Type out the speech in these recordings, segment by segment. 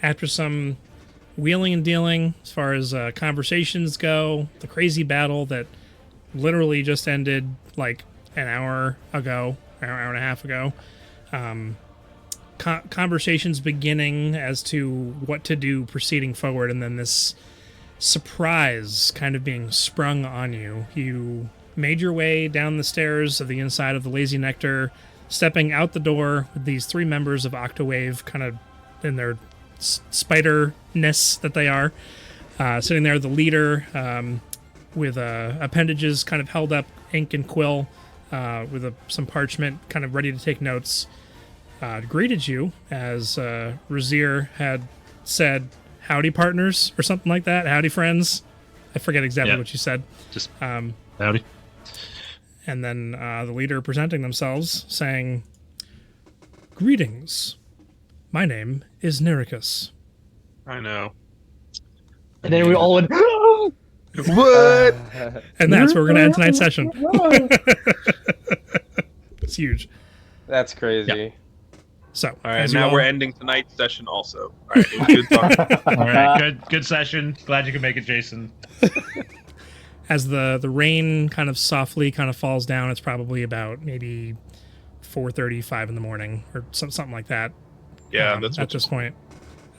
after some wheeling and dealing as far as conversations go, the crazy battle that literally just ended like an hour ago, hour and a half ago. Conversations beginning as to what to do proceeding forward, and then this surprise kind of being sprung on you. You made your way down the stairs of the inside of the Lazy Nectar, stepping out the door with these three members of Octowave kind of in their spider-ness that they are, sitting there, the leader with appendages kind of held up, ink and quill, with some parchment kind of ready to take notes, greeted you as Razir had said, "Howdy, partners," or something like that. "Howdy, friends." I forget exactly what you said. Just howdy. And then the leader presenting themselves, saying, "Greetings. My name is Nericus." I know. And then we all went, What? And that's where we're going to end tonight's session. It's huge. That's crazy. Yeah. So, all right, now we're ending tonight's session also. All right, it was good talking. All right, good session. Glad you could make it, Jason. As the rain kind of softly kind of falls down, it's probably about maybe 4:35 in the morning or something like that. Yeah, that's at this point.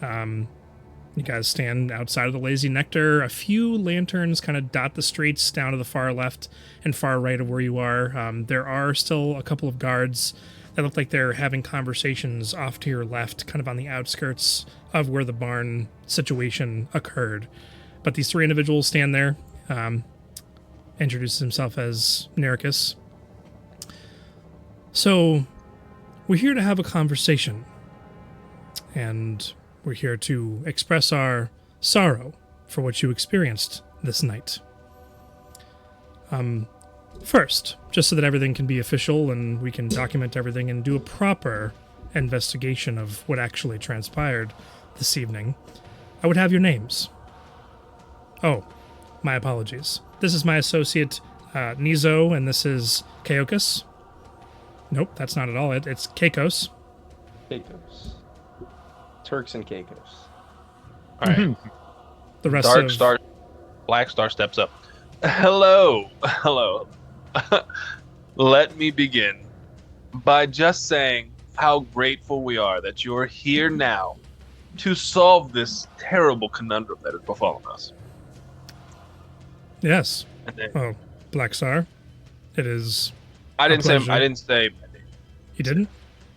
You guys stand outside of the Lazy Nectar. A few lanterns kind of dot the streets down to the far left and far right of where you are. There are still a couple of guards that look like they're having conversations off to your left, kind of on the outskirts of where the barn situation occurred. But these three individuals stand there. Introduces himself as Nericus. "So, we're here to have a conversation. And we're here to express our sorrow for what you experienced this night. First, just so that everything can be official and we can document everything and do a proper investigation of what actually transpired this evening, I would have your names." Oh, my apologies. This is my associate, Nizo, and this is Keokus. Nope, that's not at all it. It's Keikos. Caicos. Turks and Caicos. All right. The rest Dark of... Star, Black Star steps up. Hello. Let me begin by just saying how grateful we are that you're here now to solve this terrible conundrum that has befallen us. Yes. And then, Oh, Black Star. It is... I didn't pleasure. say. You didn't?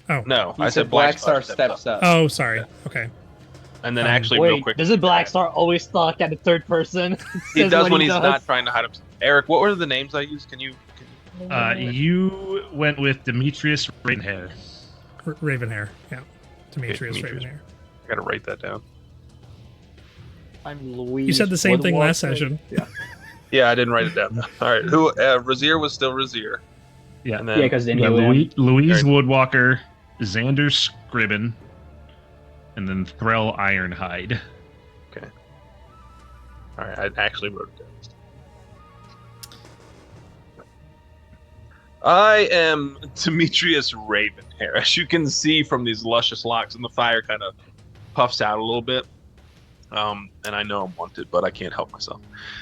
Oh. No, He I said said Black Star steps up. Oh, sorry. Okay. And then actually, Wait, real quick, doesn't Black Star always talk at the third person? he Says does what when he's does. not trying to hide himself. Eric, what were the names I used? Can you You went with Demetrius Rainhair. Ravenhair. Yeah. Demetrius Demetrius. Ravenhair. I gotta write that down. I'm Louise. You said the same thing last Woodwalker. session. Yeah, I didn't write it down. All right, who? Razir was still Razir. Yeah. And then, Yeah, because then Yeah, you Louise Woodwalker, Xander Scribbin, and then Threll Ironhide. Okay. All right, I actually wrote it down. I am Demetrius Ravenhair. As you can see from these luscious locks, and the fire kind of puffs out a little bit. And I know I'm wanted, but I can't help myself.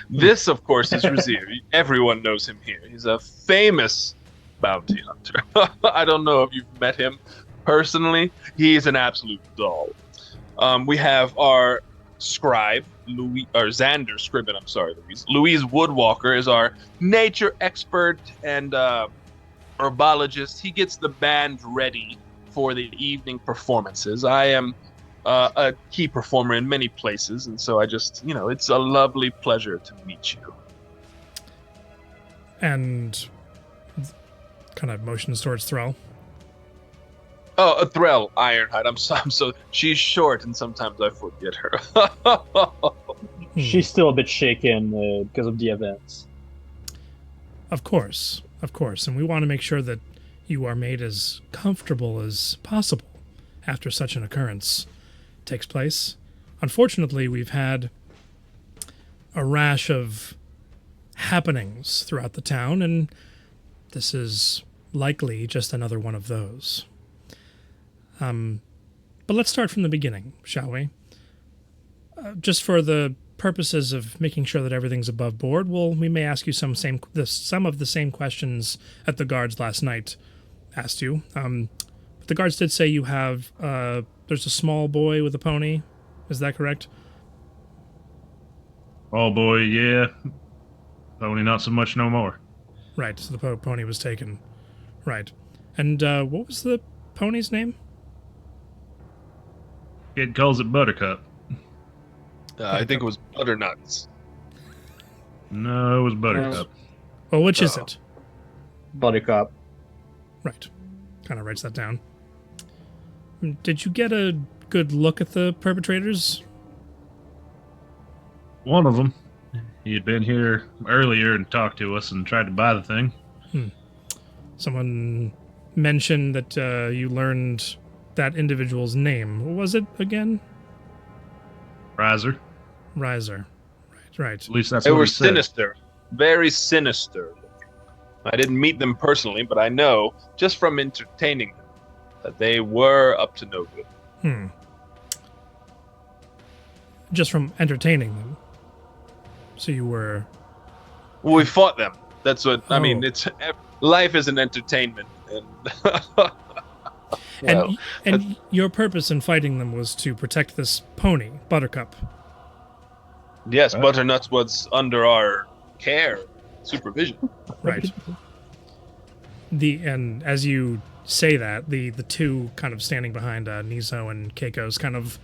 This, of course, is Razir. Everyone knows him here. He's a famous bounty hunter. I don't know if you've met him personally. He's an absolute doll. We have our scribe, Xander Scribbin, I'm sorry, Louise. Louise Woodwalker is our nature expert and herbologist. He gets the band ready for the evening performances. I am a key performer in many places, and so I just, it's a lovely pleasure to meet you. And kind of motions towards Thrall. Oh, a Threll Ironhide. I'm so she's short, and sometimes I forget her. She's still a bit shaken because of the events. Of course. And we want to make sure that you are made as comfortable as possible after such an occurrence takes place. Unfortunately, we've had a rash of happenings throughout the town, and this is likely just another one of those. But let's start from the beginning, shall we? Just for the purposes of making sure that everything's above board, we may ask you some of the same questions that the guards last night asked you. But the guards did say you have there's a small boy with a pony. Is that correct? Oh boy, yeah. Pony not so much no more. Right. So the pony was taken. Right. And what was the pony's name? Kid calls it Buttercup. I think it was Butternuts. No, it was Buttercup. Well, which is it? Buttercup. Right. Kind of writes that down. Did you get a good look at the perpetrators? One of them. He had been here earlier and talked to us and tried to buy the thing. Someone mentioned that you learned that individual's name. What was it again? Riser. Riser. Right. At least that's They what were he said. sinister. Very sinister. I didn't meet them personally, but I know, just from entertaining them, that they were up to no good. Just from entertaining them. So you were... Well, we fought them. That's what, I mean, Oh. it's life is an entertainment. And And your purpose in fighting them was to protect this pony, Buttercup. yes, Butternuts was under our care, supervision. Right. And as you say that, the two kind of standing behind Nizo and Keiko's kind of,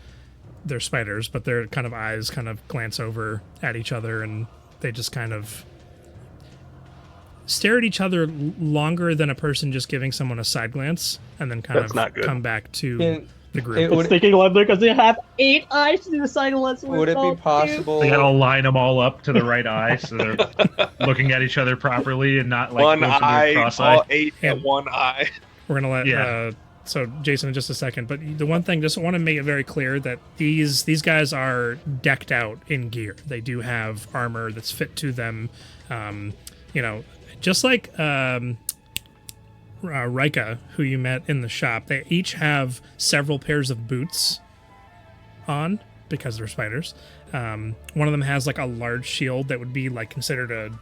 they're spiders, but their kind of eyes kind of glance over at each other, and they just kind of stare at each other longer than a person just giving someone a side glance, and then kind That's of not good. come back to Can- the group. it- It's taking longer because they have 8 eyes to do the silence. Would it be possible? They gotta line them all up to the right eye so they're looking at each other properly and not like one close to their eye, cross-eye. all 8 Yeah. at one eye. We're gonna let Yeah. so Jason in just a second, but the one thing, just want to make it very clear that these guys are decked out in gear. They do have armor that's fit to them. Just like Rika, who you met in the shop, they each have several pairs of boots on because they're spiders. One of them has like a large shield that would be like considered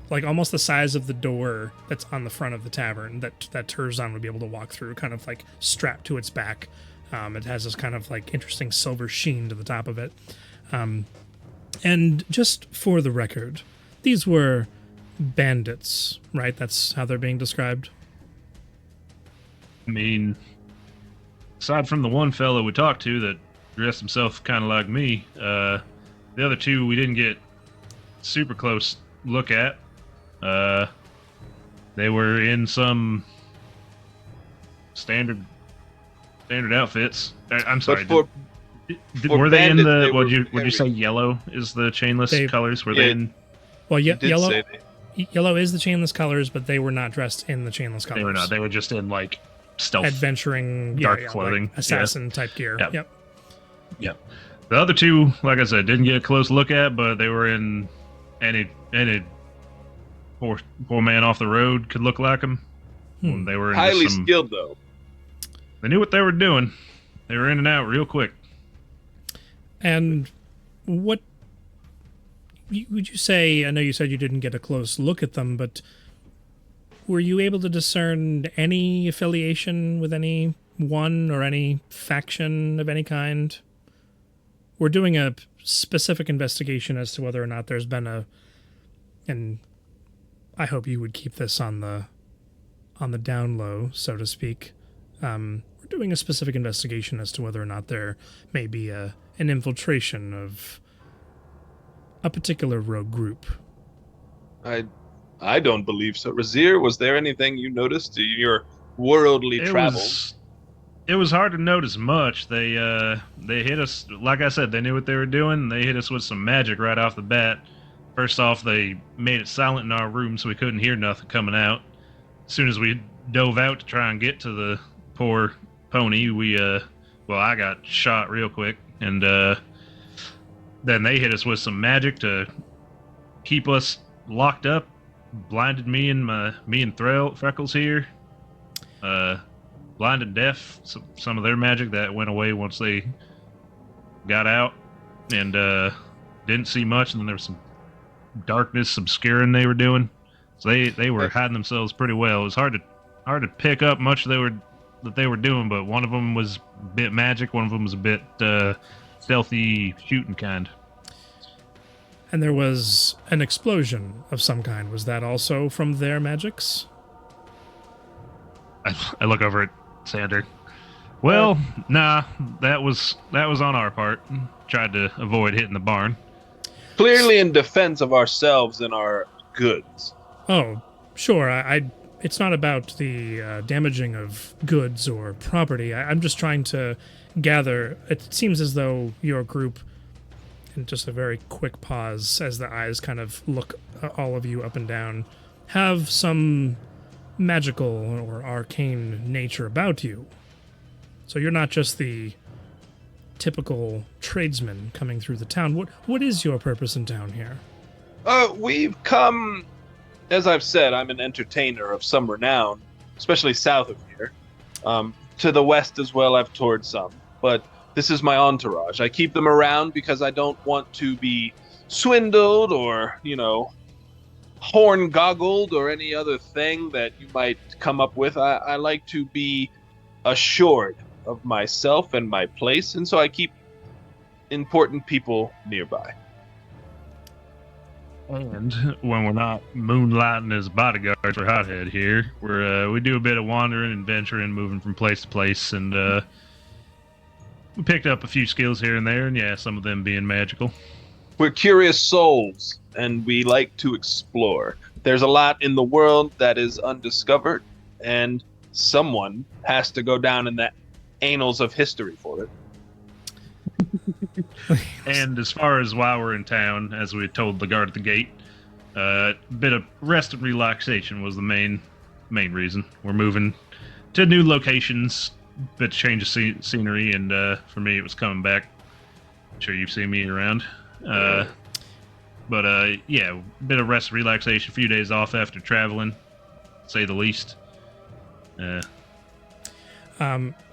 like almost the size of the door that's on the front of the tavern that Turzon would be able to walk through, kind of like strapped to its back. It has this kind of like interesting silver sheen to the top of it. And just for the record, these were bandits, right? That's how they're being described. I mean, aside from the one fellow we talked to that dressed himself kind of like me, the other two we didn't get super close look at. They were in some standard outfits. I'm sorry. But for Were they in bandits, the? they Would were you very- say yellow is the chainless They- colors? Were Yeah. they in? Well, you did yellow say yellow is the chainless colors, but they were not dressed in the chainless colors. They were not. They were just in like stealth. Adventuring, dark clothing. like assassin type gear. Yep. Yep. The other two, like I said, didn't get a close look at, but they were in any poor man off the road could look like them. They were in highly some, skilled though. They knew what they were doing. They were in and out real quick. And what would you say? I know you said you didn't get a close look at them, but were you able to discern any affiliation with any one or any faction of any kind? We're doing a specific investigation as to whether or not there's been and I hope you would keep this on the down low, so to speak. We're doing a specific investigation as to whether or not there may be an infiltration of a particular rogue group. I don't believe so. Razir, was there anything you noticed in your worldly travels? It was hard to notice much. They hit us, like I said, they knew what they were doing. They hit us with some magic right off the bat. First off, they made it silent in our room so we couldn't hear nothing coming out. As soon as we dove out to try and get to the poor pony, I got shot real quick, and then they hit us with some magic to keep us locked up. Blinded me and Freckles here. Blinded deaf. Some of their magic that went away once they got out. and didn't see much. And then there was some darkness, some scaring they were doing. So they were hiding themselves pretty well. It was hard to pick up much that they were doing, but one of them was a bit magic, one of them was a bit stealthy shooting kind. And there was an explosion of some kind. Was that also from their magics? I look over at Sander. Well, nah, that was on our part. Tried to avoid hitting the barn. Clearly in defense of ourselves and our goods. Oh, sure. It's not about the damaging of goods or property. I'm just trying to gather. It seems as though your group, and just a very quick pause as the eyes kind of look all of you up and down, have some magical or arcane nature about you. So you're not just the typical tradesman coming through the town. What is your purpose in town here? We've come, as I've said, I'm an entertainer of some renown, especially south of here. To the west as well, I've toured some, but this is my entourage. I keep them around because I don't want to be swindled or, horn-goggled or any other thing that you might come up with. I like to be assured of myself and my place, and so I keep important people nearby. And when we're not moonlighting as bodyguards for Hothead here, we do a bit of wandering and venturing, moving from place to place, and we picked up a few skills here and there, and yeah, some of them being magical. We're curious souls, and we like to explore. There's a lot in the world that is undiscovered, and someone has to go down in the annals of history for it. And as far as why we're in town, as we told the guard at the gate, a bit of rest and relaxation was the main reason. We're moving to new locations, bit of change of scenery, and for me, it was coming back. I'm sure you've seen me around. But yeah, a bit of rest and relaxation, a few days off after traveling, to say the least.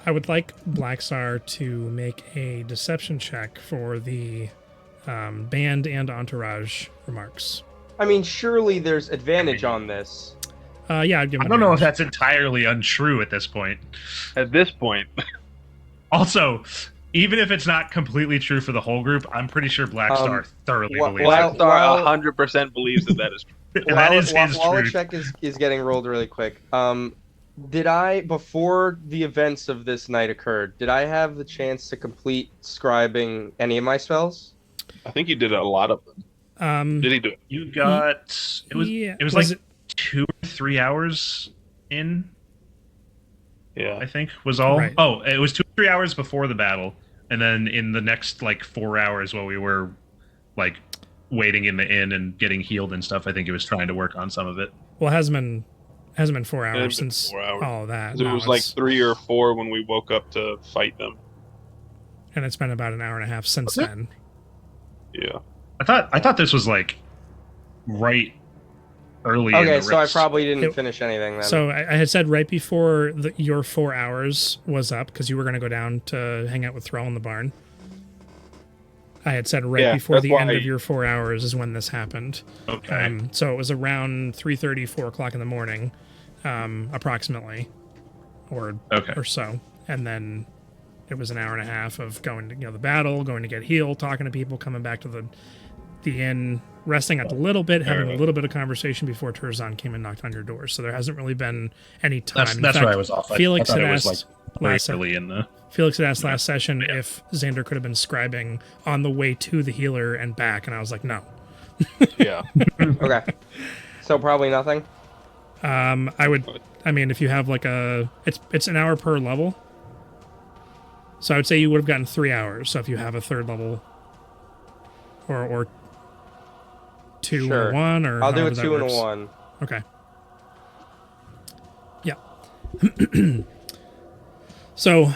I would like Blackstar to make a deception check for the band and entourage remarks. I mean, surely there's advantage on this. Yeah, I'd give him I don't know if advantage. that's entirely untrue at this point. At this point, Also, even if it's not completely true for the whole group, I'm pretty sure Blackstar thoroughly believes it. Blackstar 100% believes that is true. That is his while the truth. check is getting rolled really quick. Did I, before the events of this night occurred, did I have the chance to complete scribing any of my spells? I think you did a lot of them. Did he do it? You got it was like 2 or 3 hours in, Yeah. I think, was all. Right. Oh, it was 2 or 3 hours before the battle, and then in the next 4 hours while we were waiting in the inn and getting healed and stuff, I think he was trying to work on some of it. Well, it hasn't been 4 hours been since 4 hours. all of that. It No, was it's- 3 or 4 when we woke up to fight them. and it's been about an hour and a half since then. Yeah. I thought this was right early. in Okay, the so I rest. probably didn't It- finish anything then. So I had said right before your 4 hours was up, because you were going to go down to hang out with Thrall in the barn. I had said right Yeah, before that's the end why- of your 4 hours is when this happened. Okay. So it was around 3:30, 4 o'clock in the morning, approximately, or Okay. so. And then it was an hour and a half of going to the battle, going to get healed, talking to people, coming back to the inn, resting up a little bit, having a little bit of conversation before Turzan came and knocked on your door. So there hasn't really been any time. That's In where fact, I was off. Felix I thought had it was asked very last early in the. Felix had asked last session if Xander could have been scribing on the way to the healer and back, and I was like, no. Yeah. Okay. So probably nothing? I mean, if you have it's an hour per level. So I would say you would have gotten 3 hours. So if you have a third level, or 2 Sure. and a 1, or I'll do a however that 2 and a works. 1. Okay. Yeah. So,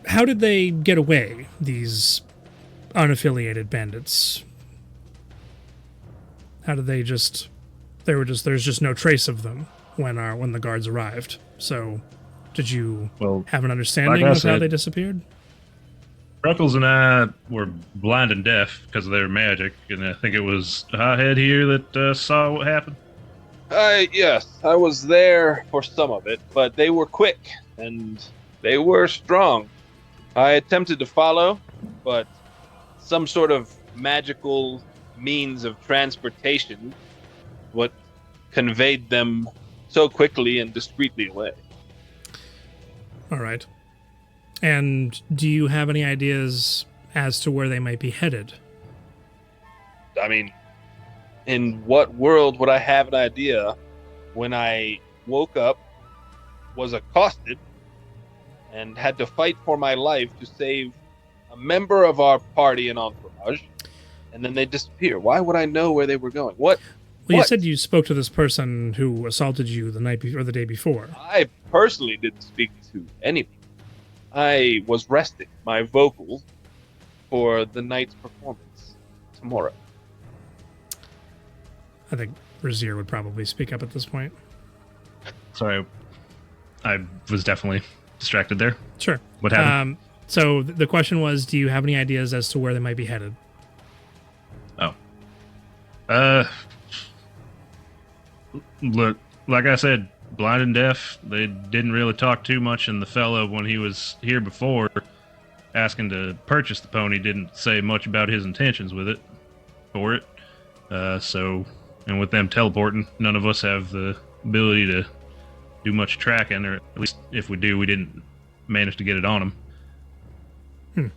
how did they get away, these unaffiliated bandits? How did they just... there's just no trace of them when the guards arrived. So, did you Well, have an understanding like I of how said- they disappeared? Freckles and I were blind and deaf because of their magic, and I think it was Hothead here that saw what happened. Yes, I was there for some of it, but they were quick and they were strong. I attempted to follow, but some sort of magical means of transportation what conveyed them so quickly and discreetly away. All right. And do you have any ideas as to where they might be headed? I mean, in what world would I have an idea when I woke up, was accosted, and had to fight for my life to save a member of our party and entourage, and then they disappear? Why would I know where they were going? What? Well, you What? said you spoke to this person who assaulted you the night before, or the day before. I personally didn't speak to anyone. I was resting my vocals for the night's performance tomorrow. I think Razier would probably speak up at this point. Sorry, I was definitely distracted there. Sure. What happened? So the question was, do you have any ideas as to where they might be headed? Look, like I said, blind and deaf. They didn't really talk too much, and the fella, when he was here before, asking to purchase the pony, didn't say much about his intentions with it, for it. And with them teleporting, none of us have the ability to do much tracking, or at least if we do, we didn't manage to get it on them.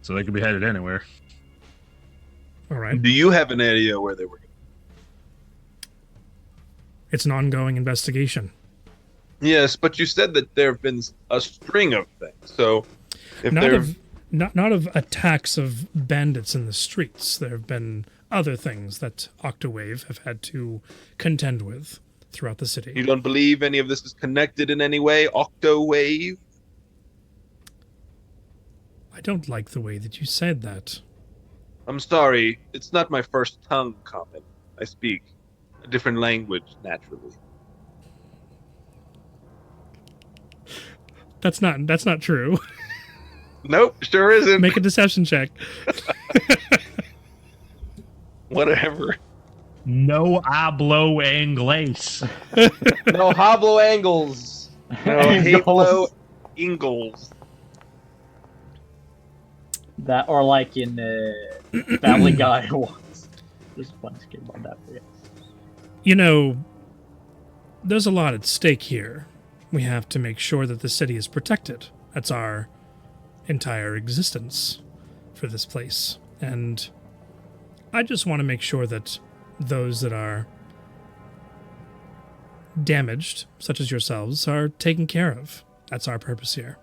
So they could be headed anywhere. All right. Do you have an idea where they were going? It's an ongoing investigation. Yes, but you said that there have been a string of things. So if Not there of not of attacks of bandits in the streets. There have been other things that Octowave have had to contend with throughout the city. you don't believe any of this is connected in any way, Octowave? I don't like the way that you said that. I'm sorry, it's not my first tongue comment. I speak a different language naturally. That's not true. Nope, sure isn't. Make a deception check. Whatever. No hablo inglés. No hablo angles. No, Angles. Halo Ingalls. That, or like in Family Guy once. There's a funny skit about that. Yeah. You know, there's a lot at stake here. We have to make sure that the city is protected. That's our entire existence for this place. And I just want to make sure that those that are damaged, such as yourselves, are taken care of. That's our purpose here.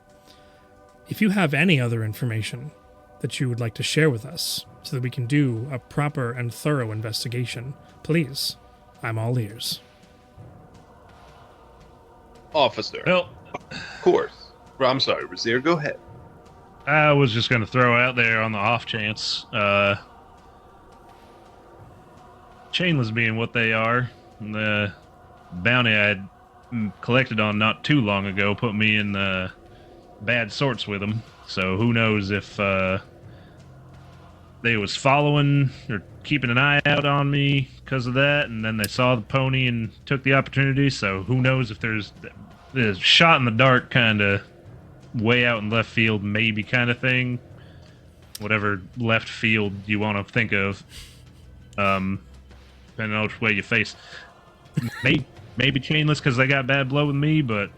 If you have any other information that you would like to share with us so that we can do a proper and thorough investigation, please, I'm all ears. Officer. Well, Of course. Well, I'm sorry, Razier, go ahead. I was just going to throw out there on the off chance, chainless being what they are, the bounty I had collected on not too long ago put me in bad sorts with them. So who knows if they was following or keeping an eye out on me because of that, and then they saw the pony and took the opportunity. So who knows if there's shot in the dark kind of way out in left field, maybe kind of thing. Whatever left field you want to think of. Depending on which way you face. Maybe chainless because they got bad blood with me, but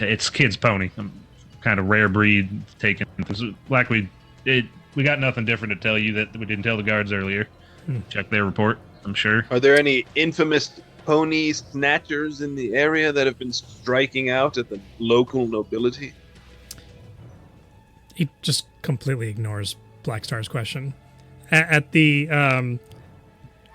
it's kid's pony. I'm kind of rare breed taken. Like we got nothing different to tell you that we didn't tell the guards earlier. Check their report, I'm sure. Are there any infamous pony snatchers in the area that have been striking out at the local nobility? He just completely ignores Black Star's question. At the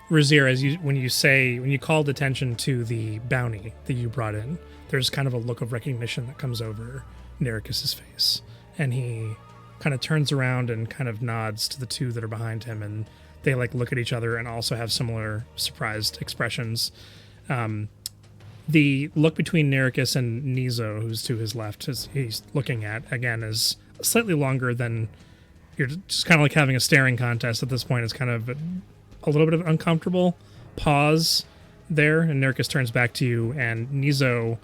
Razier, when you called attention to the bounty that you brought in, there's kind of a look of recognition that comes over Nericus's face, and he kind of turns around and kind of nods to the two that are behind him, and they like look at each other and also have similar surprised expressions. The look between Nericus and Nizo, who's to his left, he's looking at again, is slightly longer than you're just kind of like having a staring contest at this point. It's kind of a little bit of uncomfortable pause there, and Nerkis turns back to you, and Nizo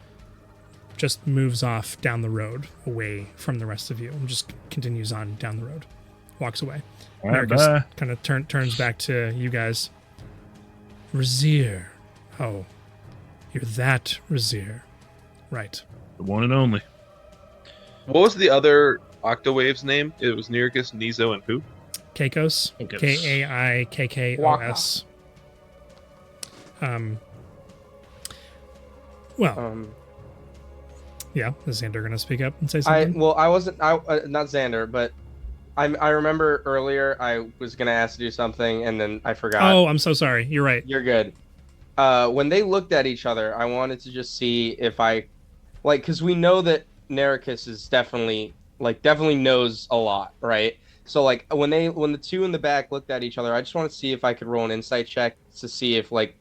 just moves off down the road away from the rest of you and just continues on down the road, walks away. All right, Nerkis bye. kind of turns back to you guys. Razir. Oh, you're that Razir. Right. The one and only. What was the other Octowave's name? It was Nirgis, Nizo, and who? Keikos. Keikos. Kaikkos. Well, yeah, is Xander going to speak up and say something? I wasn't. Not Xander, but I remember earlier I was gonna ask to do something and then I forgot. Oh, I'm so sorry. You're right. You're good. When they looked at each other, I wanted to just see if because we know that Nerikis is definitely knows a lot, right? So like when the two in the back looked at each other, I just want to see if I could roll an insight check to see if like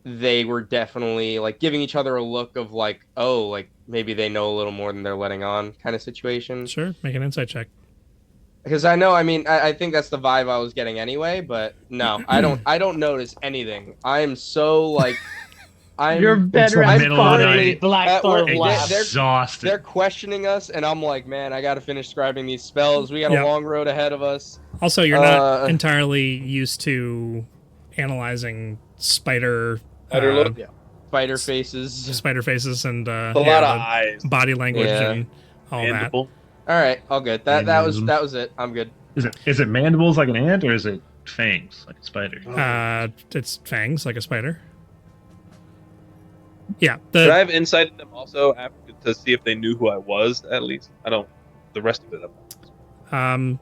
they were definitely like giving each other a look of like, oh, like maybe they know a little more than they're letting on kind of situation. Sure, make an insight check. Because I know, I think that's the vibe I was getting anyway, but no, I don't notice anything. I'm so like, You're better at middle of the night. Black Star Blast. Exhausted. They're questioning us, and I'm like, man, I got to finish scribing these spells. We got Yep. a long road ahead of us. Also, you're not entirely used to analyzing spider Spider faces. spider faces and A lot of the eyes. body language Yeah. and all that. Mandible. All right, all good. That was it. I'm good. Is it mandibles like an ant, or is it fangs like a spider? It's fangs like a spider. Yeah. Did I have insight in them also after to see if they knew who I was? At least I don't. The rest of it.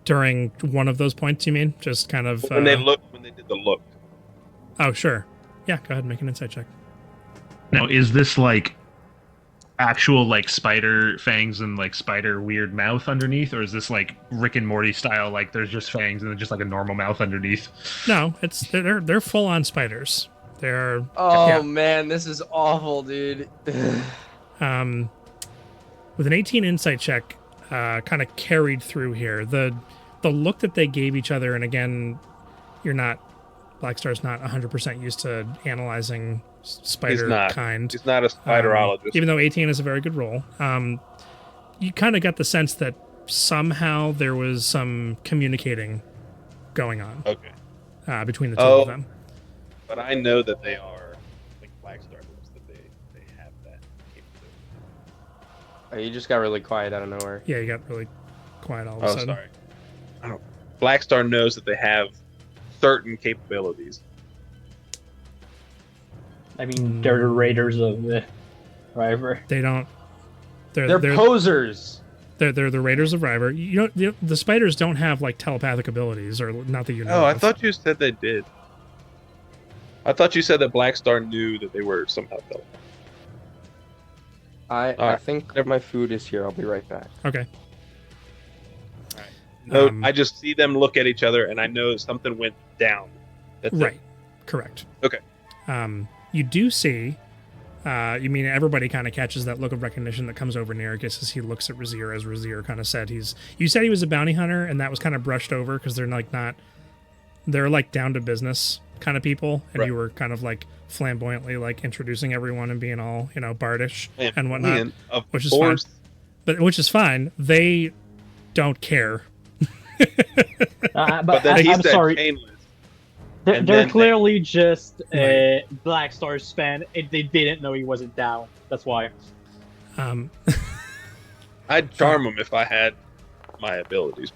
During one of those points, you mean? Just kind of When they did the look. Oh, sure. Yeah, go ahead and make an insight check. Now, is this like actual like spider fangs and like spider weird mouth underneath, or is this like Rick and Morty style, like there's just fangs and then just like a normal mouth underneath? No, they're full on spiders. They're Man, this is awful, dude. with an 18 insight check, kind of carried through here. The look that they gave each other, and again, Blackstar's not 100% used to analyzing spider kind. He's not a spiderologist. Even though 18 is a very good roll, you kind of got the sense that somehow there was some communicating going on between the two of them. But I know that they are like Blackstar knows that they have that capability. Oh, you just got really quiet out of nowhere. Yeah, you got really quiet all of a sudden. Sorry. I don't. Blackstar knows that they have certain capabilities. I mean, they're the raiders of the River. They don't. They're posers. They're the Raiders of River. You know, the spiders don't have like telepathic abilities, or not that you know. Oh, I of. thought you said they did. I thought you said that Blackstar knew that they were somehow telepathic. I think my food is here. I'll be right back. Okay. No, I just see them look at each other, and I know something went down. That's Right. it. Correct. Okay. You do see. You mean everybody kind of catches that look of recognition that comes over Nerikis as he looks at Razir, as Razir kind of said you said he was a bounty hunter, and that was kind of brushed over because they're like not. They're like down to business kind of people, and you were kind of like flamboyantly like introducing everyone and being all bardish and whatnot, which is fine. Which is fine. They don't care. But then I'm sorry. Painless. They're clearly just a Black Stars fan. They didn't know he wasn't down. That's why. I'd charm him if I had my abilities.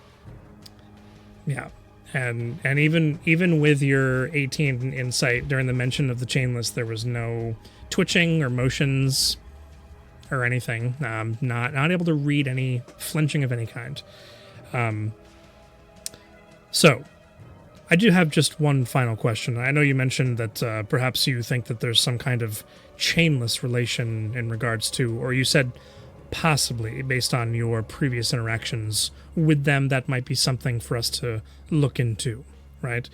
Yeah. And even with your 18 insight during the mention of the chainless, there was no twitching or motions or anything. Not able to read any flinching of any kind. So, I do have just one final question. I know you mentioned that perhaps you think that there's some kind of chainless relation in regards to, or you said possibly based on your previous interactions with them, that might be something for us to look into, right?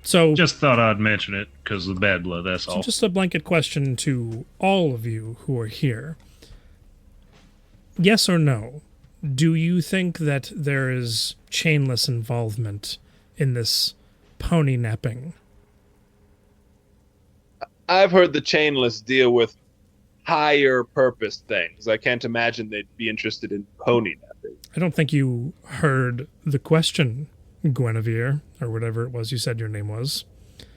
So Just thought I'd mention it because of the bad blood, that's all. just a blanket question to all of you who are here. yes or no, do you think that there is chainless involvement in this pony napping? I've heard the chainless deal with higher purpose things. I can't imagine they'd be interested in pony napping. I don't think you heard the question, Guinevere, or whatever it was you said your name was.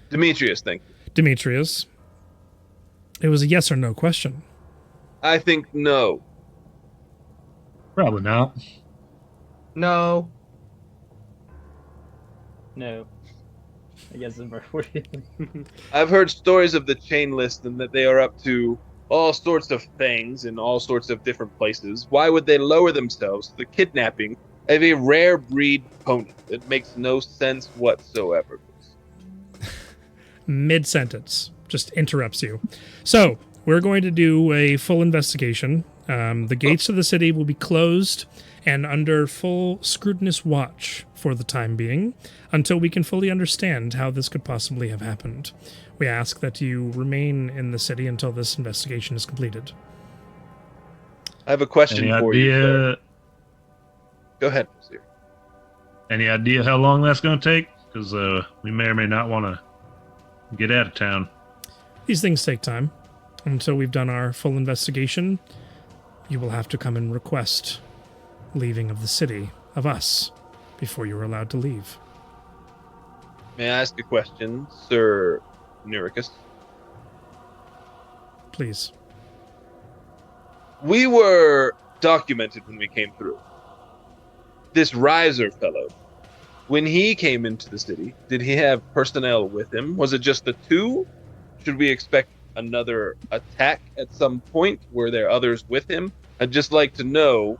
Demetrius, thank you. Demetrius. It was a yes or no question. I think no. Probably not. No. No. I guess it's I've heard stories of the chainless and that they are up to all sorts of things in all sorts of different places. Why would they lower themselves to the kidnapping of a rare breed pony? It makes no sense whatsoever. Mid-sentence. Just interrupts you. So, we're going to do a full investigation. The gates of the city will be closed and under full scrutinous watch for the time being, until we can fully understand how this could possibly have happened. We ask that you remain in the city until this investigation is completed. I have a question Any for you. Sir. Go ahead, sir. Any idea how long that's going to take? Because we may or may not want to get out of town. These things take time. Until we've done our full investigation, you will have to come and request leaving of the city, of us, before you're allowed to leave. May I ask a question, Sir Nuricus? Please. We were documented when we came through. This Riser fellow, when he came into the city, did he have personnel with him? Was it just the two? Should we expect another attack at some point? Were there others with him? I'd just like to know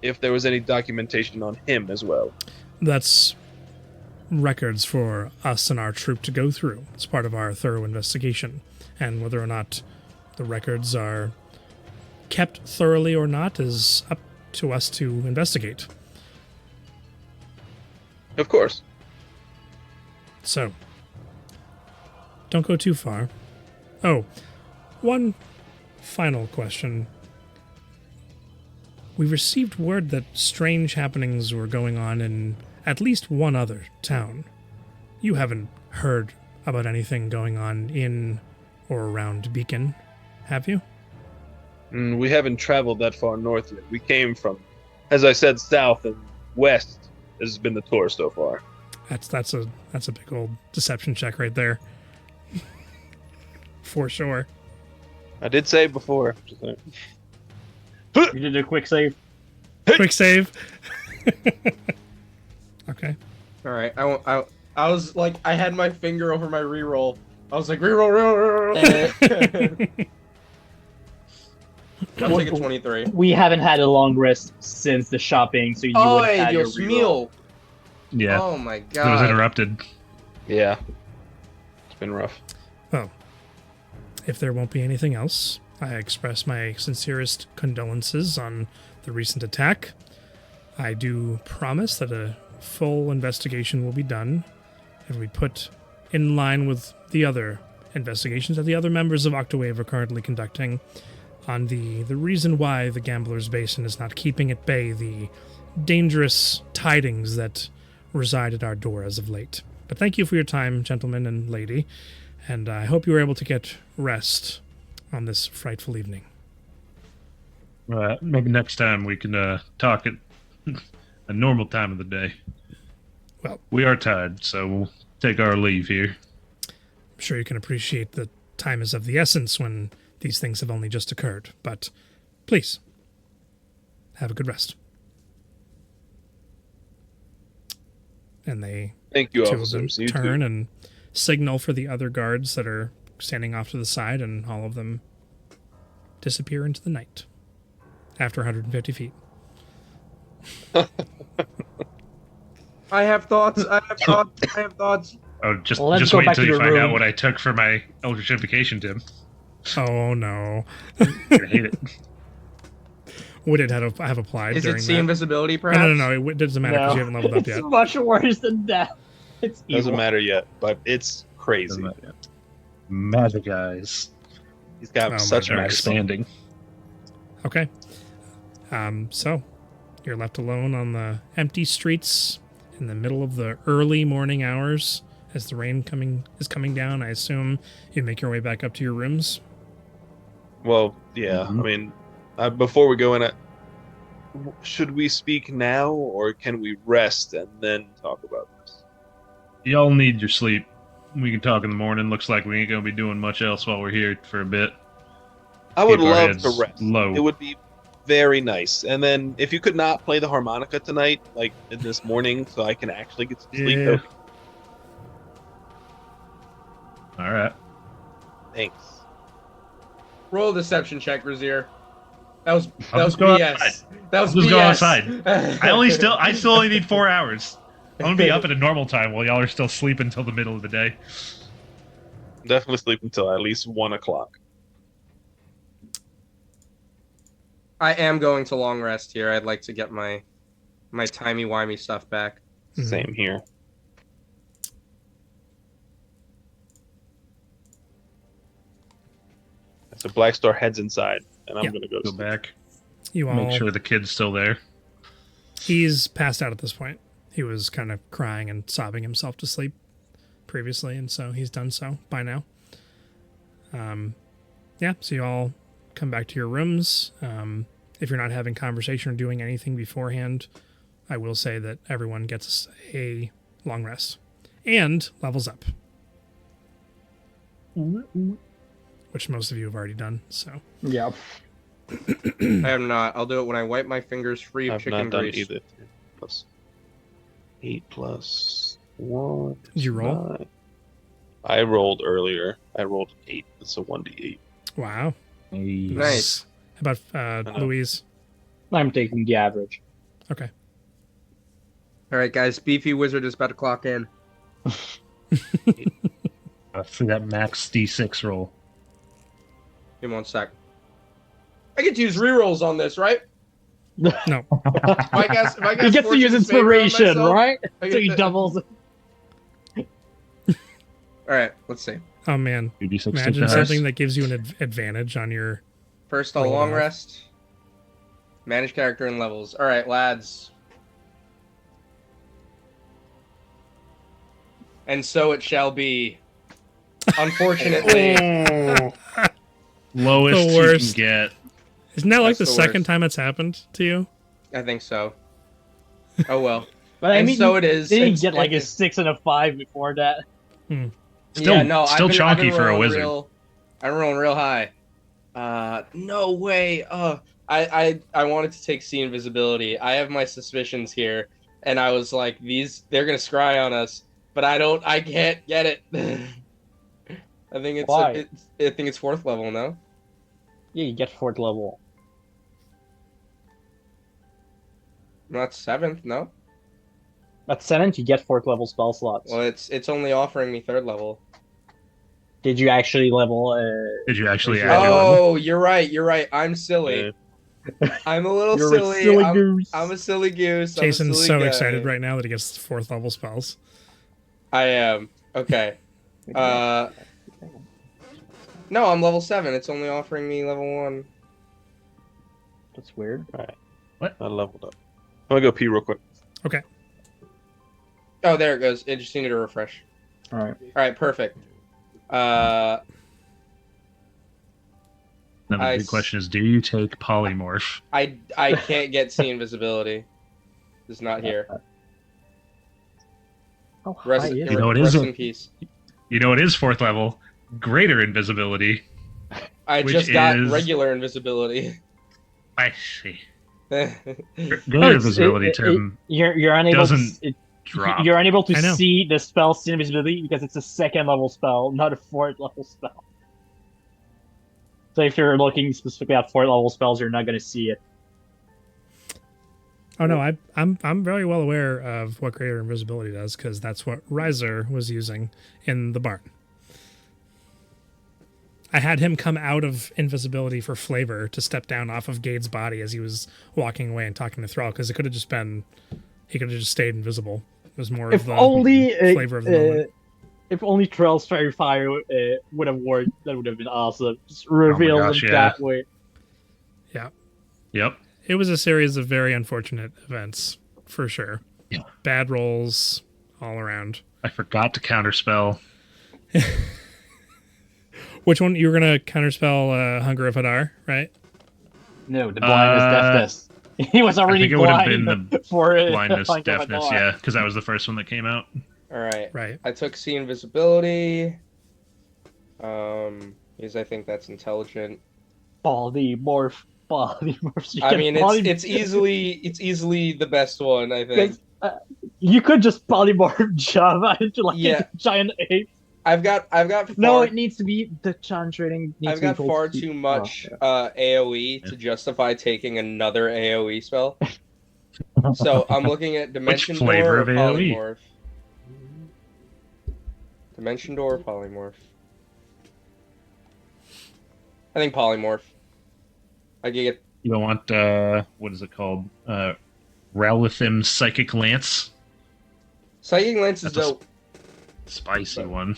if there was any documentation on him as well. That's records for us and our troop to go through. It's part of our thorough investigation. And whether or not the records are kept thoroughly or not is up to us to investigate. Of course. So, don't go too far. Oh, one final question. We received word that strange happenings were going on in at least one other town. You haven't heard about anything going on in or around Beacon, have you? We haven't traveled that far north yet. We came from, as I said, south and west has been the tour so far. That's a big old deception check right there. For sure. I did say before. You did a quick save. Quick save. Okay. All right. I was like, I had my finger over my reroll. I was like, reroll. I'll take a 23. We haven't had a long rest since the shopping, so you would have had your Dios reroll. mío. Yeah. Oh my It was god. interrupted. Yeah. It's been rough. Well, if there won't be anything else, I express my sincerest condolences on the recent attack. I do promise that a full investigation will be done and we put in line with the other investigations that the other members of Octowave are currently conducting on the reason why the Gambler's Basin is not keeping at bay the dangerous tidings that reside at our door as of late. But thank you for your time, gentlemen and lady, and I hope you were able to get rest on this frightful evening. Maybe next time we can talk at a normal time of the day. Well, we are tired, so we'll take our leave here. I'm sure you can appreciate that time is of the essence when these things have only just occurred, but please, have a good rest. And they Thank you, two of them officers. You turn too. and signal for the other guards that are standing off to the side, and all of them disappear into the night after 150 feet. I have thoughts. I have thoughts. Oh, just Well, let's just go wait back until to you your find out room. what I took for my Eldritch Invocation, Tim. Oh no. You're gonna hate it. Would it have applied Is during it see that? invisibility, perhaps? No. It doesn't matter because you haven't leveled up yet. It's much worse than that. It's evil. Doesn't matter yet, but it's crazy. Magic eyes He's got Oh my such God. are magic. expanding. Okay. So you're left alone on the empty streets in the middle of the early morning hours as the rain is coming down. I assume you make your way back up to your rooms. Well, yeah. I mean, before we go in, should we speak now, or can we rest and then talk about this? Y'all need your sleep. We can talk in the morning. Looks like we ain't gonna be doing much else while we're here for a bit. I would Keep our love to heads rest. low. It would be very nice. And then if you could not play the harmonica tonight, like in this morning, so I can actually get some sleep. Yeah. All right. Thanks. Roll a deception check, Brazier. That was I'll just go BS. outside. That was I'll just BS. go outside. I still only need 4 hours. I'm gonna be up at a normal time while y'all are still sleeping until the middle of the day. Definitely sleep until at least 1 o'clock. I am going to long rest here. I'd like to get my timey-wimey stuff back. Same here. So Black Star heads inside, and I'm gonna go Go sleep. back. You all. Make sure the kid's still there. He's passed out at this point. He was kind of crying and sobbing himself to sleep previously, and so he's done so by now. Yeah, so you all come back to your rooms. If you're not having conversation or doing anything beforehand, I will say that everyone gets a long rest and levels up, which most of you have already done. So Yeah. I am not. I'll do it when I wipe my fingers free of I've chicken not done grease. either. Plus 8 plus 1. Did you roll? 9. I rolled earlier. I rolled 8. It's a 1d8. wow, Nice. How about Louise? I'm taking the average. Okay. All right, guys. Beefy Wizard is about to clock in. For that max D6 roll. Give me 1 sec. I get to use rerolls on this, right? No. If I guess He gets to use Fortune's favor on inspiration, myself, right? I So he get to- doubles. All right, let's see. Oh man. 2d6 Imagine dice. something that gives you an advantage on your. First, I'll Roll it long off. rest. Manage character and levels. All right, lads. And so it shall be. Unfortunately, Lowest The you worst. can get. Isn't that like the That's the second worst. time it's happened to you? I think so. Oh well. But I And mean, so it is. Did he And- get like a and- 6 and a 5 before that? Still, yeah, no, still I've been chonky for a rolling wizard. I'm rolling real high. No way. I wanted to take C invisibility. I have my suspicions here, and I was like, they're gonna scry on us, but I can't get it. I think it's Why? I think it's 4th level, no? Yeah, you get 4th level. Not 7th, no. At 7th, you get 4th level spell slots. Well, it's only offering me 3rd level. Did you actually level? Did you actually Is add your- your level? Oh, you're right. I'm silly. I'm a little You're silly. a silly I'm, goose. I'm a silly goose. I'm a Jason's silly so guy. excited right now that he gets 4th level spells. I am. Okay. No, I'm level 7. It's only offering me level 1. That's weird. I leveled up. I'm gonna go pee real quick. Okay. Oh, there it goes. It just needed a refresh. All right. All right, perfect. Now the I big question is, do you take polymorph? I can't get C invisibility. It's not here. Oh, Rest, hi, yeah. You know, it rest is a- in peace. You know, it is 4th level. Greater invisibility. I which just got is- regular invisibility. I see. No, Greater it's- invisibility, Tim, You're unable doesn't to. drop. You're unable I know. to see the spell see invisibility because it's a 2nd level spell, not a 4th level spell. So if you're looking specifically at 4th level spells, you're not going to see it. Oh no, I'm very well aware of what greater invisibility does because that's what Riser was using in the barn. I had him come out of invisibility for flavor to step down off of Gade's body as he was walking away and talking to Thrall because it could have just been he could have just stayed invisible. It was more If of the only flavor of the moment. if only Trell's Fairy Fire would have worked, that would have been awesome. Just reveal gosh, them yeah. that way. Yep. It was a series of very unfortunate events, for sure. Yeah. Bad rolls all around. I forgot to counterspell. Which one? You were going to counterspell Hunger of Hadar, right? No, the blindness, deafness. He was I already think it would have blind been the for it. blindness, deafness, yeah, because that was the first one that came out. All right. Right. I took see invisibility. Because I think that's intelligent. Polymorph. I mean, it's easily the best one. I think. You could just polymorph Java into like Yeah. a giant ape. I've got. No, it needs to be the challenge rating. I've got far too much AOE to justify taking another AOE spell. So I'm looking at Dimension Door flavor or of AoE? Polymorph. Dimension Door or Polymorph? I think Polymorph. I can get. You don't want, what is it called? Rowlithim Psychic Lance? Psychic Lance is That's a dope. Spicy one.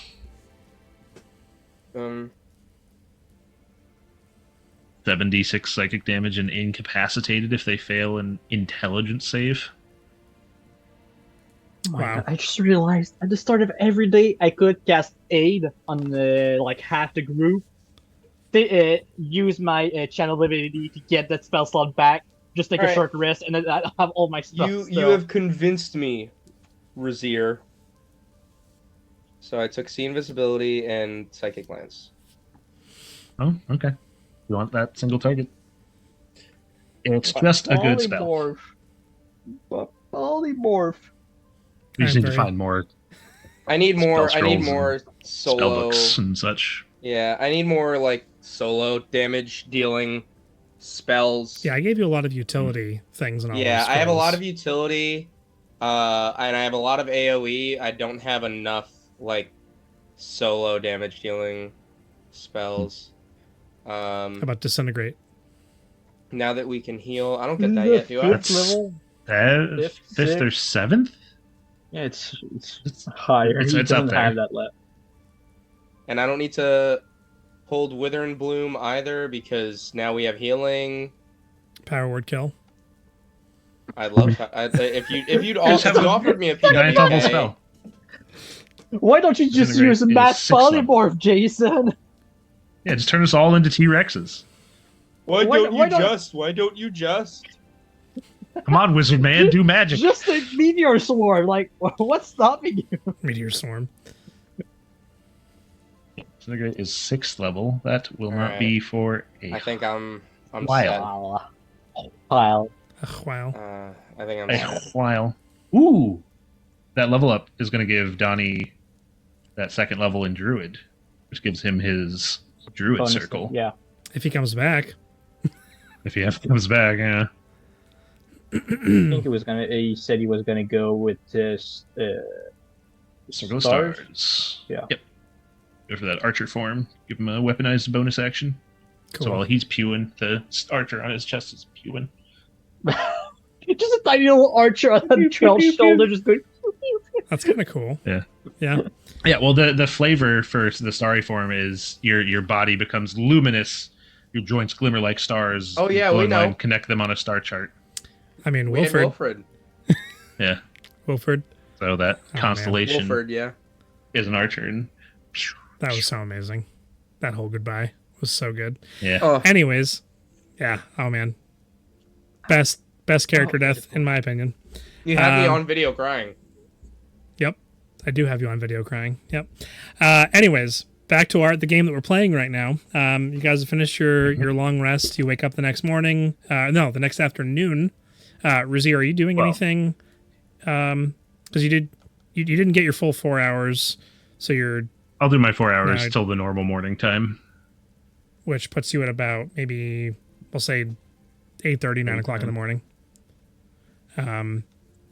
7d6 psychic damage and incapacitated if they fail an intelligence save. Oh my Wow. God, I just realized at the start of every day I could cast aid on like half the group. They use my channel ability to get that spell slot back. Just take a Alright. short rest, and then I have all my stuff. You have convinced me, Razier. So I took See Invisibility and Psychic Lance. Oh, okay. You want that single target? It's just a good spell. Polymorph. We just need to very- find more I need more. Spell I need scrolls more spell solo. books and such. Yeah, I need more like solo damage dealing spells. Yeah, I gave you a lot of utility things and all Yeah, those I have a lot scrolls. of utility, and I have a lot of AOE. I don't have enough like solo damage dealing spells. How about Disintegrate? Now that we can heal, I don't get that yet, do I? Fifth level. Fifth Fifth, or seventh? Yeah, it's higher. It's He up doesn't there. have that left. And I don't need to hold Wither and Bloom either because now we have healing. Power Word Kill. I love if you have a offered me a Ninth level PWK. spell. Why don't you just Disintegrate use a is mass sixth level. polymorph, Jason? Yeah, just turn us all into T-Rexes. Why Why don't don't- you just? Come on, wizard man, do magic. Just a meteor swarm. Like, what's stopping you? Meteor Swarm. Disintegrate is 6th level. That will not Alright. be for a I think I'm While. Pile. Ugh, wow. set. I think I'm a set. while. Ooh! That level up is going to give Donnie that 2nd level in Druid, which gives him his Druid Bonus circle. Yeah. If he comes back. If he comes back, yeah. I think he said he was gonna go with this. Circle of Stars? Stars. Yeah. Yep. Go for that archer form. Give him a weaponized bonus action. Cool. So while he's pewing, the archer on his chest is pewing. Just a tiny little archer on the trail's shoulder, just going. That's kind of cool. Yeah. Yeah. Yeah, well, the flavor for the starry form is your body becomes luminous, your joints glimmer like stars. Oh, yeah, Bloodline we know. Connect them on a star chart. I mean, We had Wilfred. Yeah, Wilfred. so that man. constellation Wilford, yeah. is an archer. And That was so amazing. That whole goodbye was so good. yeah, Oh, Anyways, yeah. Oh man. Best character death in my opinion. you had me Um, on video crying. Yep. I do have you on video crying. Yep. Anyways, back to the game that we're playing right now. You guys have finished your long rest. You wake up the next morning. No, the next afternoon. Razier, are you doing anything? Because you didn't get your full 4 hours, so I'll do my 4 hours No, till the normal morning time. which puts you at about maybe we'll say 8:30, 9 o'clock in the morning.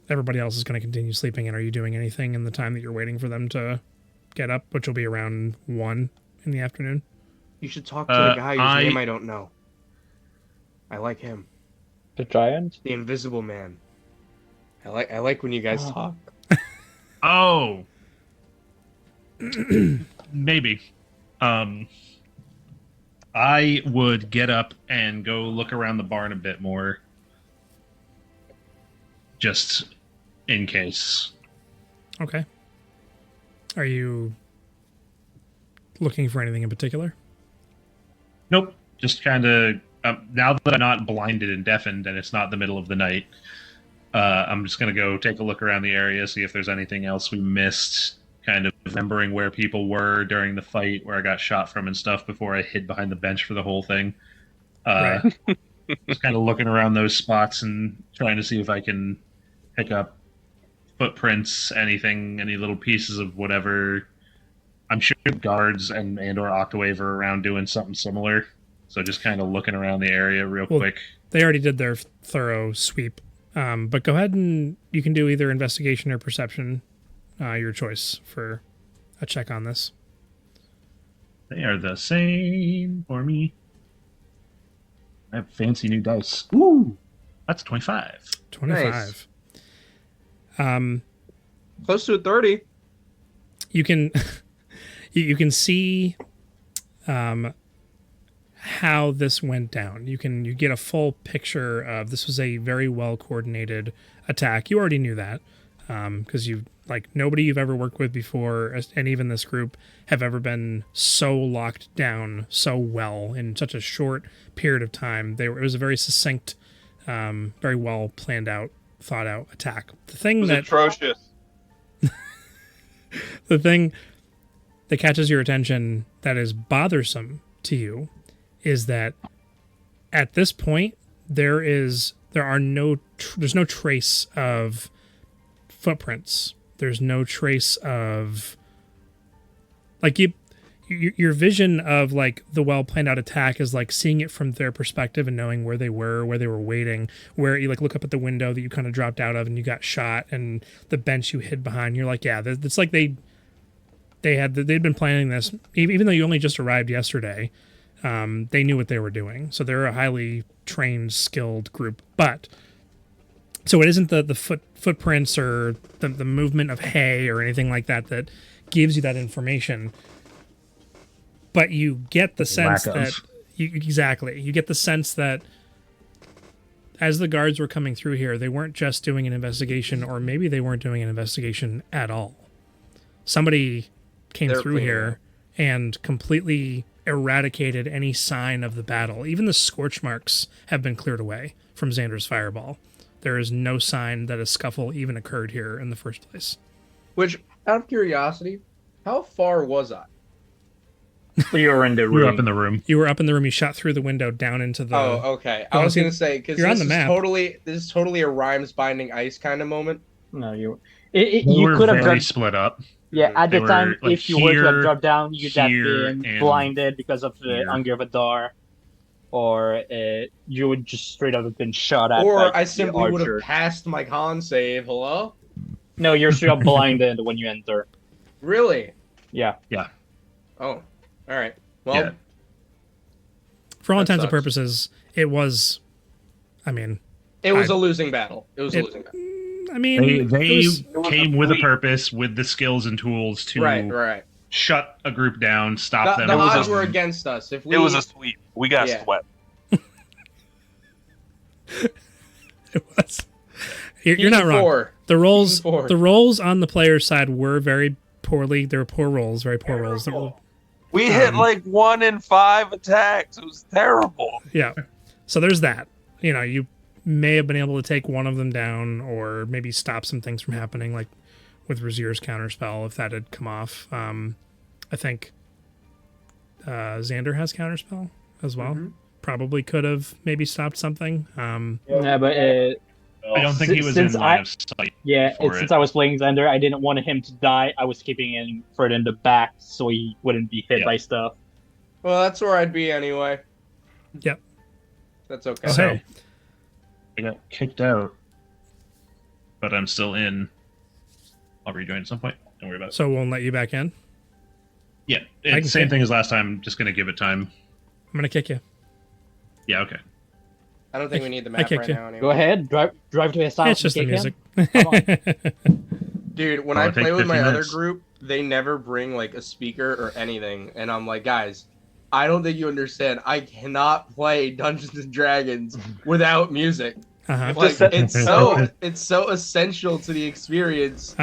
Everybody else is going to continue sleeping. And are you doing anything in the time that you're waiting for them to get up, which will be around 1 in the afternoon? You should talk to the guy whose name I I don't know. I like him. The giant. The Invisible Man. I like when you guys talk. Oh, maybe. I would get up and go look around the barn a bit more. just in case. Okay. Are you looking for anything in particular? Nope. Just kind of now that I'm not blinded and deafened, and it's not the middle of the night. I'm just gonna go take a look around the area, see if there's anything else we missed. Kind of remembering where people were during the fight, where I got shot from and stuff before I hid behind the bench for the whole thing. Right. Just kind of looking around those spots and trying to see if I can pick up footprints, anything, any little pieces of whatever. I'm sure guards and or Octowave are around doing something similar. So just kind of looking around the area real quick. They already did their thorough sweep. But go ahead and you can do either investigation or perception, your choice for a check on this. They are the same for me. I have fancy new dice. Ooh, that's 25. 25. Nice. Close to a 30. You can you can see how this went down. You get a full picture of this was a very well coordinated attack. You already knew that because nobody you've ever worked with before, and even this group, have ever been so locked down so well in such a short period of time. It was a very succinct, very well planned out, thought out attack. The thing that atrocious. The thing that catches your attention that is bothersome to you is that at this point there's no trace of footprints. There's no trace of your vision of the well planned out attack is seeing it from their perspective and knowing where they were waiting, where you look up at the window that you kind of dropped out of and you got shot, and the bench you hid behind. You're yeah, it's like they'd been planning this even though you only just arrived yesterday. They knew what they were doing, so they're a highly trained, skilled group. But so it isn't the footprints or the movement of hay or anything like that gives you that information. But you get the sense that you get the sense that as the guards were coming through here, they weren't just doing an investigation, or maybe they weren't doing an investigation at all. Somebody came through here and completely eradicated any sign of the battle. Even the scorch marks have been cleared away from Xander's fireball. There is no sign that a scuffle even occurred here in the first place. Which, out of curiosity, how far was I? We were in the room. You were up in the room. You were up in the room. You shot through the window down into the... Oh, okay. I was going to say, because this is totally a Rhymes binding ice kind of moment. No, you were could have very split up. Yeah, at the time, if you were to have dropped down, you'd have and been blinded because of the Anger of Adar, or you would just straight up have been shot at. Or I simply would have passed my con save. Hello? No, you're straight up blinded when you enter. Really? Yeah. Yeah. Oh, all right. Well, for all intents and purposes, it was. I mean, it was a losing battle. It was a losing battle. I mean, they came with a purpose, with the skills and tools to shut a group down, stop them. The odds were against us. It was a sweep. We got swept. It was. You're not wrong. The rolls on the player's side were very poorly. They were poor rolls, very poor rolls. We hit 1 in 5 attacks. It was terrible. Yeah. So there's that. You may have been able to take one of them down, or maybe stop some things from happening, like with Razir's counterspell, if that had come off. I think Xander has counterspell as well. Mm-hmm. Probably could have maybe stopped something. Yeah, but I don't think he was in line of sight. Yeah, since I was playing Xander, I didn't want him to die. I was keeping him further in the back so he wouldn't be hit by stuff. Well, that's where I'd be anyway. Yep. That's okay. So, I got kicked out, but I'm still in. I'll rejoin at some point. Don't worry about it. So we'll let you back in? Yeah, it's the same thing as last time. I'm just going to give it time. I'm going to kick you. Yeah, okay. I don't think we need the map right now anyway. Go ahead, drive to his house. It's just the music. Dude, when I play with my other group, they never bring a speaker or anything, and I'm like, guys, I don't think you understand. I cannot play Dungeons and Dragons without music. Uh-huh. Like, Just- it's so essential to the experience.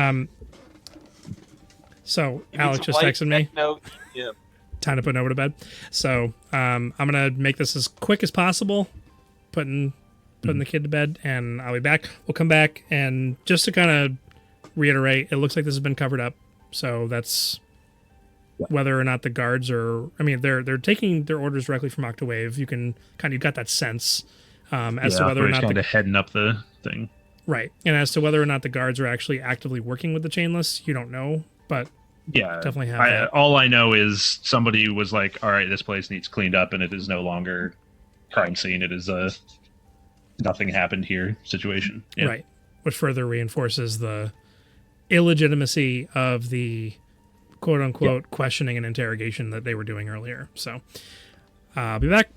So You need Alex some just light texted me. techno. Yeah. Time to put Nova to bed. So I'm gonna make this as quick as possible, putting the kid to bed, and I'll be back. We'll come back, and just to kind of reiterate, it looks like this has been covered up. So that's whether or not the guards are. I mean, they're taking their orders directly from Octowave. You got that sense as to whether or not kind of heading up the thing. right, and as to whether or not the guards are actually actively working with the chainless, you don't know, but. Yeah, Definitely have that. All I know is somebody was like, "All right, this place needs cleaned up, and it is no longer crime scene. It is a nothing happened here situation." Yeah. Right. Which further reinforces the illegitimacy of the quote unquote questioning and interrogation that they were doing earlier. So I'll be back.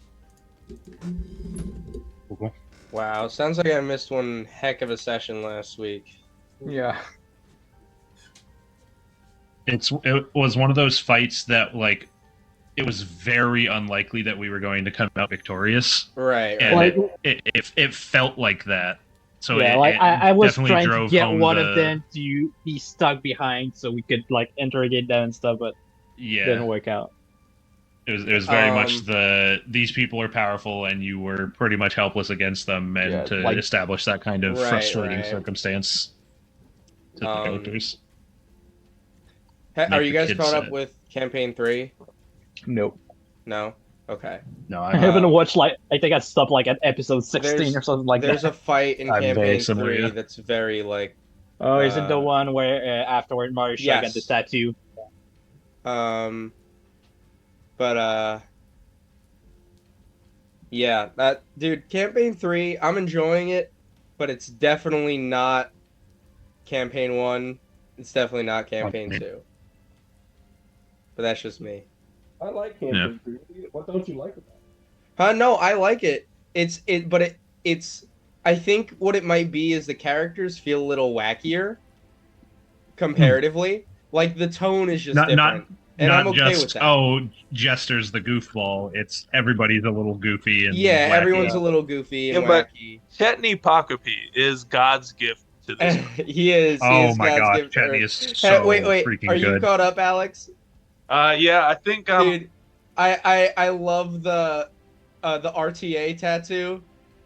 Wow, sounds like I missed one heck of a session last week. Yeah. It was one of those fights that like it was very unlikely that we were going to come out victorious, Right. and Like- it felt like that. So yeah, it, like it I was definitely trying to drove get home one the- of them to be stuck behind so we could like interrogate them and stuff, but it didn't Yeah, work out. it was very much these people are powerful and you were pretty much helpless against them, and Yeah, to like- establish that kind of Right, frustrating right. circumstance to the characters. Are Make you the guys kids caught up sad. with campaign 3? Nope. No. Okay. No, I haven't Um, watched like I think I stopped like at episode 16 there's- or something like There's that. a fight in I'm very campaign similar, 3 yeah. that's very like Oh, is it the uh, one where afterward Mario got the yes. tattoo? but yeah, that dude, campaign 3, I'm enjoying it, but it's definitely not campaign 1. It's definitely not campaign Okay. 2. But that's just me. I like Yeah. What don't you like about No, I like it. It's I think what it might be is the characters feel a little wackier comparatively. Like the tone is just Not- different. And not I'm okay just with that. Jester's the goofball. It's everybody's a little goofy and Yeah, wacky. everyone's a little goofy and Yeah, but- wacky. Chetney Pakapi is God's gift to this. He is. He Oh is my God's god, gift to Chetney Earth. is so wait, freaking are you good. caught up, Alex? Yeah, I think Dude, I love the RTA tattoo.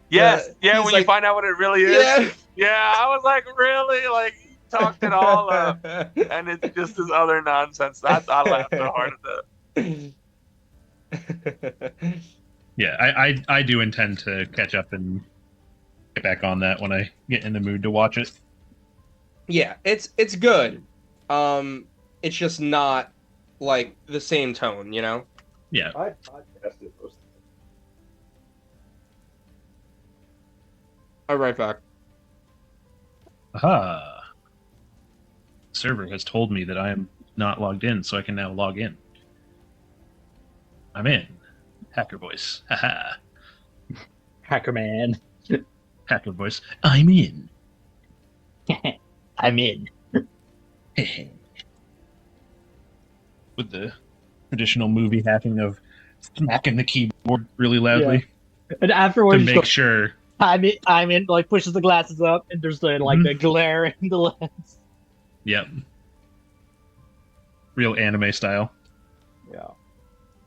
yes, yeah. he's When like- you find out what it really is, Yeah. yeah, I was like, really, like he talked it all up, and it's just this other nonsense. I laughed so hard at that. Yeah, I do intend to catch up and get back on that when I get in the mood to watch it. Yeah, it's good. It's just not like the same tone, you know? Yeah. I podcasted those. All right, back. Aha. Server has told me that I am not logged in, so I can now log in. I'm in. Hacker voice. Haha. Hacker man. Hacker voice. I'm in. I'm in. With the traditional movie hacking of smacking the keyboard really loudly And to afterwards, make sure. I'm in. Like pushes the glasses up, and there's the like Mhm. the glare in the lens. Yep. Real anime style. Yeah.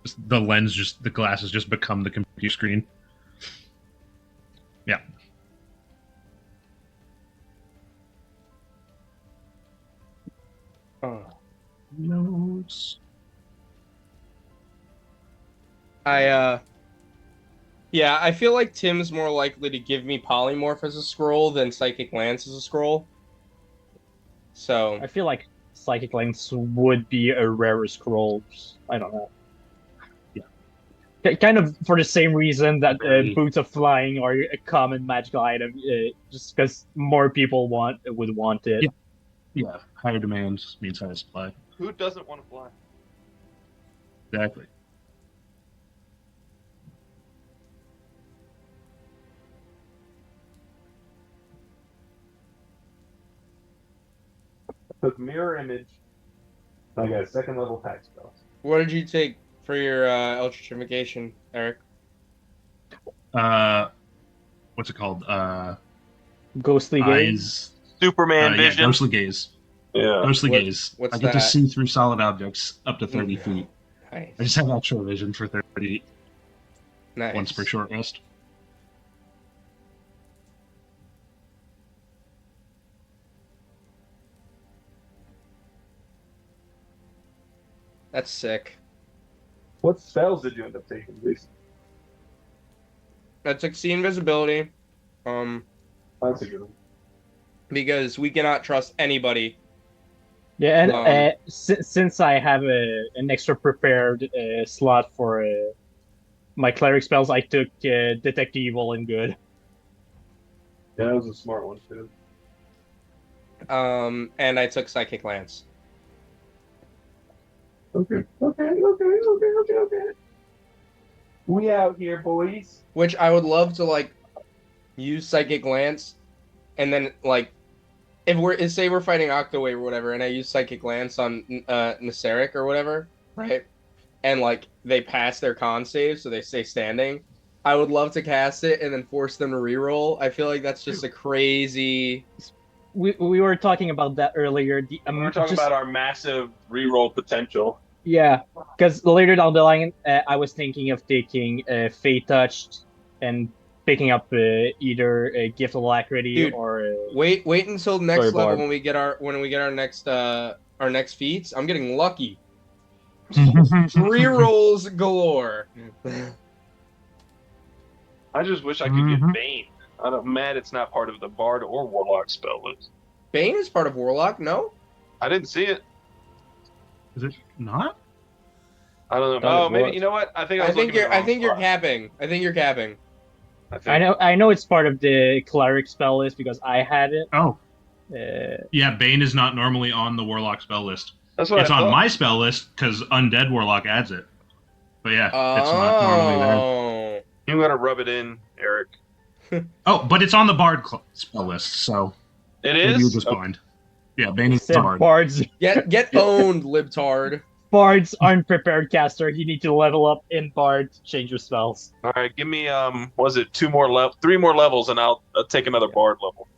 Just the lens, just the glasses, just become the computer screen. Yeah. Notes. Yeah, I feel like Tim's more likely to give me polymorph as a scroll than psychic lance as a scroll. So I feel like psychic lens would be a rarer scroll. I don't know. Yeah. Kind of for the same reason that Very- boots of flying are a common magical item, just because more people would want it. Yeah. Yeah, higher demand means higher supply. Who doesn't want to fly? Exactly. Took mirror image. I got a second level tax spell. what did you take for your ultratrification, Eric? What's it called? Ghostly gaze. Eyes. Superman Yeah, vision. ghostly gaze. Yeah. Ghostly What- gaze. what's I get to that? see through solid objects up to 30 feet. Nice. I just have actual vision for 30 Nice. once per short rest. That's sick. What spells did you end up taking, Jason? I took see invisibility. That's a good one. Because we cannot trust anybody. Yeah, and Um, since I have an extra prepared slot for my cleric spells, I took detect evil and good. Yeah, that was a smart one too. and I took psychic lance. Okay. We out here, boys. Which I would love to like use psychic lance, and then like if say we're fighting Octowave or whatever, and I use psychic lance on Naseric or whatever, right? And like they pass their con save, so they stay standing. I would love to cast it and then force them to reroll. I feel like that's just a crazy. We were talking about that earlier. We were talking about our massive reroll potential. Yeah, because later down the line, I was thinking of taking Fate Touched and picking up either a Gift of Alacrity Dude, or Wait until next Sorry, level Barb. when we get our next feats. I'm getting lucky. Rerolls galore. I just wish I could get Bane. I'm mad it's not part of the Bard or Warlock spell list. Bane is part of Warlock, no? I didn't see it. Is it not? I don't know. Thought Oh, it maybe was. you know what? I think I I was think looking you're at the wrong spot. capping. I think you're capping. I know it's part of the cleric spell list because I had it. Oh, Uh, yeah. Bane is not normally on the Warlock spell list. That's what It's I on thought. my spell list because Undead Warlock adds it. But yeah, it's not normally there. Oh. You gotta rub it in, Eric. Oh, but it's on the Bard spell list, so It maybe is. you're just Okay. blind. Yeah, Bane is said on Bard. bards Get owned, libtard. aren't prepared caster. You need to level up in bard to change your spells. All right, give me was it 3 more levels, and I'll take another Bard level.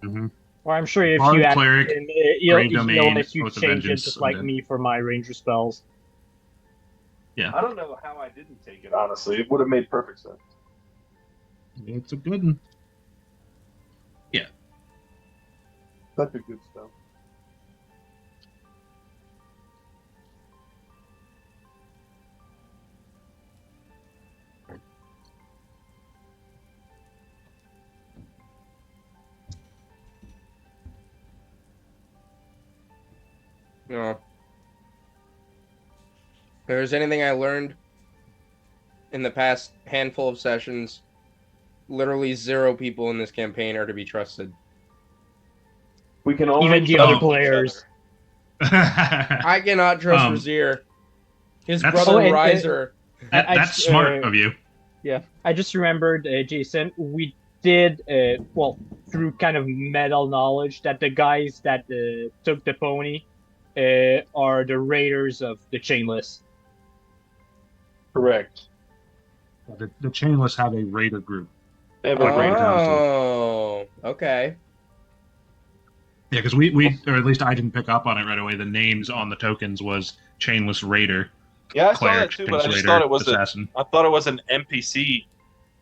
Mm-hmm. Or I'm sure if Bard, you add cleric, in, Grave he'll Domain, let you Oath of change it Vengeance, just like Undead. me for my ranger spells. I don't know how I didn't take it, honestly. It would have made perfect sense. It's a good one. Such a good spell. No. If there's anything I learned in the past handful of sessions, literally 0 people in this campaign are to be trusted. We can only Even the trust other each players. I cannot trust Brazier. His That's- brother Oh, and, Riser. That's smart of you. Yeah, I just remembered, Jason, we did, through kind of metal knowledge, that the guys that took the pony are the raiders of the Chainless. Correct. The Chainless have a raider group. They have Like a Raid Council. Oh, okay. Yeah, because we, or at least I didn't pick up on it right away. The names on the tokens was Chainless Raider, Yeah, I saw Cleric, that too, but I just Raider, thought it was Assassin. I thought it was an NPC.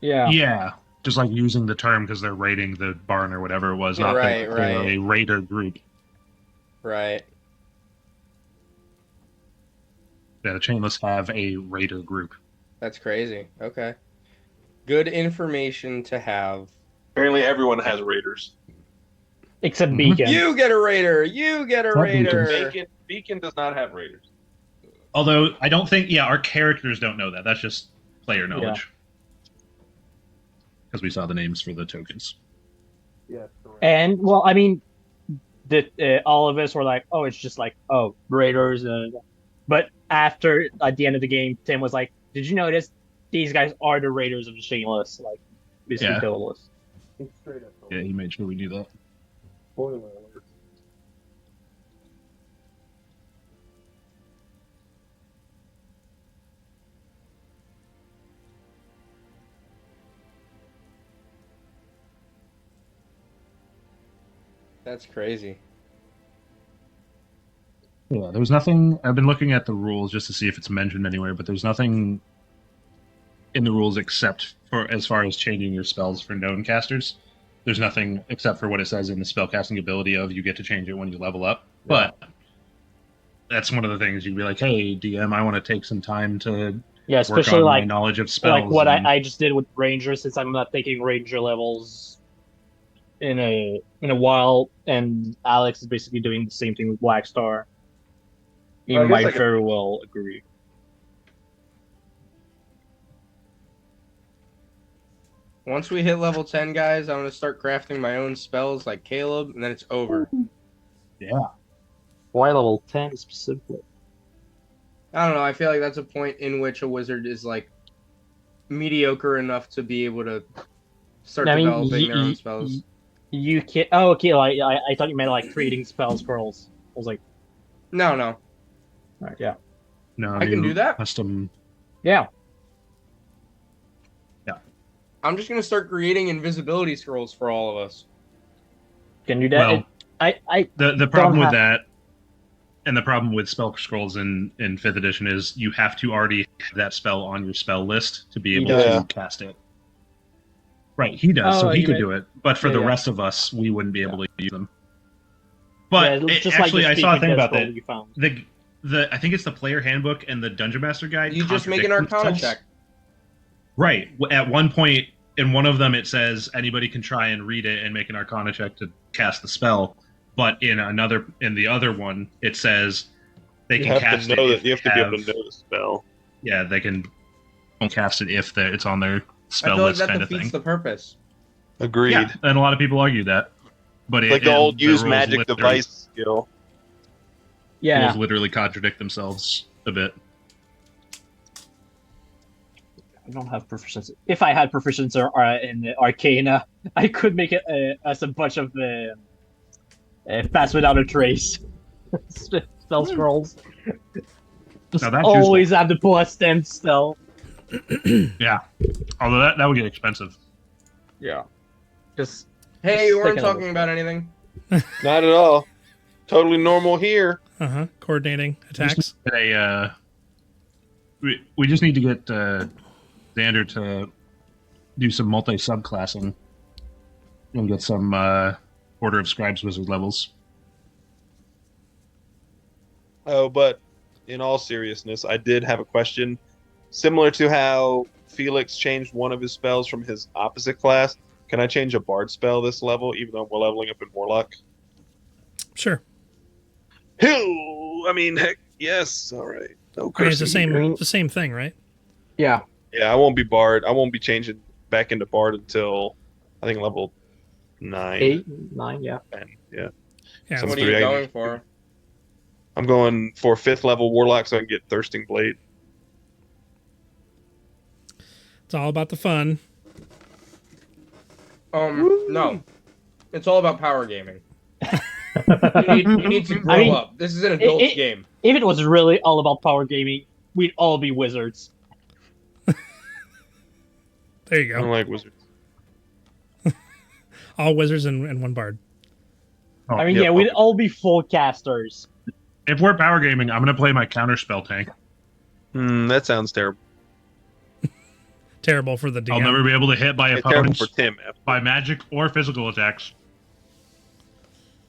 Yeah. Yeah, just like using the term because they're raiding the barn or whatever it was. Not Right, that they're right. a raider group. Right. Yeah, the Chainless have a raider group. That's crazy. Okay. Good information to have. Apparently, everyone has raiders. Except Mhm. Beacon. You get a raider. You get a That raider. Beacon does not have raiders. Although I don't think, our characters don't know that. That's just player knowledge. Because we saw the names for the tokens. Yeah, correct. And, well, I mean, all of us were like, oh, it's just like, oh, raiders. But after, at the end of the game, Tim was like, did you notice these guys are the raiders of the Shameless? Like, basically Yeah. told us. It's straight up. Yeah, he made sure we knew that. Spoiler alert. That's crazy. Yeah, there was nothing. I've been looking at the rules just to see if it's mentioned anywhere, but there's nothing in the rules except for as far as changing your spells for known casters. There's nothing except for what it says in the spellcasting ability of you get to change it when you level up. Yeah. But that's one of the things you'd be like, hey, DM, I want to take some time to Yeah, work especially on my like knowledge of spells. what and- I just did with Ranger, since I'm not taking Ranger levels in a while, and Alex is basically doing the same thing with Black Star. You Well, I guess might I could- very well agree. Once we hit level 10, guys, I'm gonna start crafting my own spells like Caleb, and then it's over. Yeah. Why level 10 specifically? I don't know. I feel like that's a point in which a wizard is like mediocre enough to be able to start I mean, developing their own spells. You can. Oh, okay. Like I thought you meant like creating spell scrolls. I was like, No, no. alright, yeah, No, I can new do that. Custom. yeah. I'm just gonna start creating invisibility scrolls for all of us. Can do that. Well, I the problem with have- that, and the problem with spell scrolls in 5th edition is you have to already have that spell on your spell list to be able does. to cast it. Right, he does, so Oh, he you could meant- do it. But for Yeah, the yeah. rest of us, we wouldn't be able to use them. But yeah, it- just actually, like I the saw a speaking thing death about scroll that. you found. The I think it's the player handbook and the Dungeon Master guide. You just make an contradict Arcana themselves. check. Right. At one point in one of them, it says anybody can try and read it and make an Arcana check to cast the spell. But in the other one, it says they You can have cast to know it. that if you have to be able have- to know the spell. Yeah, they can cast it if it's on their I spell feel like list that kind of defeats thing. the purpose. Agreed. Yeah, and a lot of people argue that. But Like the old use magic literally- device skill. Yeah, rules literally contradict themselves a bit. I don't have proficiency. If I had proficiency in the Arcana, I could make it as a bunch of pass without a trace spell scrolls. Just Now that's always have to pull a stem spell. Yeah. Although that would get expensive. Yeah. Just Hey, you weren't Stick it on talking about anything. Not at all. Totally normal here. Coordinating attacks. We just need to get Xander to do some multi-subclassing and get some Order of Scribes wizard levels. Oh, but in all seriousness, I did have a question. Similar to how Felix changed one of his spells from his opposite class, can I change a bard spell this level, even though we're leveling up in Warlock? Sure. I mean, heck, yes. All right. No I mean, it's the cursing here. same. The same thing, right? yeah. Yeah, I won't be bard. I won't be changing back into bard until I think level 9. 8, 9, yeah. 10. Yeah. Yeah. Some What are three you I can going just- for? I'm going for 5th level Warlock so I can get Thirsting Blade. It's all about the fun. No. It's all about power gaming. You need to grow I mean, up. This is an adult it- game. If it was really all about power gaming, we'd all be wizards. There you I don't go. like wizards. All wizards and one bard. Oh, I mean, yep. yeah, we'd all be full casters. If we're power gaming, I'm going to play my counterspell tank. That sounds terrible. Terrible for the DM. I'll never be able to hit by It's terrible opponents for Tim. by magic or physical attacks,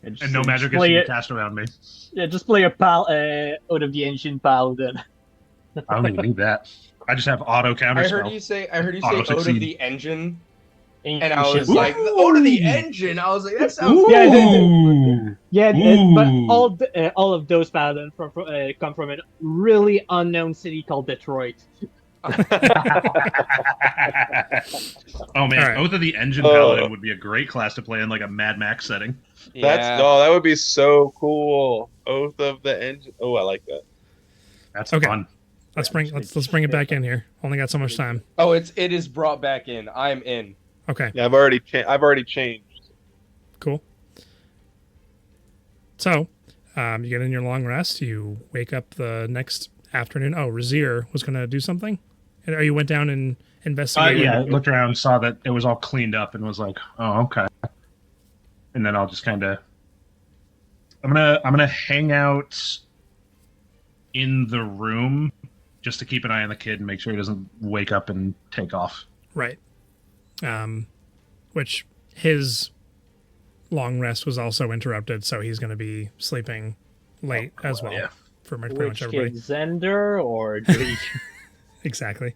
And and no just magic is play to be it. cast around me. Yeah, just play a out of the ancient paladin. I don't even need that. I just have auto I counterspell. heard you say Auto Ode of succeed. the Engine, And and I was like, the Ode of the Engine. I was like, that sounds Ooh. Yeah, Ooh. yeah, but Ooh. all of those paladins come from a really unknown city called Detroit. Oh man, All right. Oath of the Engine Oh. Paladin would be a great class to play in like a Mad Max setting. That would be so cool. Oath of the Engine. Oh, I like that. That's Okay. fun. Let's bring it back in here. Only got so much time. Oh, it is brought back in. I'm in. Okay, Yeah, I've already changed. cool. So, you get in your long rest. You wake up the next afternoon. Oh, Razir was going to do something. And you went down and investigated. Yeah, looked around, saw that it was all cleaned up, and was like, "Oh, okay." And then I'll just kind of I'm gonna hang out in the room just to keep an eye on the kid and make sure he doesn't wake up and take off. Right. Which his long rest was also interrupted, so he's going to be sleeping late as well. Yeah. For pretty Which much everybody. kid, Zender or Dreek? Exactly.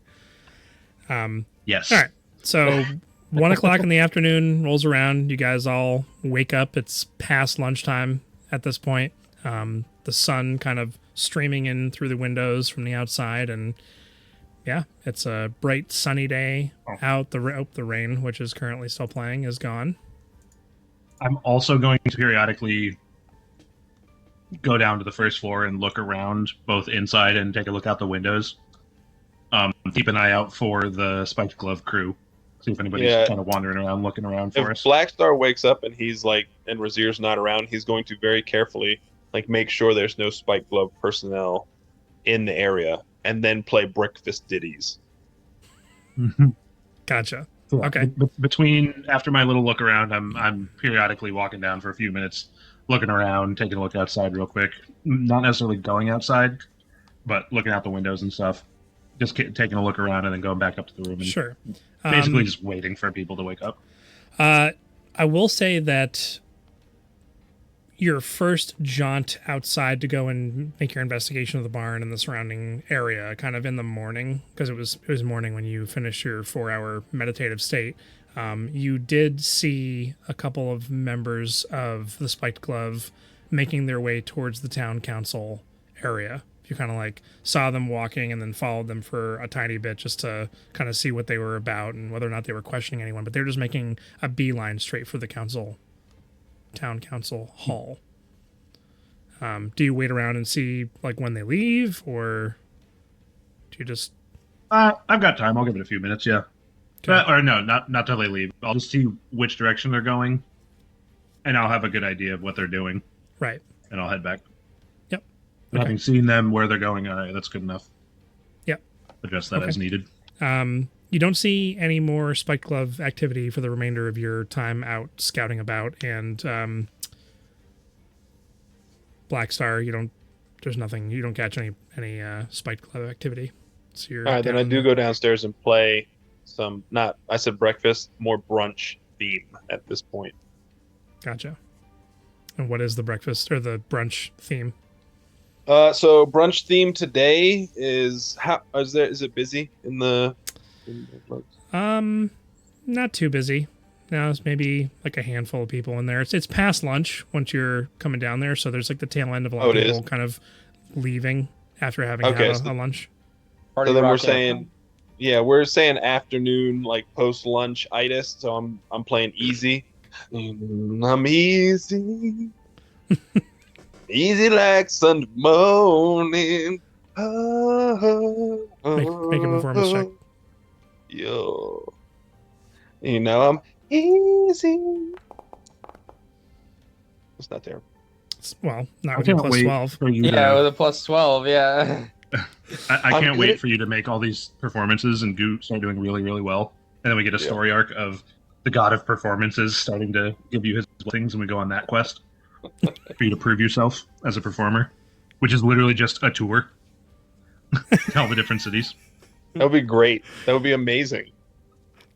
Yes. All right. So 1 o'clock in the afternoon rolls around. You guys all wake up. It's past lunchtime at this point. The sun kind of streaming in through the windows from the outside, and yeah, it's a bright sunny day out. The rain, which is currently still playing, is gone. I'm also going to periodically go down to the first floor and look around, both inside and take a look out the windows. Keep an eye out for the Spiked Glove crew. See if anybody's kind of wandering around, looking around for us. If Blackstar wakes up and he's like, and Razir's not around, he's going to very carefully make sure there's no Spiked Glove personnel in the area, and then play breakfast ditties. Gotcha. So, Okay. Between after my little look around, I'm periodically walking down for a few minutes, looking around, taking a look outside real quick. Not necessarily going outside, but looking out the windows and stuff. Just taking a look around and then going back up to the room. And Sure. basically just waiting for people to wake up. I will say that your first jaunt outside to go and make your investigation of the barn and the surrounding area, kind of in the morning, because it was morning when you finished your 4-hour meditative state, you did see a couple of members of the Spiked Glove making their way towards the town council area. You kind of saw them walking and then followed them for a tiny bit just to kind of see what they were about and whether or not they were questioning anyone. But they're just making a beeline straight for the town council hall. Do you wait around and see when they leave, or do you just? I've got time. I'll give it a few minutes. Yeah. Okay. Or no, not till they leave. I'll just see which direction they're going, and I'll have a good idea of what they're doing. Right. And I'll head back. Yep. Okay. Having seen them where they're going, that's good enough. Yep. Address that as needed. You don't see any more Spiked Glove activity for the remainder of your time out scouting about, and Black Star, there's nothing, you don't catch any Spiked Glove activity. So you're all right, then I do go downstairs and play some, I said breakfast, more brunch theme at this point. Gotcha. And what is the breakfast or the brunch theme? So brunch theme today is is it busy in the not too busy. No, it's maybe a handful of people in there. It's past lunch once you're coming down there, so there's the tail end of a lot of people kind of leaving after having had a lunch. So then we're saying afternoon, post lunch itis. So I'm playing easy. I'm easy. Easy like Sunday morning. Make a performance check. Yo. I'm easy. It's not there. Well, not with your plus 12. With a plus 12, yeah. I can't wait for you to make all these performances and start doing really, really well. And then we get a story arc of the god of performances starting to give you his things, and we go on that quest for you to prove yourself as a performer, which is literally just a tour. All the different cities. That would be great. That would be amazing.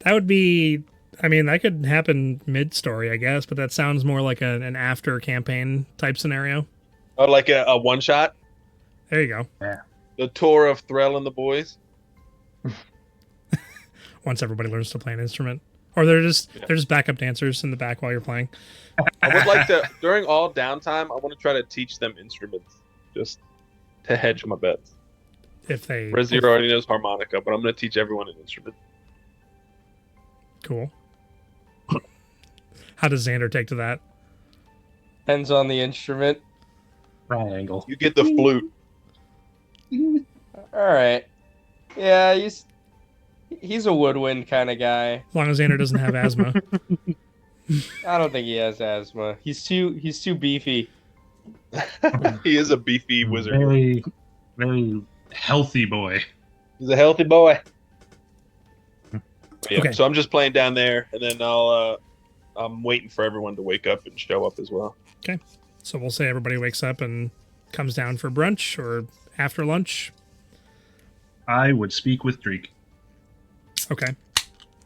That would be, that could happen mid-story, I guess, but that sounds more like an after-campaign type scenario. Oh, like a one-shot? There you go. Yeah. The tour of Threll and the boys? Once everybody learns to play an instrument. Or they're just backup dancers in the back while you're playing. I would like to, during all downtime, I want to try to teach them instruments, just to hedge my bets. Razir already knows harmonica, but I'm going to teach everyone an instrument. Cool. How does Xander take to that? Depends on the instrument. Triangle. You get the flute. All right. Yeah, he's a woodwind kind of guy. As long as Xander doesn't have asthma. I don't think he has asthma. He's too beefy. He is a beefy wizard. Very, very healthy boy. He's a healthy boy. Yeah, okay. So I'm just playing down there, and then I'm waiting for everyone to wake up and show up as well. Okay. So we'll say everybody wakes up and comes down for brunch or after lunch. I would speak with Dreek Okay.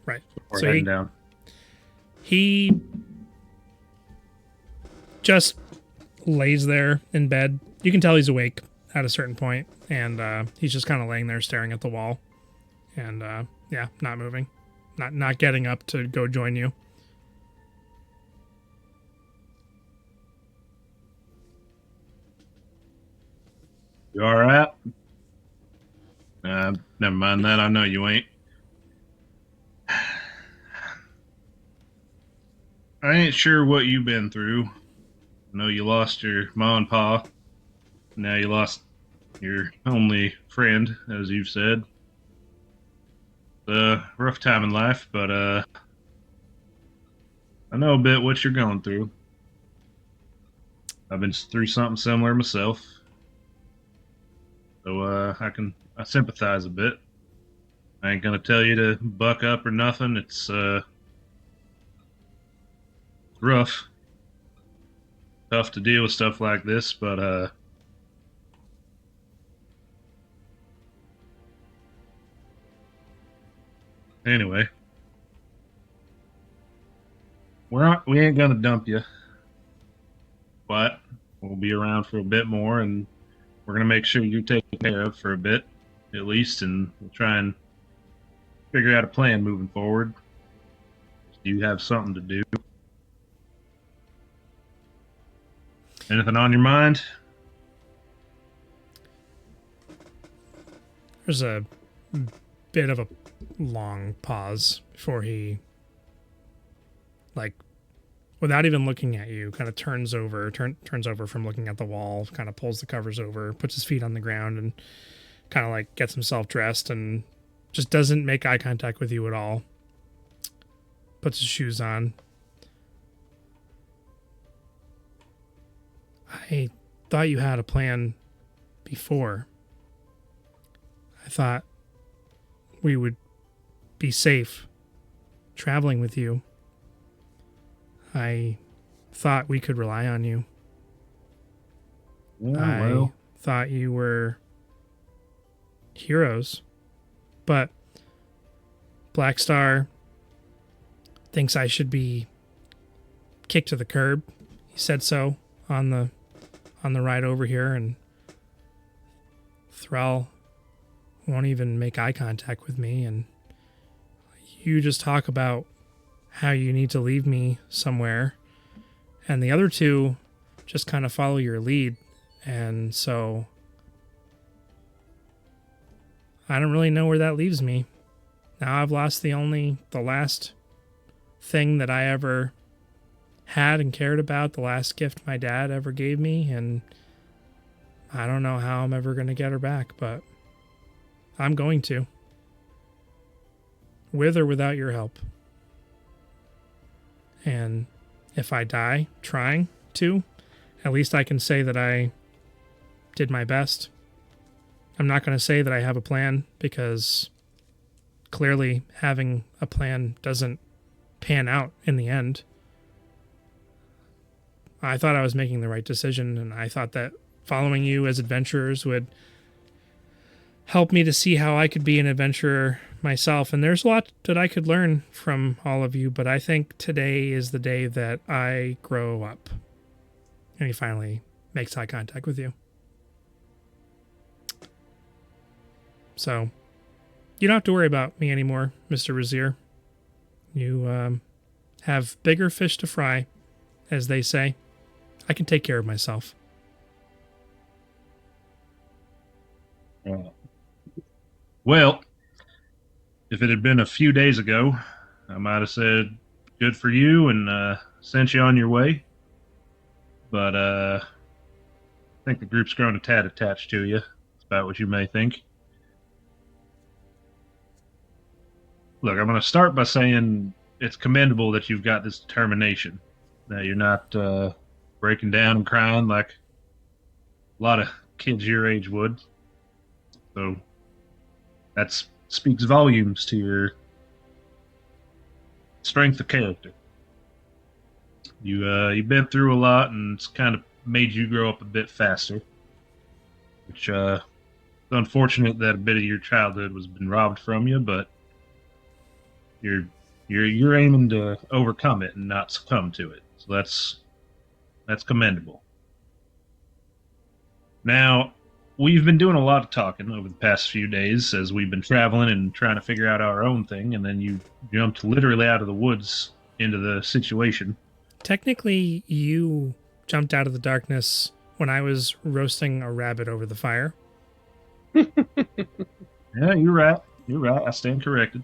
Right. before So heading down. he just lays there in bed. You can tell he's awake at a certain point, and he's just kind of laying there staring at the wall, and yeah, not moving, not getting up to go join you. You all right? Never mind that. I know you ain't. I ain't sure what you've been through. I know you lost your ma and pa. Now you lost your only friend, as you've said. It's a rough time in life, but I know a bit what you're going through. I've been through something similar myself. So I sympathize a bit. I ain't gonna tell you to buck up or nothing. It's rough. Tough to deal with stuff like this, but anyway. We ain't gonna dump you. But we'll be around for a bit more, and we're gonna make sure you're taken care of for a bit, at least, and we'll try and figure out a plan moving forward. You have something to do. Anything on your mind? There's a bit of a long pause before he, like, without even looking at you, kind of turns over from looking at the wall, kind of pulls the covers over, puts his feet on the ground, and kind of like gets himself dressed and just doesn't make eye contact with you at all. Puts his shoes on. I thought you had a plan before. I thought we would be safe traveling with you. I thought we could rely on you. I thought you were heroes. But Black Star thinks I should be kicked to the curb. He said so on the ride over here, and Thrall won't even make eye contact with me, and you just talk about how you need to leave me somewhere, and the other two just kind of follow your lead. And so I don't really know where that leaves me. Now I've lost the last thing that I ever had and cared about, the last gift my dad ever gave me, and I don't know how I'm ever going to get her back, but I'm going to. With or without your help. And if I die trying to, at least I can say that I did my best. I'm not going to say that I have a plan, because clearly having a plan doesn't pan out in the end. I thought I was making the right decision, and I thought that following you as adventurers would help me to see how I could be an adventurer myself. And there's a lot that I could learn from all of you, but I think today is the day that I grow up. And he finally makes eye contact with you. So you don't have to worry about me anymore, Mr. Razier. You have bigger fish to fry, as they say. I can take care of myself. Well, if it had been a few days ago, I might have said good for you and sent you on your way. But I think the group's grown a tad attached to you. That's about what you may think. Look, I'm going to start by saying it's commendable that you've got this determination. That you're not breaking down and crying like a lot of kids your age would. So that speaks volumes to your strength of character. You've been through a lot, and it's kind of made you grow up a bit faster. Which, it's unfortunate that a bit of your childhood was been robbed from you, but you're aiming to overcome it and not succumb to it. So that's commendable. Now, we've been doing a lot of talking over the past few days as we've been traveling and trying to figure out our own thing, and then you jumped literally out of the woods into the situation. Technically, you jumped out of the darkness when I was roasting a rabbit over the fire. Yeah, you're right. You're right. I stand corrected.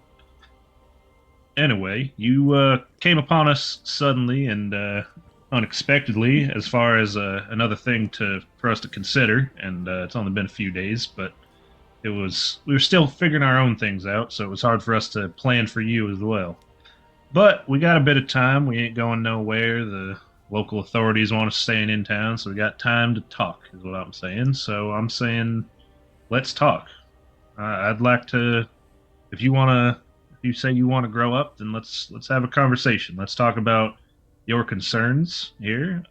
Anyway, you came upon us suddenly and unexpectedly, as far as another thing for us to consider, and it's only been a few days, but we were still figuring our own things out, so it was hard for us to plan for you as well. But we got a bit of time. We ain't going nowhere. The local authorities want us staying in town, so we got time to talk, is what I'm saying. So I'm saying, let's talk. I'd like to, if you say you want to grow up, then let's have a conversation. Let's talk about your concerns here.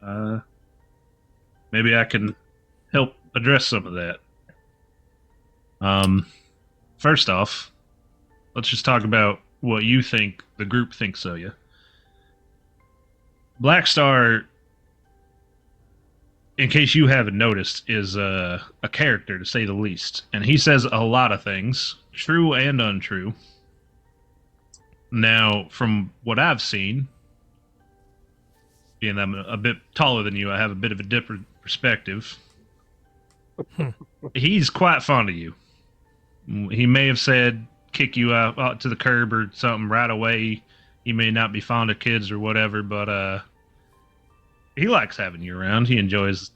Maybe I can help address some of that. First off, let's just talk about what you think the group thinks of you. Blackstar, in case you haven't noticed, is a character, to say the least. And he says a lot of things, true and untrue. Now, from what I've seen, being I'm a bit taller than you, I have a bit of a different perspective. He's quite fond of you. He may have said kick you out to the curb or something right away. He may not be fond of kids or whatever, but he likes having you around. He enjoys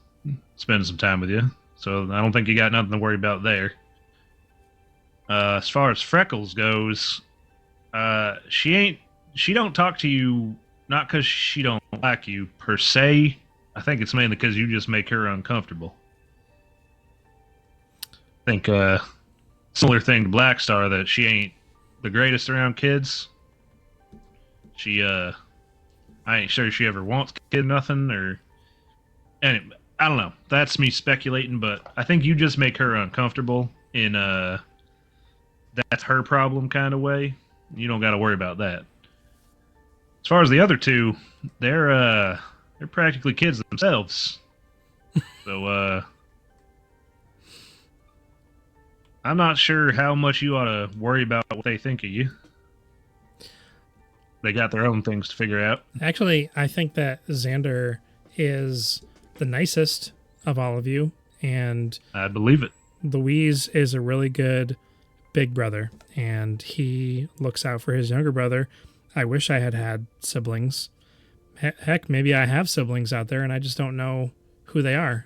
spending some time with you. So I don't think you got nothing to worry about there. As far as Freckles goes, she don't talk to you not because she don't like you per se. I think it's mainly because you just make her uncomfortable. I think similar thing to Blackstar, that she ain't the greatest around kids. I ain't sure she ever wants kid nothing, or anyway, I don't know. That's me speculating, but I think you just make her uncomfortable in that's her problem kind of way. You don't got to worry about that. As far as the other two, they're practically kids themselves. So I'm not sure how much you ought to worry about what they think of you. They got their own things to figure out. Actually, I think that Xander is the nicest of all of you, and I believe it. Louise is a really good big brother, and he looks out for his younger brother. I wish I had siblings. Heck, maybe I have siblings out there, and I just don't know who they are.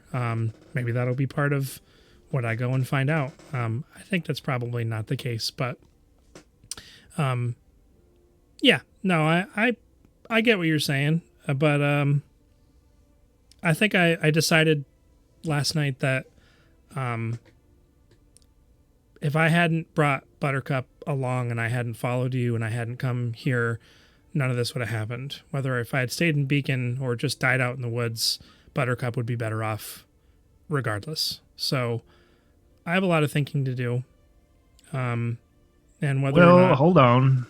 Maybe that'll be part of what I go and find out. I think that's probably not the case, but yeah, no, I get what you're saying, but I think I decided last night that if I hadn't brought Buttercup along and I hadn't followed you and I hadn't come here, none of this would have happened. Whether if I had stayed in Beacon or just died out in the woods, Buttercup would be better off regardless. So I have a lot of thinking to do. And whether or not... Hold on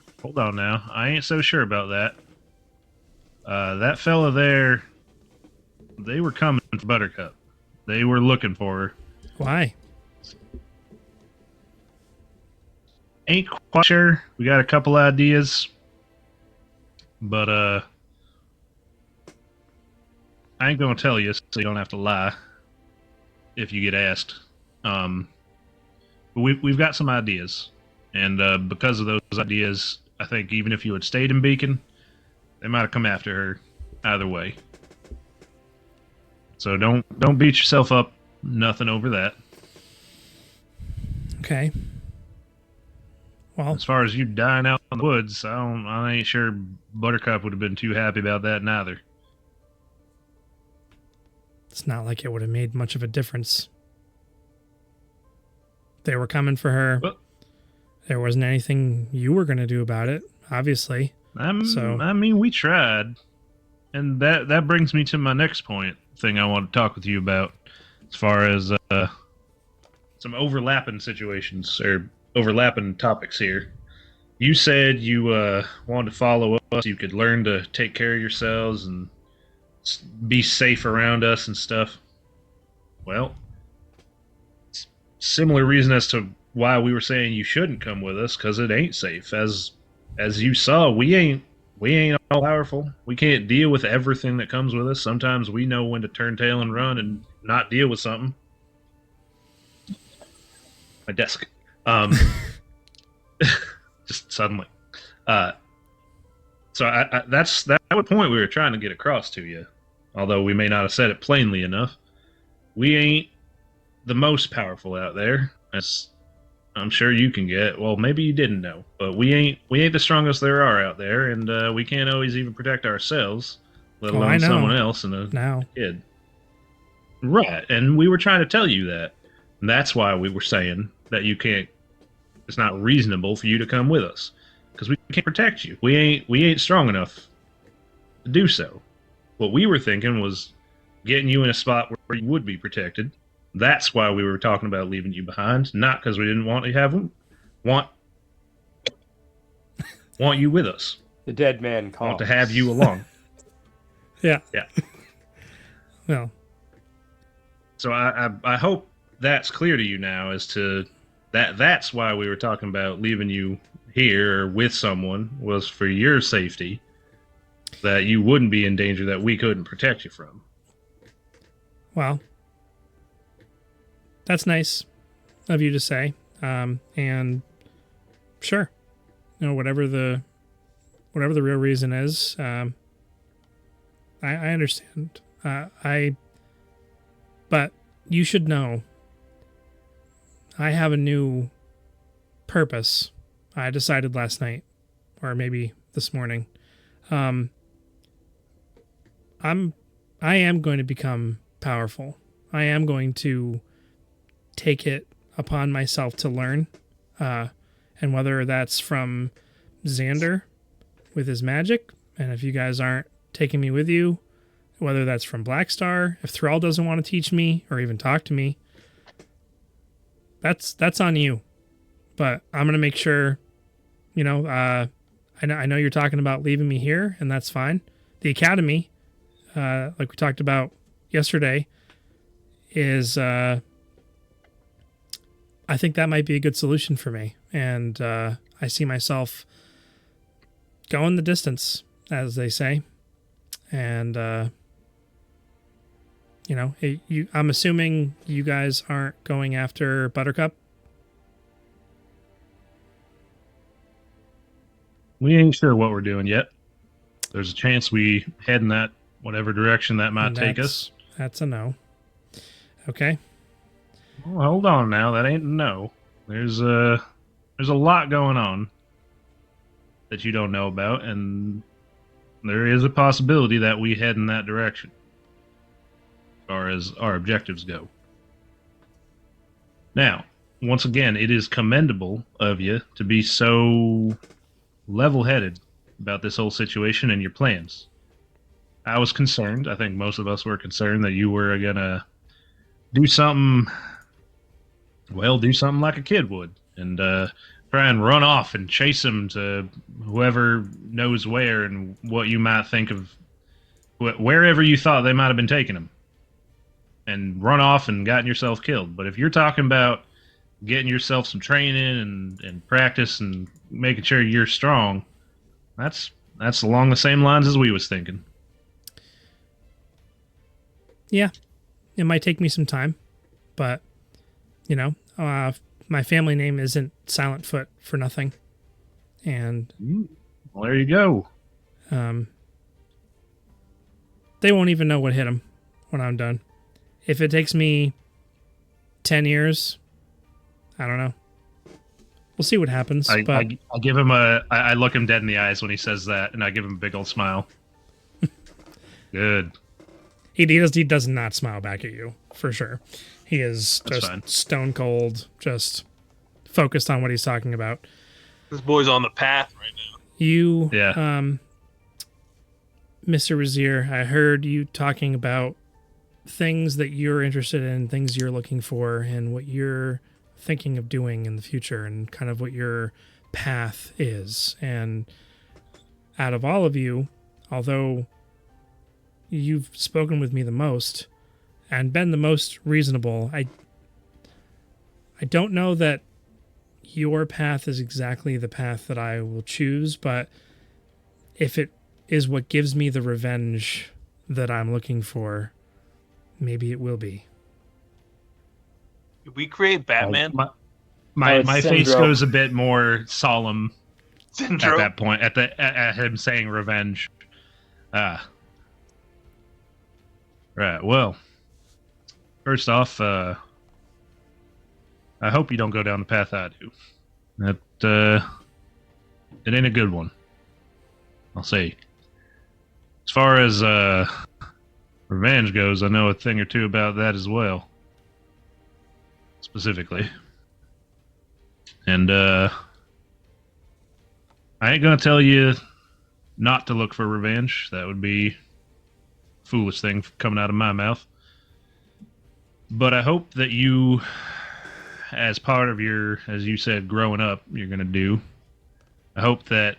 now. I ain't so sure about that. That fella there, they were coming for Buttercup. They were looking for her. Why? Ain't quite sure. We got a couple ideas. But I ain't gonna tell you so you don't have to lie if you get asked. But we've got some ideas. And because of those ideas, I think even if you had stayed in Beacon, they might have come after her either way. So don't beat yourself up. Nothing over that. Okay. Well, as far as you dying out in the woods, I ain't sure Buttercup would have been too happy about that neither. It's not like it would have made much of a difference. They were coming for her. Well, there wasn't anything you were going to do about it, obviously. I mean, we tried. And that brings me to my next thing I want to talk with you about, as far as some overlapping situations or overlapping topics here. You said you wanted to follow us. You could learn to take care of yourselves and be safe around us and stuff. Well, similar reason as to why we were saying you shouldn't come with us, because it ain't safe. As you saw, we ain't all powerful. We can't deal with everything that comes with us. Sometimes we know when to turn tail and run and not deal with something. My desk. Just suddenly. So that's the point we were trying to get across to you. Although we may not have said it plainly enough. We ain't the most powerful out there, as I'm sure you can get. Well, maybe you didn't know, but we ain't the strongest there are out there, and we can't always even protect ourselves, let alone someone else and a kid. Right, and we were trying to tell you that. And that's why we were saying that you can't. It's not reasonable for you to come with us, because we can't protect you. We ain't strong enough to do so. What we were thinking was getting you in a spot where you would be protected. That's why we were talking about leaving you behind, not because we didn't want to have them. Want you with us. The dead man calls. Want to have you along. Yeah. Well. So I hope that's clear to you now as to that's why we were talking about leaving you here with someone, was for your safety, that you wouldn't be in danger that we couldn't protect you from. Well, that's nice of you to say. And sure, whatever the real reason is, I understand. But you should know, I have a new purpose. I decided last night, or maybe this morning. I am going to become powerful. I am going to take it upon myself to learn. And whether that's from Xander with his magic, and if you guys aren't taking me with you, whether that's from Blackstar, if Thrall doesn't want to teach me or even talk to me, that's on you. But I'm going to make sure, I know you're talking about leaving me here, and that's fine. The Academy, like we talked about yesterday, is, I think that might be a good solution for me. And I see myself going the distance, as they say. And, I'm assuming you guys aren't going after Buttercup. We ain't sure what we're doing yet. There's a chance we head in that whatever direction that might take us. That's a no. Okay. Well, hold on now. That ain't a no. There's a lot going on that you don't know about, and there is a possibility that we head in that direction as far as our objectives go. Now, once again, it is commendable of you to be so level-headed about this whole situation and your plans. I was concerned. I think most of us were concerned that you were gonna do something like a kid would, and try and run off and chase him to whoever knows where, and what you might think of wherever you thought they might have been taking him, and run off and gotten yourself killed. But if you're talking about getting yourself some training and practice and making sure you're strong, that's along the same lines as we was thinking. Yeah, it might take me some time, but my family name isn't Silentfoot for nothing. And well, there you go. They won't even know what hit them when I'm done. If it takes me 10 years, I don't know. We'll see what happens. I give him I look him dead in the eyes when he says that, and I give him a big old smile. Good. He does not smile back at you, for sure. He is just stone cold, just focused on what he's talking about. This boy's on the path right now. You Mr. Wazir, I heard you talking about things that you're interested in, things you're looking for, and what you're thinking of doing in the future, and kind of what your path is. And out of all of you, although you've spoken with me the most and been the most reasonable, I don't know that your path is exactly the path that I will choose, but if it is what gives me the revenge that I'm looking for, maybe it will be. Did we create Batman? My face Syndrome. goes a bit more solemn Syndrome? at that point. At him saying revenge. Right. Well, first off, I hope you don't go down the path I do. That it ain't a good one. I'll say. As far as revenge goes, I know a thing or two about that as well. Specifically. And I ain't gonna tell you not to look for revenge. That would be a foolish thing coming out of my mouth. But I hope that you, as part of your, as you said, growing up, you're gonna do, I hope that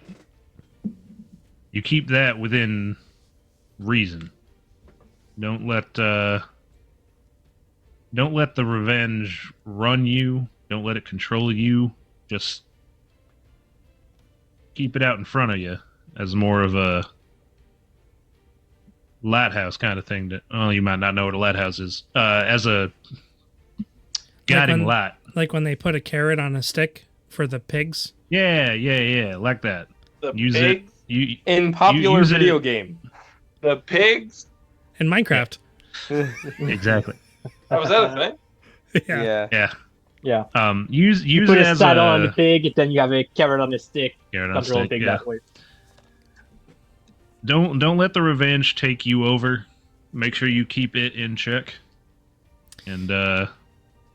you keep that within reason. Don't let the revenge run you. Don't let it control you. Just keep it out in front of you as more of a lighthouse kind of thing. You might not know what a lighthouse is. As a guiding light. Like when they put a carrot on a stick for the pigs? Yeah, like that. The Use pigs? it. In popular use video it- game. The pigs? In Minecraft. Exactly. Oh, was that a thing? Yeah. Yeah. Yeah. Use You it put a as saddle on the a pig, and then you have a carrot on the stick. carrot on Control stick, the pig yeah. that way. Don't let the revenge take you over. Make sure you keep it in check, and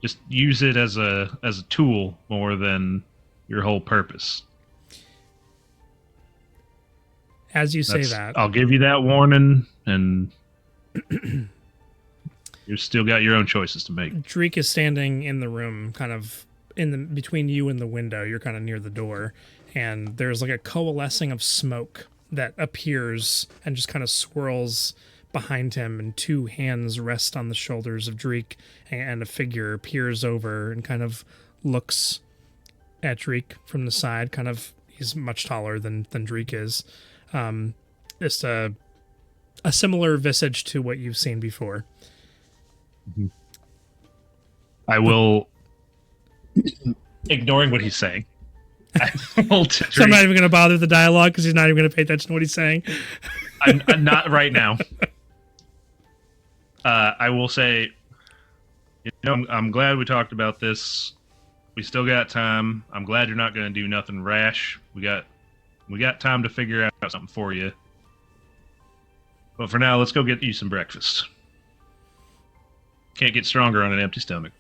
just use it as a tool more than your whole purpose. As you say that, I'll give you that warning, and you've still got your own choices to make. Dreek is standing in the room, kind of between you and the window. You're kind of near the door, and there's like a coalescing of smoke that appears and just kind of swirls behind him, and two hands rest on the shoulders of Dreek, and a figure peers over and kind of looks at Dreek from the side. Kind of, he's much taller than Dreek is. Just a similar visage to what you've seen before. I will, ignoring what he's saying. I will So I'm not even going to bother with the dialogue because he's not even going to pay attention to what he's saying. I'm not right now. I will say, I'm glad we talked about this. We still got time. I'm glad you're not going to do nothing rash. We got time to figure out something for you. But for now, let's go get you some breakfast. Can't get stronger on an empty stomach.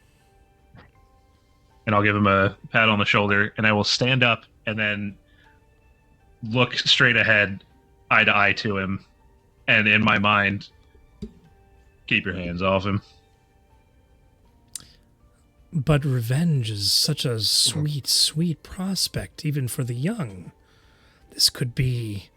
And I'll give him a pat on the shoulder, and I will stand up and then look straight ahead, eye to eye to him, and in my mind, keep your hands off him. But revenge is such a sweet, sweet prospect, even for the young. This could be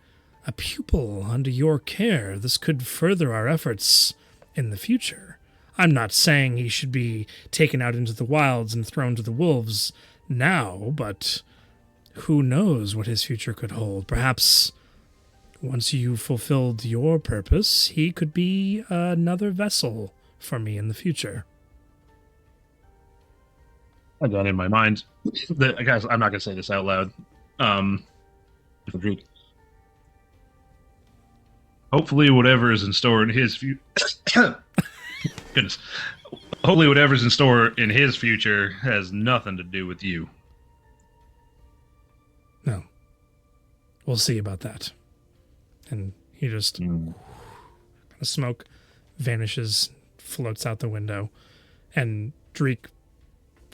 a pupil under your care. This could further our efforts in the future. I'm not saying he should be taken out into the wilds and thrown to the wolves now, but who knows what his future could hold. Perhaps once you fulfilled your purpose, he could be another vessel for me in the future. I've done in my mind. Guys, I'm not going to say this out loud. Hopefully, whatever is in store in his future. Goodness. Hopefully, whatever's in store in his future has nothing to do with you. No. We'll see about that. And he just kind of smoke vanishes, floats out the window, and Dreek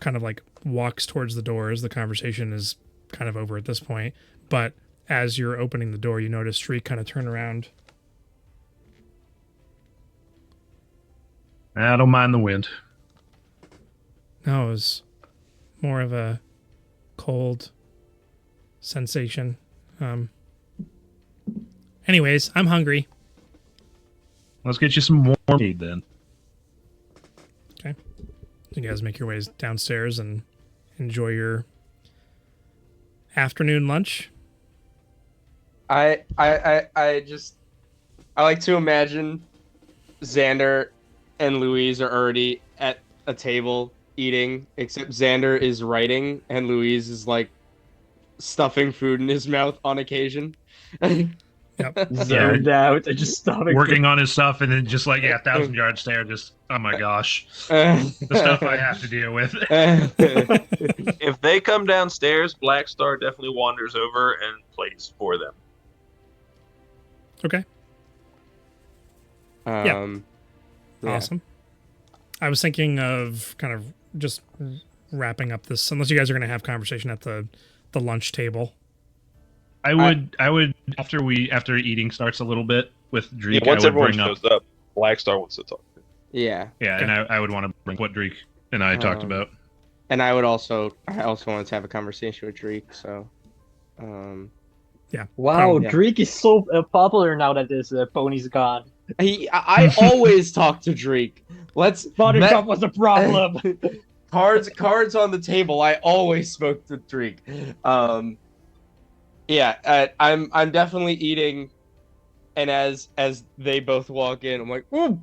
kind of like walks towards the door as the conversation is kind of over at this point. But as you're opening the door, you notice Dreek kind of turn around I don't mind the wind. No, it was more of a cold sensation. Anyways, I'm hungry. Let's get you some warm meat then. Okay. You guys make your ways downstairs and enjoy your afternoon lunch. I like to imagine Xander and Louise are already at a table eating, except Xander is writing and Louise is like stuffing food in his mouth on occasion. Yep. Zoned out and just stopping. Working on his stuff and then just like, 1,000-yard stare, just, oh my gosh. The stuff I have to deal with. If they come downstairs, Black Star definitely wanders over and plays for them. Okay. Yeah. Awesome. I was thinking of kind of just wrapping up this, unless you guys are going to have conversation at the lunch table. I would after eating starts a little bit with Dreek. Once I would everyone bring shows up, Black Star wants to talk. Yeah. Yeah, and I would want to bring what Dreek and I talked about. And I also wanted to have a conversation with Dreek, so Yeah. Wow, Yeah. Dreek is so popular now that this pony's gone. I always talk to Dreek. Buttercup was a problem. cards on the table. I always spoke to Dreek. Yeah, I'm definitely eating, and as they both walk in, I'm like, "Oh,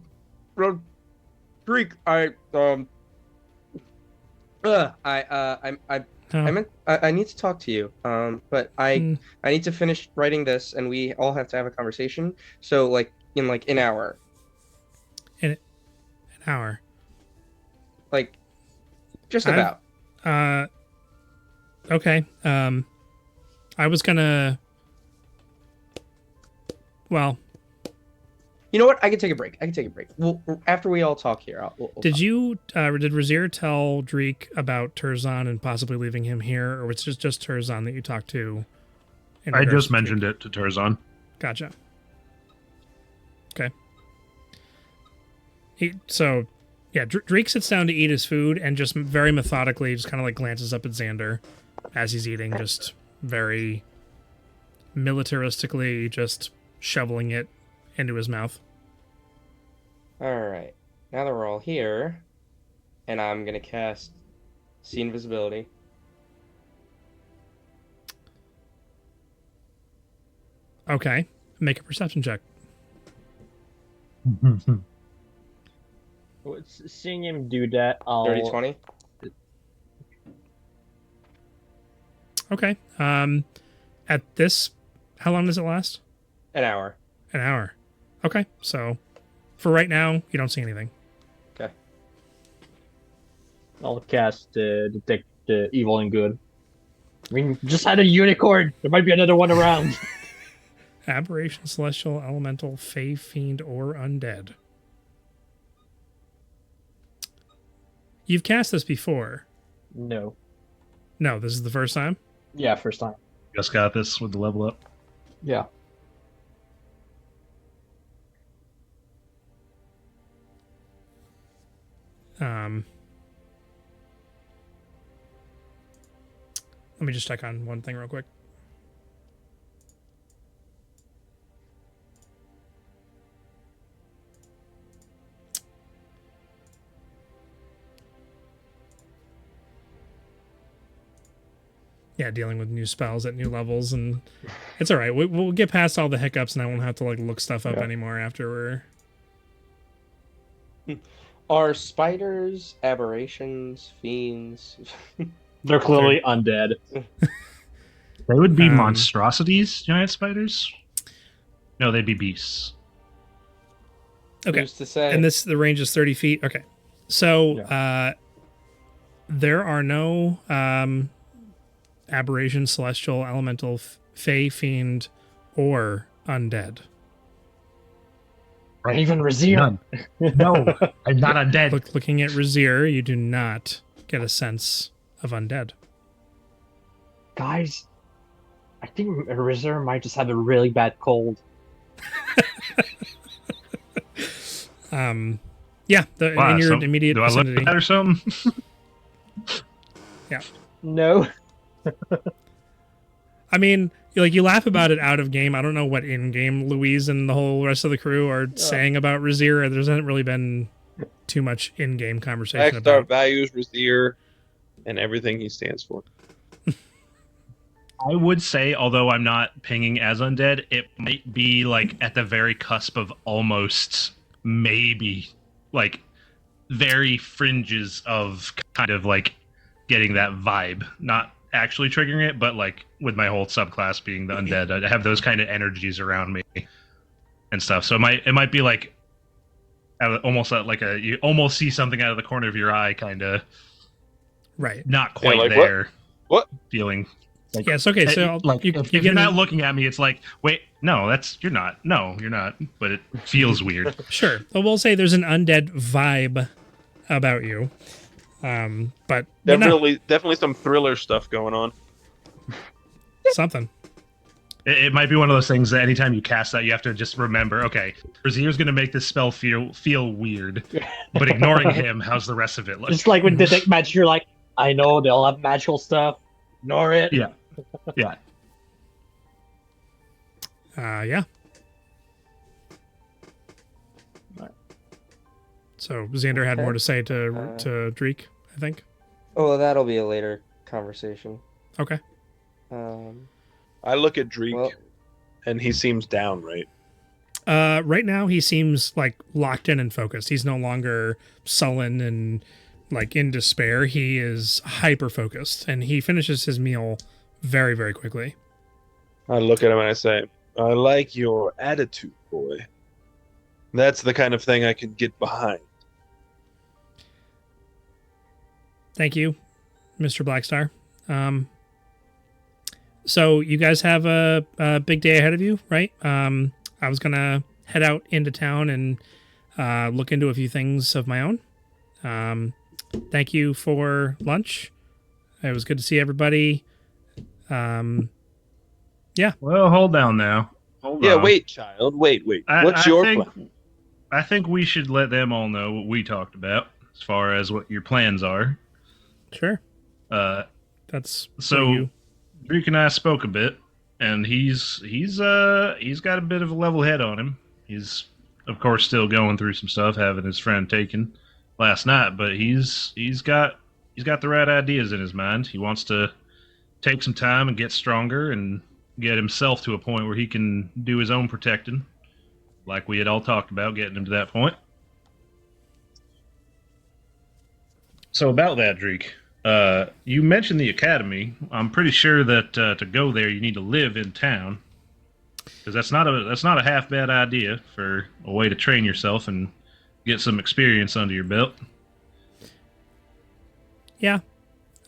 bro, Dreek, I need to talk to you. But I need to finish writing this, and we all have to have a conversation. So like in an hour, An hour. like just about. Okay. I was gonna. Well, You know what? I can take a break. Well, after we all talk here, we'll did talk. you did Razir tell Dreek about Turzan and possibly leaving him here, or was it just Turzan that you talked to? in I regards just to mentioned Dreek? it to Turzan. Gotcha. Okay. So, yeah, Drake sits down to eat his food and just very methodically just kind of like glances up at Xander as he's eating, just very militaristically just shoveling it into his mouth. All right. Now that we're all here, and I'm gonna cast See Invisibility. Okay. Make a perception check. Seeing him do that, I'll... 30-20. Okay. At this, how long does it last? An hour. An hour. Okay. So, for right now, you don't see anything. I'll cast Detect Evil and Good. I mean, just had a unicorn. There might be another one around. Aberration, celestial, elemental, fey, fiend, or undead. You've cast this before. No. No, this is the first time? Yeah, first time. Just got this with the level up. Yeah. Let me just check on one thing real quick. Yeah, dealing with new spells at new levels, and it's all right. We'll get past all the hiccups, and I won't have to like look stuff up anymore after we're. Are spiders aberrations, fiends? They're clearly undead. They would be monstrosities, giant spiders? No, they'd be beasts. Okay. Who's to say? And the range is 30 feet. Okay. So there are no aberration, celestial, elemental, fey, fiend, or undead. Or even Razir. None. No, I'm not undead. Looking at Razir, you do not get a sense of undead. Guys, I think Razir might just have a really bad cold. Yeah, Wow, in your so immediate do I look vicinity. bad or something? No. I mean, like, you laugh about it out of game. I don't know what in game Louise and the whole rest of the crew are saying about Razir. There hasn't really been too much in game conversation Blackstar about. values Razir and everything he stands for. I would say, although I'm not pinging as undead, it might be like at the very cusp of almost maybe like very fringes of kind of like getting that vibe. Not actually triggering it, but like with my whole subclass being the undead, I have those kind of energies around me and stuff. So it might be like almost like you almost see something out of the corner of your eye, kind of Right. not quite like, there. What? Feeling. Like, Yes. Okay. So like if you're not looking at me, it's like, wait, no, you're not. No, you're not. But it feels weird. Sure. Well, we'll say there's an undead vibe about you. But no, Definitely some thriller stuff going on. something. It might be one of those things that anytime you cast that, you have to just remember, okay, Razir's going to make this spell feel weird, but ignoring him, how's the rest of it look? Just like with Detect Magic, you're like, I know they'll have magical stuff. Ignore it. Yeah. Yeah. Yeah. So Xander had Okay. more to say to Dreek, I think. Oh, well, that'll be a later conversation. Okay. I look at Dreek, Well, and he seems down, right? Right now he seems like locked in and focused. He's no longer sullen and like in despair. He is hyper focused, and he finishes his meal very, very quickly. I look at him and I say, I like your attitude, boy. That's the kind of thing I can get behind. Thank you, Mr. Blackstar. So you guys have a big day ahead of you, right? I was gonna head out into town and look into a few things of my own. Thank you for lunch. It was good to see everybody. Yeah. Well, hold down now. Hold on. Wait, child. Wait. What's your plan? I think we should let them all know what we talked about as far as what your plans are. Sure. That's so. Dreek and I spoke a bit, and he's got a bit of a level head on him. He's of course still going through some stuff, having his friend taken last night, but he's got the right ideas in his mind. He wants to take some time and get stronger and get himself to a point where he can do his own protecting, like we had all talked about, getting him to that point. So about that, Dreek, you mentioned the academy. I'm pretty sure that to go there, you need to live in town, because that's not a half bad idea for a way to train yourself and get some experience under your belt. Yeah.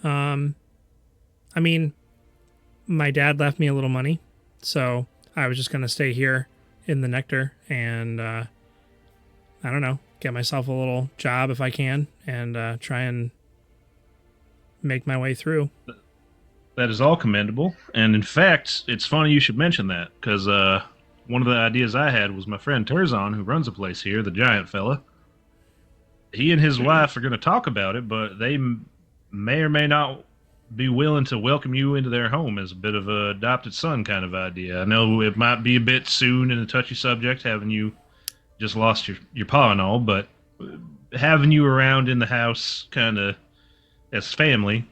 I mean, my dad left me a little money, so I was just gonna stay here in the Nectar and I don't know, get myself a little job if I can, and try and make my way through. That is all commendable, and in fact, it's funny you should mention that, because one of the ideas I had was my friend Terzon, who runs a place here, the giant fella. He and his wife are going to talk about it, but they may or may not be willing to welcome you into their home as a bit of a adopted son kind of idea. I know it might be a bit soon and a touchy subject, having you just lost your pa and all, but having you around in the house kind of as family,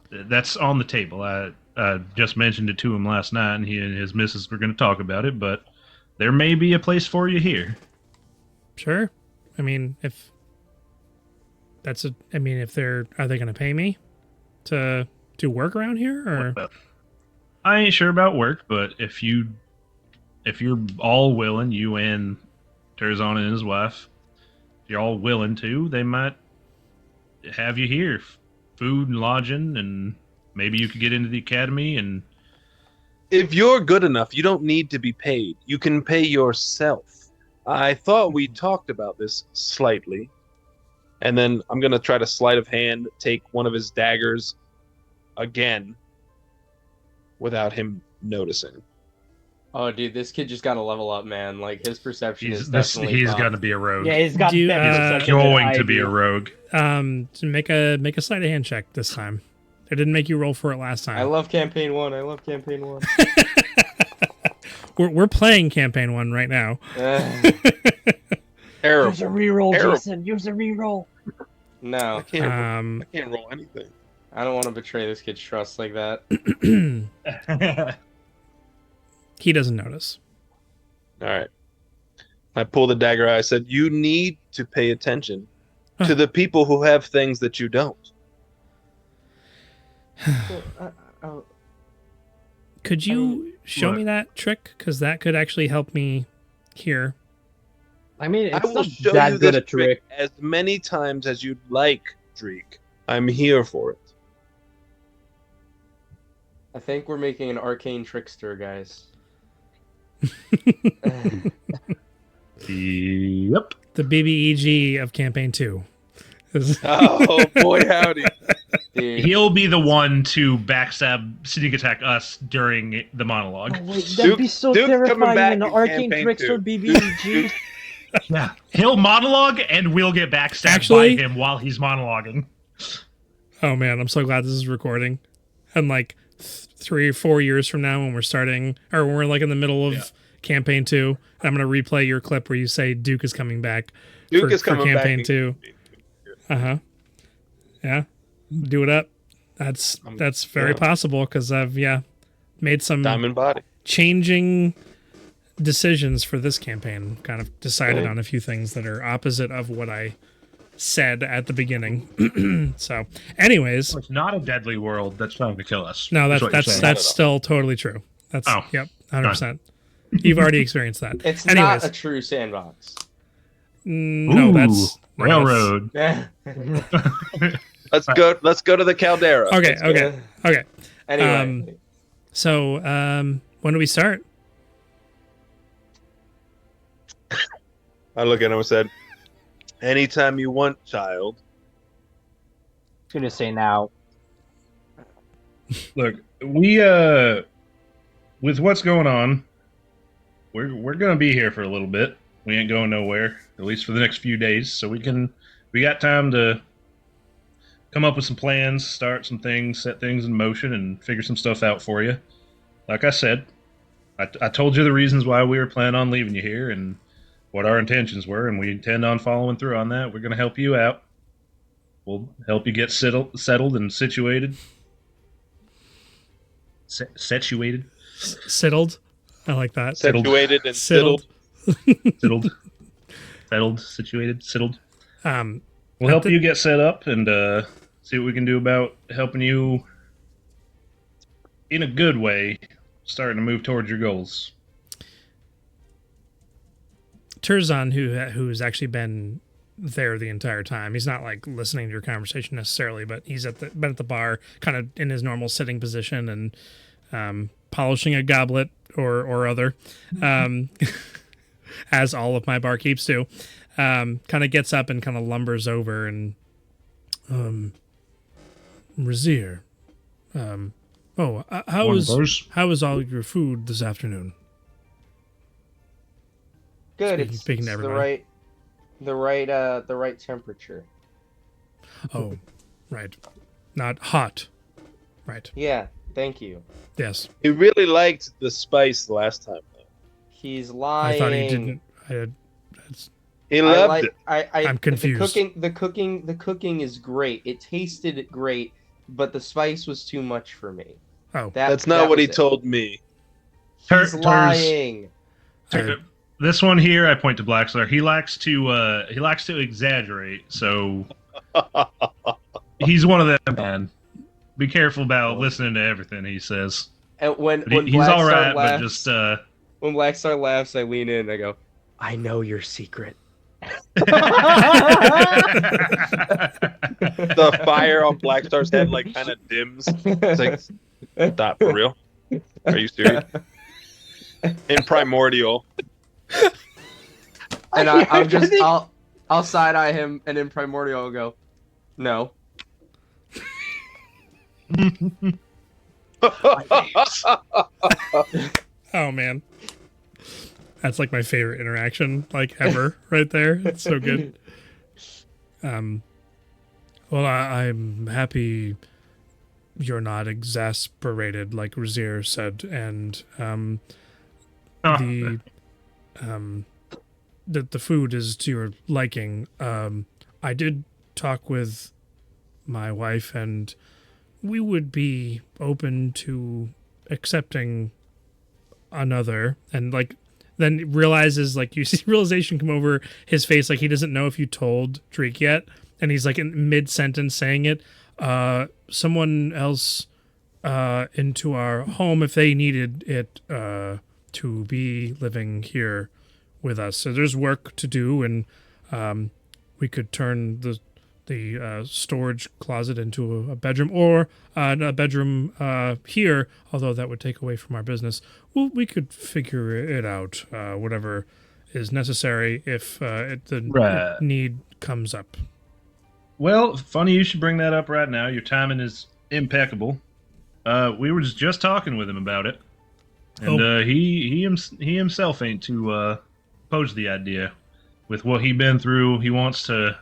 that's on the table. I just mentioned it to him last night, and he and his missus were going to talk about it, but there may be a place for you here. Sure. I mean, are they going to pay me to do work around here, or? Well, I ain't sure about work, but if you're all willing, you and Terzon and his wife, if you're all willing to, they might have you here, food and lodging, and maybe you could get into the academy. And if you're good enough, you don't need to be paid. You can pay yourself. I thought we talked about this slightly. And then I'm going to try to sleight of hand take one of his daggers again without him noticing. Oh, dude, this kid just got to level up, man. Like his perception is definitely. He's buff. going to be a rogue. Yeah, he's got Do you, better uh, perception than going I to be do. a rogue. To make a sleight of hand check this time. It didn't make you roll for it last time. I love campaign 1. I love campaign 1. We're playing campaign 1 right now. Terrible. Use a reroll, Terrible. Jason. Use a reroll. No, I can't roll anything. I don't want to betray this kid's trust like that. He doesn't notice. All right. I pull the dagger out. I said, "You need to pay attention to the people who have things that you don't." Could you show me that trick? Because that could actually help me here. I mean, I it's will not show that you good this a trick. as many times as you'd like, Dreek. I'm here for it. I think we're making an arcane trickster, guys. Yep. The BBEG of campaign 2. Oh boy, howdy! Dude, He'll be the one to backstab, sneak attack us during the monologue. Oh, wait, Duke- that'd be so Duke's coming terrifying back in the in arcane campaign trickster 2. BBG. Yeah. He'll monologue, and we'll get backstabbed Actually- by him while he's monologuing. Oh man, I'm so glad this is recording. And like 3 or 4 years from now, when we're starting, or when we're like in the middle of campaign 2, I'm gonna replay your clip where you say Duke is coming back. Duke is coming back campaign in 2. Yeah, do it up. That's very possible because I've made some Diamond body. changing decisions for this campaign. Kind of decided on a few things that are opposite of what I said at the beginning. So, anyways, It's not a deadly world that's trying to kill us. no, is what you're saying. that's still totally true. That's Oh. yep, 100%. You've already experienced that. it's Anyways, not a true sandbox. no, Ooh, that's railroad. Let's go. Let's go to the caldera. Okay, Let's go. okay. Anyway, So, when do we start? I look at him and said, "Anytime you want, child." I'm gonna say now. Look, we with what's going on, we're gonna be here for a little bit. We ain't going nowhere, at least for the next few days. So we got time to come up with some plans, start some things, set things in motion, and figure some stuff out for you. Like I said, I told you the reasons why we were planning on leaving you here and what our intentions were, and we intend on following through on that. We're gonna help you out. We'll help you get settled and situated. Situated. Settled. I like that. Settled. Situated and Settled. settled. Settled, situated, settled. Um, We'll help you get set up and see what we can do about helping you in a good way, starting to move towards your goals. Turzon, who's actually been there the entire time. He's not like listening to your conversation necessarily, but he's been at the bar, kind of in his normal sitting position and polishing a goblet or other, as all of my barkeeps do. Kind of gets up and kind of lumbers over and Razir. How was all your food this afternoon? good. Speaking to It's everybody. the right temperature. Oh, right. Not hot. Right. Yeah, thank you. Yes. He really liked the spice last time, though. He's lying. I thought he didn't. He I loved like. it. I'm confused. The cooking is great. It tasted great, but the spice was too much for me. Oh, That's not that what he was it. told me. He's lying. This one here, I point to Blackstar. He likes to exaggerate. So he's one of them, man. Be careful about listening to everything he says. And when He's Black all Star right, but laughs, just when Black Star laughs, I lean in and I go, "I know your secret." The fire on Blackstar's head like kind of dims. It's like, stop, for real? Are you serious? In Primordial. And I'll side eye him, and in Primordial I'll go, "No." Oh man, that's like my favorite interaction like ever, right there. It's so good. Well, I'm happy you're not exasperated, like Razier said, and the that the food is to your liking. I did talk with my wife, and we would be open to accepting another. And like, then realizes, like, you see realization come over his face, like he doesn't know if you told Dreek yet, and he's like in mid sentence saying it. Someone else into our home if they needed it to be living here with us. So there's work to do, and we could turn the storage closet into a bedroom, or a bedroom here, although that would take away from our business. Well, we could figure it out, whatever is necessary if the need comes up. Well, funny you should bring that up right now. Your timing is impeccable. We were just talking with him about it, and he himself ain't too opposed to the idea. With what he's been through, he wants to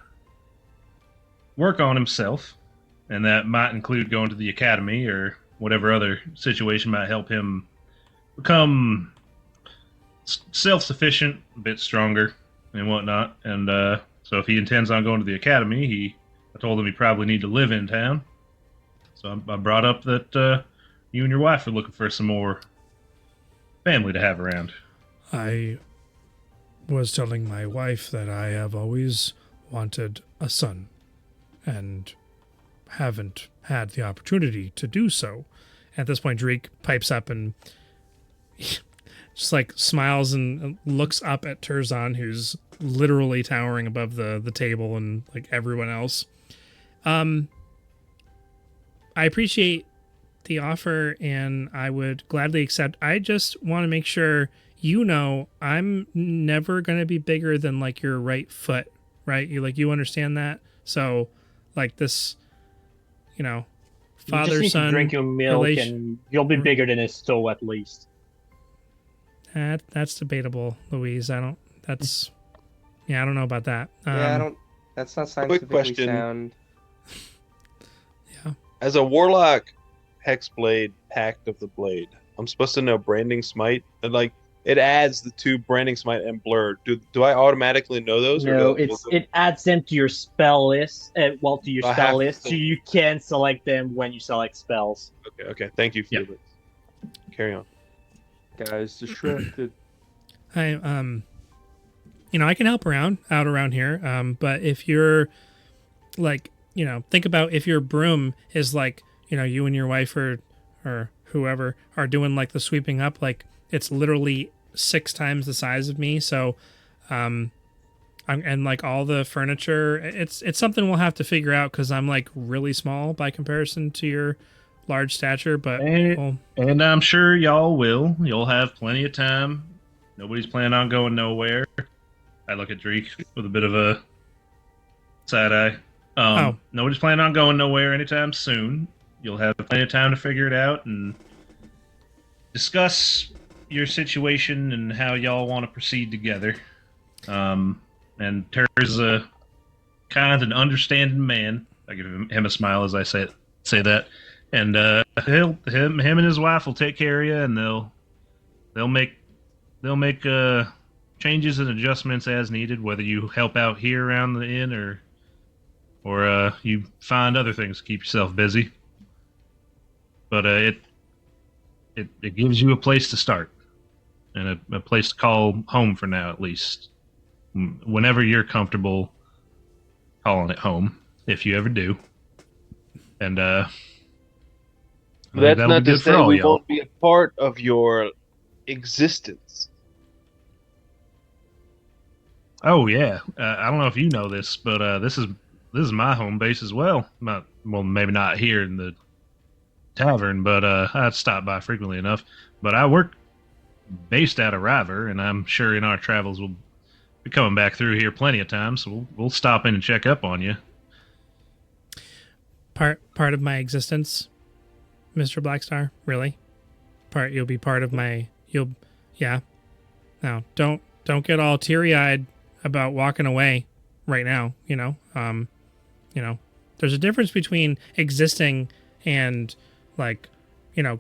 work on himself, and that might include going to the academy or whatever other situation might help him become self-sufficient, a bit stronger, and whatnot. And so if he intends on going to the academy, I told him he probably need to live in town. So I brought up that you and your wife are looking for some more family to have around. I was telling my wife that I have always wanted a son and haven't had the opportunity to do so. At this point, Dreek pipes up and just like smiles and looks up at Terzan, who's literally towering above the table and like everyone else. I appreciate the offer, and I would gladly accept. I just want to make sure I'm never going to be bigger than like your right foot, right? You understand that? So like this, father, you just need son, to drink your milk and you'll be bigger than his toe at least. That's debatable, Louise. I don't know about that. That's not scientifically sound. Yeah. As a warlock, Hexblade, Pact of the Blade, I'm supposed to know Branding Smite, and like it adds the two Branding Smite and Blur. Do I automatically know those? No, it adds them to your spell list. To your spell list, so you can select them when you select spells. Okay. Thank you, Felix. Carry on. Guys, distracted. I I can help out around here. But if you're like, think about if your broom is like, you and your wife or whoever are doing like the sweeping up, like it's literally 6 times the size of me. So, and like all the furniture, it's something we'll have to figure out because I'm like really small by comparison to your large stature. But and I'm sure you'll have plenty of time. Nobody's planning on going nowhere. I look at Dreek with a bit of a side eye. Nobody's planning on going nowhere anytime soon. You'll have plenty of time to figure it out and discuss your situation and how y'all want to proceed together. And Ter's a kind and understanding man. I give him a smile as I say that. And him and his wife will take care of you, and they'll make changes and adjustments as needed, whether you help out here around the inn or you find other things to keep yourself busy. But it gives you a place to start and a place to call home for now, at least. Whenever you're comfortable calling it home, if you ever do. And that's not to say we won't be a part of your existence. Oh yeah, I don't know if you know this, but this is my home base as well. Maybe not here in the tavern, but I stop by frequently enough. But I work based out of River, and I'm sure in our travels we'll be coming back through here plenty of times. So we'll stop in and check up on you. Part of my existence, Mr. Blackstar, really? You'll be part of my You'll, yeah. Now, don't get all teary-eyed about walking away right now. There's a difference between existing and like,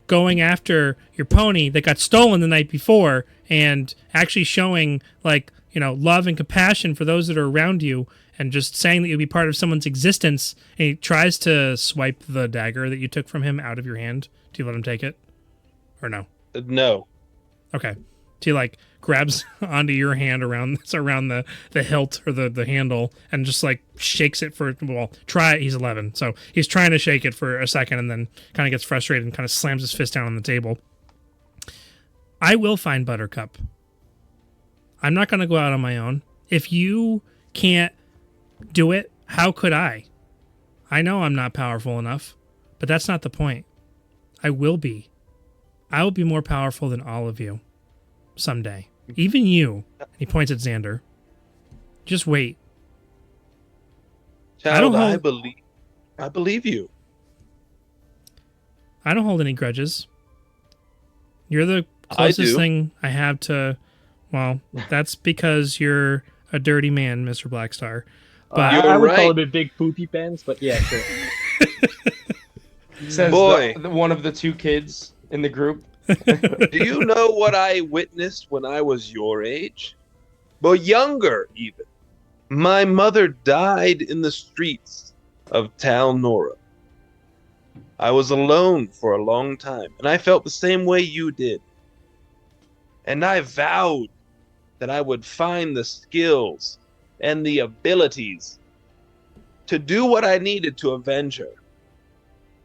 going after your pony that got stolen the night before and actually showing like, love and compassion for those that are around you and just saying that you'll be part of someone's existence. And he tries to swipe the dagger that you took from him out of your hand. Do you let him take it? Or no? No. Okay. So he like grabs onto your hand around the hilt or the handle and just like shakes it for, he's 11. So he's trying to shake it for a second and then kind of gets frustrated and kind of slams his fist down on the table. I will find Buttercup. I'm not going to go out on my own. If you can't do it, how could I? I know I'm not powerful enough, but that's not the point. I will be. I will be more powerful than all of you. Someday. Even you. He points at Xander. Just wait. Child, I believe you. I don't hold any grudges. You're the closest thing I have to, well, that's because you're a dirty man, Mr. Blackstar. But I would call him a big poopy pants, but yeah, sure. Says one of the two kids in the group. Do you know what I witnessed when I was your age? But younger, even. My mother died in the streets of Tal Nora. I was alone for a long time, and I felt the same way you did. And I vowed that I would find the skills and the abilities to do what I needed to avenge her.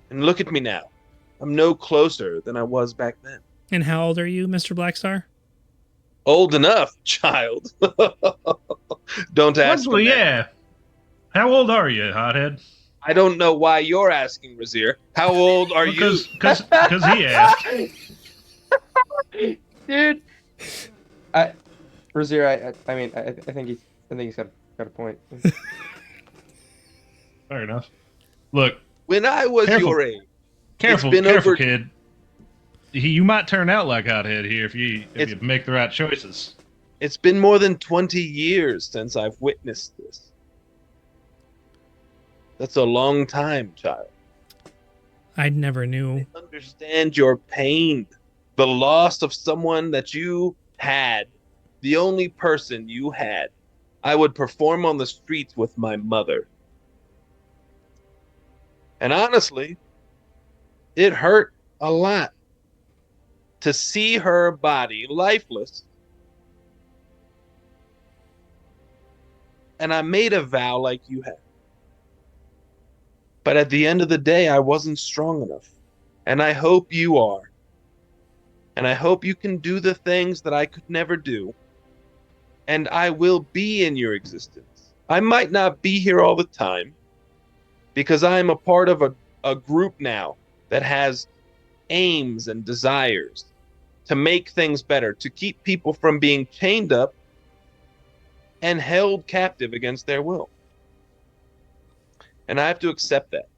And look at me now. I'm no closer than I was back then. And how old are you, Mr. Blackstar? Old enough, child. Don't ask me. Yeah. How old are you, hothead? I don't know why you're asking, Razir. How old are you? Because he asked. Dude. Razir, I think he's got a point. Fair enough. Look. When I was your age. Careful, kid. You might turn out like hothead here if you make the right choices. It's been more than 20 years since I've witnessed this. That's a long time, child. I never knew. I understand your pain. The loss of someone that you had. The only person you had. I would perform on the streets with my mother. And honestly, it hurt a lot to see her body lifeless. And I made a vow like you had. But at the end of the day, I wasn't strong enough. And I hope you are. And I hope you can do the things that I could never do. And I will be in your existence. I might not be here all the time, because I am a part of a group now that has aims and desires to make things better, to keep people from being chained up and held captive against their will. And I have to accept that.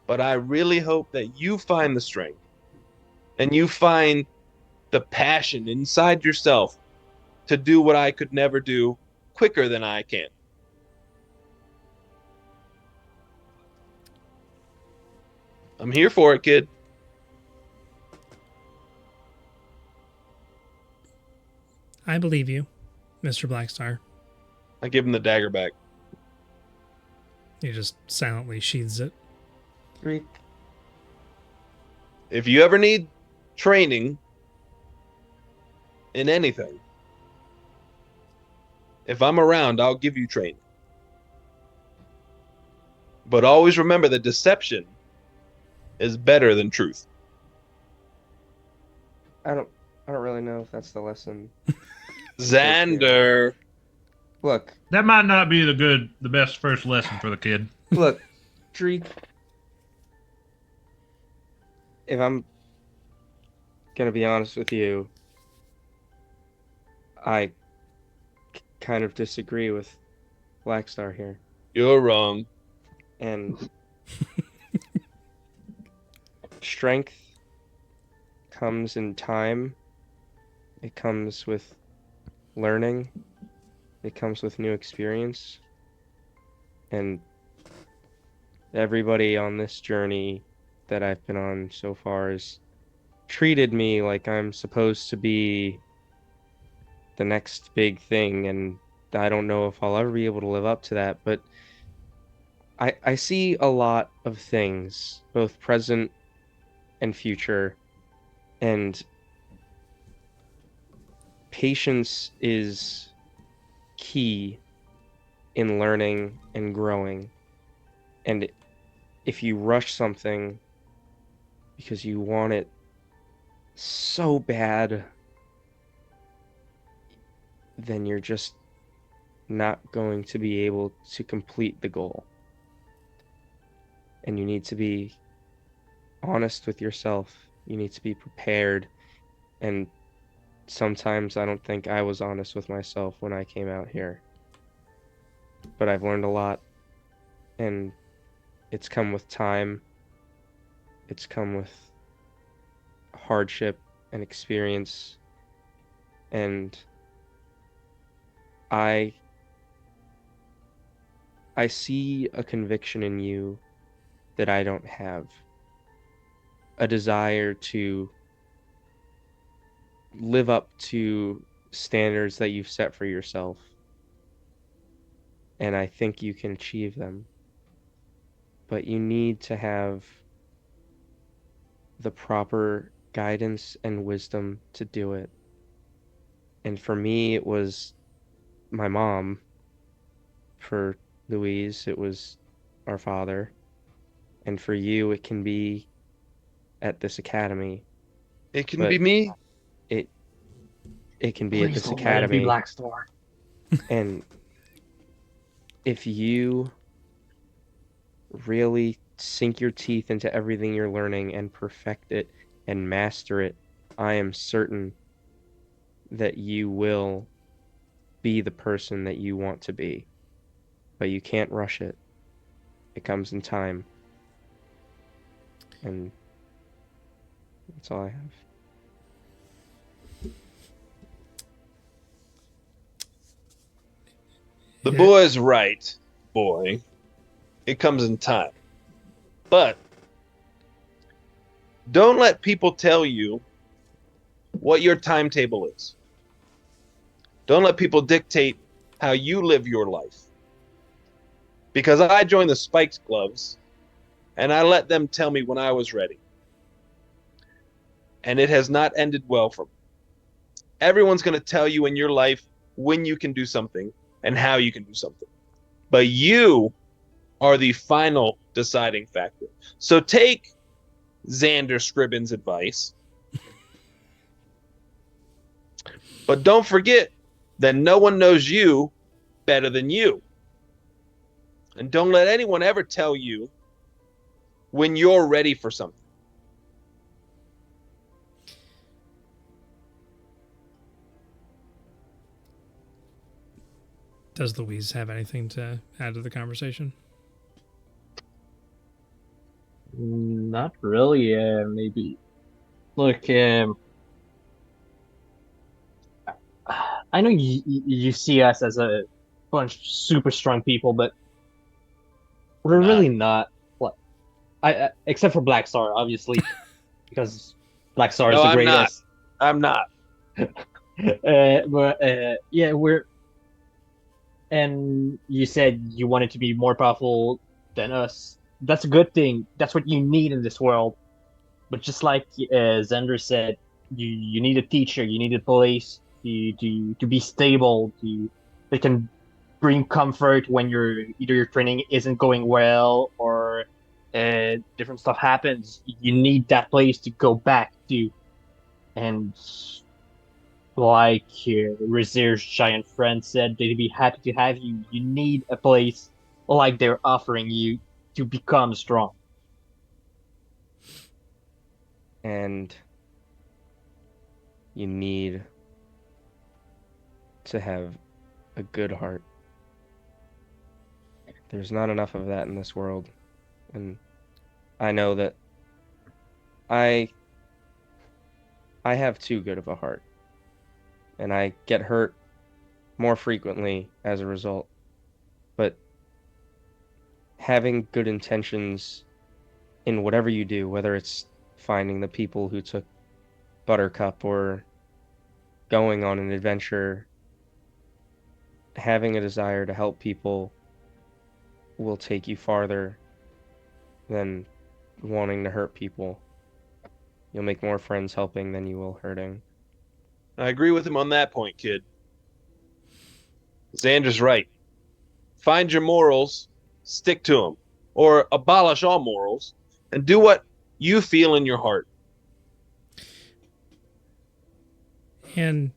But I really hope that you find the strength and you find the passion inside yourself to do what I could never do quicker than I can. I'm here for it, kid. I believe you, Mr. Blackstar. I give him the dagger back. He just silently sheathes it. Dreek. If you ever need training in anything, if I'm around, I'll give you training. But always remember that deception is better than truth. I don't really know if that's the lesson. Xander. Look. That might not be the best first lesson for the kid. Look, Dreek. If I'm gonna be honest with you, I kind of disagree with Blackstar here. You're wrong. And strength comes in time. It comes with learning. It comes with new experience. And everybody on this journey that I've been on so far has treated me like I'm supposed to be the next big thing, and I don't know if I'll ever be able to live up to that, but I see a lot of things, both present and future, and patience is key in learning and growing. And if you rush something because you want it so bad, then you're just not going to be able to complete the goal. And you need to be honest with yourself. You need to be prepared. And sometimes I don't think I was honest with myself when I came out here. But I've learned a lot, and it's come with time. It's come with hardship and experience. And I see a conviction in you that I don't have. A desire to live up to standards that you've set for yourself. And I think you can achieve them. But you need to have the proper guidance and wisdom to do it. And for me, it was my mom. For Louise, it was our father. And for you, it can be at this academy. It can But be me. It can be at Please this don't let it be academy. Black Star. And if you really sink your teeth into everything you're learning and perfect it and master it, I am certain that you will be the person that you want to be. But you can't rush it. It comes in time. And that's all I have. The boy's right, boy. It comes in time. But don't let people tell you what your timetable is. Don't let people dictate how you live your life. Because I joined the Spikes Gloves, and I let them tell me when I was ready. And it has not ended well for me. Everyone's going to tell you in your life when you can do something and how you can do something. But you are the final deciding factor. So take Xander Scribbin's advice. But don't forget that no one knows you better than you. And don't let anyone ever tell you when you're ready for something. Does Louise have anything to add to the conversation? Not really. Maybe. Look, I know you see us as a bunch of super strong people, but we're really not. What? Except for Black Star, obviously, because Black Star is No, the I'm not. greatest. I'm not. But yeah, we're. And you said you wanted to be more powerful than us. That's a good thing. That's what you need in this world. But just like Zender said, you need a teacher, you need a police to be stable, that can bring comfort when either your training isn't going well or different stuff happens. You need that place to go back to. And like Razir's giant friend said, they'd be happy to have you. You need a place like they're offering you to become strong. And you need to have a good heart. There's not enough of that in this world. And I know that I I have too good of a heart, and I get hurt more frequently as a result. But having good intentions in whatever you do, whether it's finding the people who took Buttercup or going on an adventure, having a desire to help people will take you farther than wanting to hurt people. You'll make more friends helping than you will hurting. I agree with him on that point, kid. Xander's right. Find your morals, stick to them, or abolish all morals, and do what you feel in your heart. And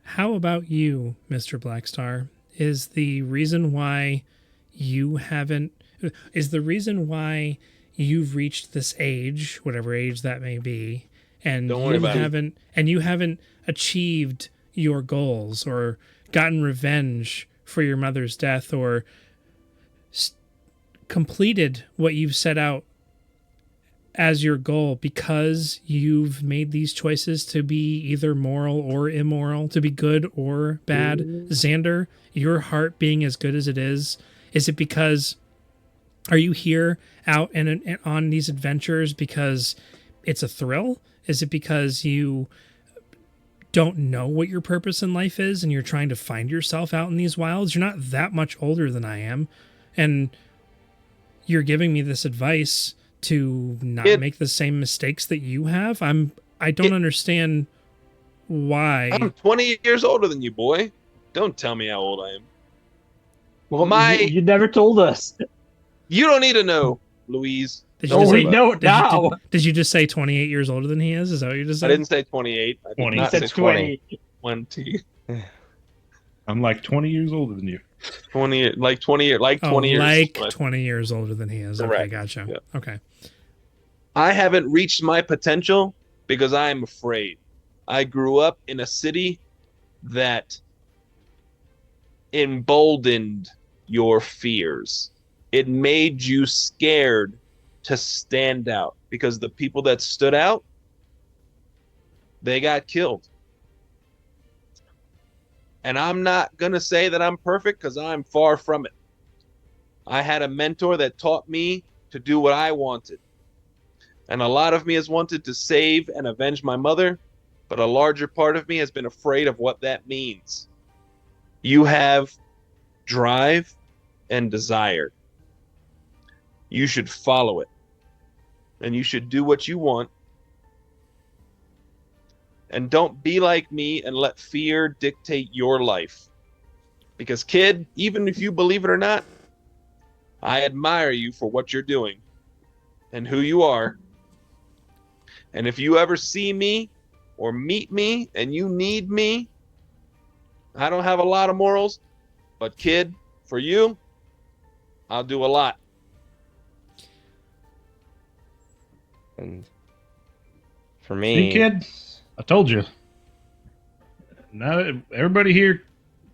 how about you, Mr. Blackstar? Is the reason why you've reached this age, whatever age that may be, and Don't worry about it. you haven't achieved your goals or gotten revenge for your mother's death or completed what you've set out as your goal because you've made these choices to be either moral or immoral, to be good or bad? Xander, your heart being as good as it is it because are you here out and on these adventures because it's a thrill? Is it because you don't know what your purpose in life is and you're trying to find yourself out in these wilds? You're not that much older than I am, and you're giving me this advice to not make the same mistakes that you have. I don't understand why. I'm 20 years older than you, boy. Don't tell me how old I am. Well, you never told us. You don't need to know, Louise. Did Don't you worry we about know it. it now. Did you just say 28 years older than he is? Is that what you just I said? didn't say 28. I did 20. He not said say 20. 20. I'm like 20 years older than you. 20, like 20 years, like 20 years. Like But 20 years older than he is. Okay, Correct. gotcha. Yeah. Okay. I haven't reached my potential because I am afraid. I grew up in a city that emboldened your fears. It made you scared to stand out because the people that stood out, they got killed. And I'm not going to say that I'm perfect because I'm far from it. I had a mentor that taught me to do what I wanted. And a lot of me has wanted to save and avenge my mother, but a larger part of me has been afraid of what that means. You have drive and desire. You should follow it. And you should do what you want. And don't be like me and let fear dictate your life. Because, kid, even if you believe it or not, I admire you for what you're doing and who you are. And if you ever see me or meet me and you need me, I don't have a lot of morals, but kid, for you, I'll do a lot. And for me, See, kid, I told you. Now everybody here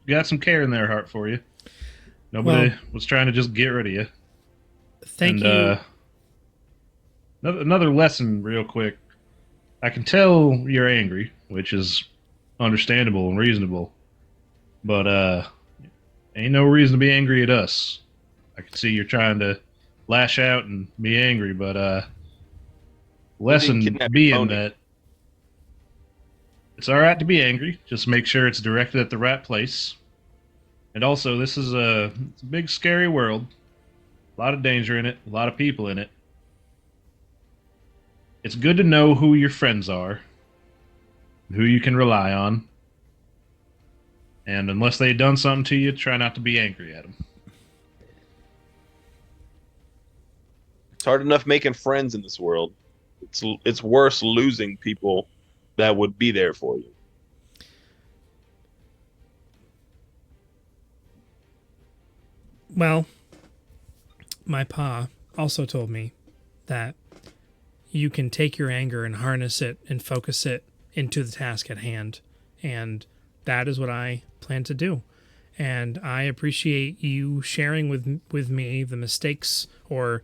got some care in their heart for you. Nobody was trying to just get rid of you. Thank you. Another lesson, real quick. I can tell you're angry, which is understandable and reasonable. But ain't no reason to be angry at us. I can see you're trying to lash out and be angry, but lesson kidnap your being pony. that it's all right to be angry. Just make sure it's directed at the right place. And also, this is it's a big, scary world. A lot of danger in it. A lot of people in it. It's good to know who your friends are, who you can rely on. And unless they've done something to you, try not to be angry at them. It's hard enough making friends in this world. It's worse losing people that would be there for you. Well, my pa also told me that you can take your anger and harness it and focus it into the task at hand. And that is what I plan to do. And I appreciate you sharing with me the mistakes or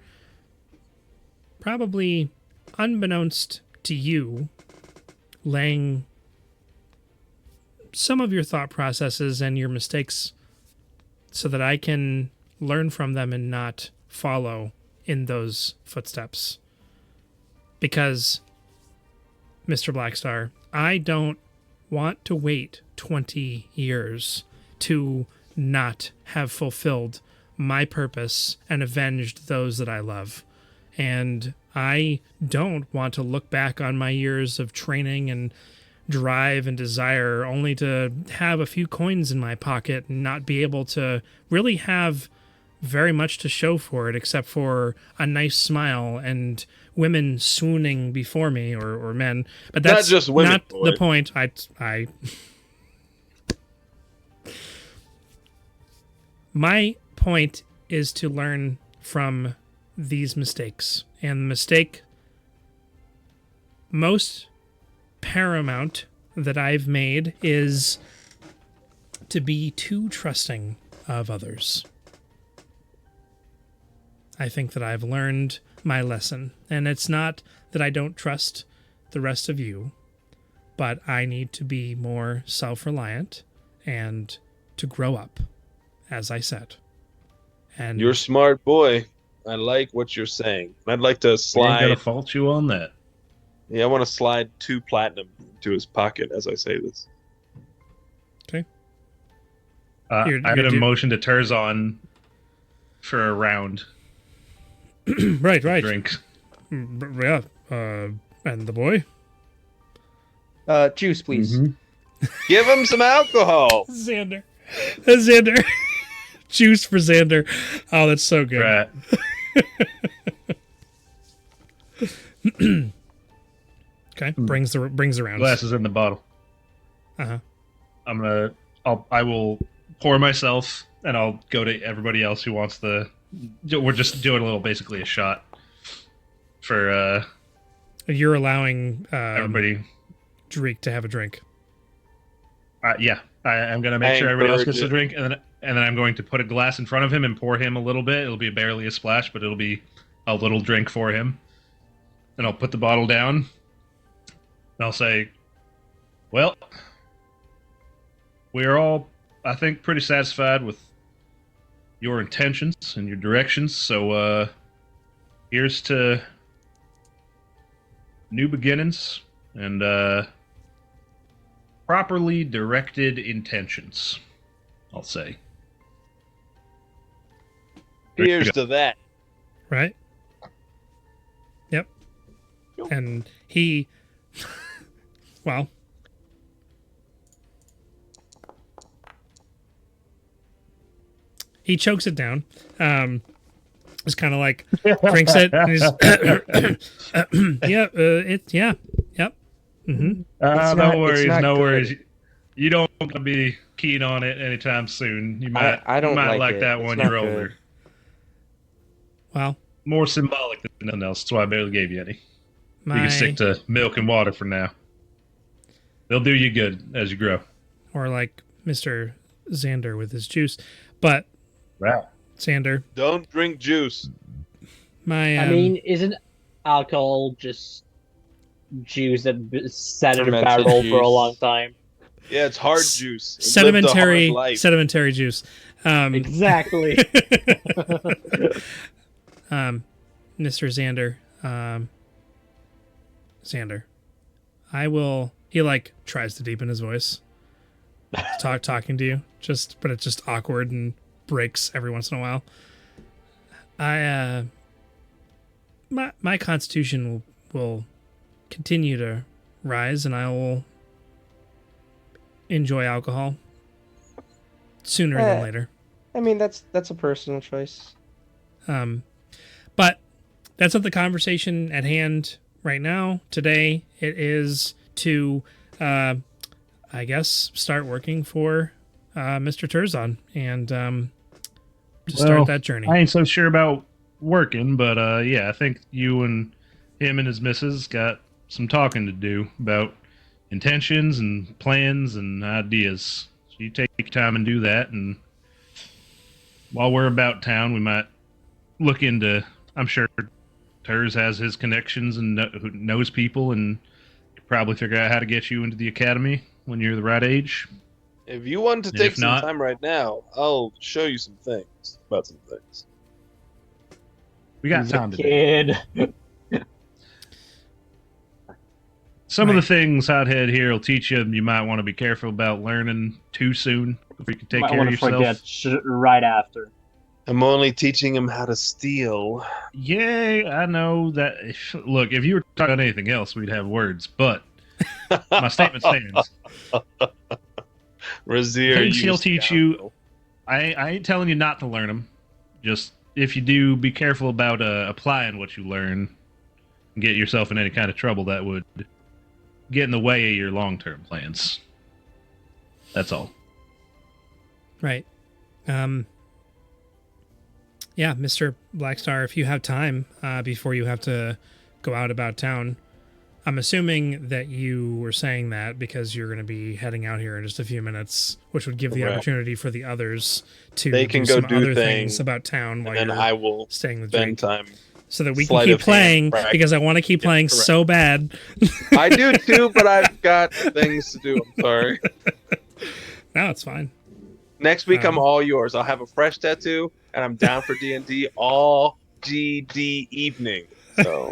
probably unbeknownst to you, laying some of your thought processes and your mistakes so that I can learn from them and not follow in those footsteps. Because, Mr. Blackstar, I don't want to wait 20 years to not have fulfilled my purpose and avenged those that I love. And I don't want to look back on my years of training and drive and desire only to have a few coins in my pocket and not be able to really have very much to show for it except for a nice smile and women swooning before me, or men. But that's not just women, not boy. the point. I My point is to learn from these mistakes. And the mistake most paramount that I've made is to be too trusting of others. I think that I've learned my lesson. And it's not that I don't trust the rest of you, but I need to be more self-reliant and to grow up, as I said. And You're a smart boy. I like what you're saying. I'd like to I ain't slide. gonna fault you on that. Yeah, I want to slide 2 platinum to his pocket as I say this. You're I did a do- motion to Turzon for a round right. drink. Yeah. And the boy? Juice, please. Mhm. Give him some alcohol. Xander. Juice for Xander. Oh, that's so good. Right. Okay. Brings around. Glass is in the bottle. Uh-huh. I will pour myself, and I'll go to everybody else who wants the. We're just doing a little, basically a shot for You're allowing everybody. Dreek to have a drink. Yeah, I'm gonna I make sure everybody else gets encourage a drink, and then I'm going to put a glass in front of him and pour him a little bit. It'll be barely a splash, but it'll be a little drink for him. And I'll put the bottle down, and I'll say, "Well, we are all, I think, pretty satisfied with your intentions and your directions. So here's to new beginnings and properly directed intentions, I'll say." Here's to that. Right? Yep. And he... well... he chokes it down. It's kind of like drinks it. And he's, yep. Mm-hmm. No worries. You don't want to be keen on it anytime soon. You might, I don't you might like it. that It's when not you're good. older. Well, More symbolic than nothing else. That's why I barely gave you any. You my can stick to milk and water for now. They'll do you good as you grow. or like Mr. Xander with his juice, but Right. Xander, Don't drink juice. my I mean, isn't alcohol just juice that sat in a Fermented barrel for a juice. long time? Yeah, it's hard juice. It lived a sedimentary hard life. sedimentary juice. Exactly. Mr. Xander, I will. He like tries to deepen his voice, talking to you. But it's just awkward and breaks every once in a while. My constitution will continue to rise, and I will enjoy alcohol sooner than later. I mean, that's a personal choice. But that's not the conversation at hand right now. Today, it is to, I guess, start working for Mr. Turzon and to start that journey. I ain't so sure about working, but yeah, I think you and him and his missus got some talking to do about intentions and plans and ideas. So you take your time and do that, and while we're about town, we might look into, I'm sure Hers has his connections and who knows people, and could probably figure out how to get you into the academy when you're the right age. If you want to And take if some not- time right now, I'll show you some things about some things. We got He's time a today. kid. Some of the Right. things Hothead here will teach you. You might want to be careful about learning too soon before you can take Might care want of to yourself. forget right after. I'm only teaching him how to steal. Yeah, I know that. Look, if you were talking about anything else, we'd have words. But my statement stands. Razir, Things you he'll teach you- scoundrel. I ain't telling you not to learn them. Just if you do, be careful about applying what you learn. And get yourself in any kind of trouble that would get in the way of your long-term plans. That's all. Right. Yeah, Mr. Blackstar, if you have time before you have to go out about town, I'm assuming that you were saying that because you're going to be heading out here in just a few minutes, which would give the Correct. opportunity for the others to They can do go some do other things, things about town while And then you're I will staying with spend Dreek, time. so that we can sleight keep of hand playing practice. because I want to keep playing correct. so bad. I do too, but I've got things to do. I'm sorry. No, it's fine. Next week, I'm Um, all yours. I'll have a fresh tattoo, and I'm down for D&D all GD evening. So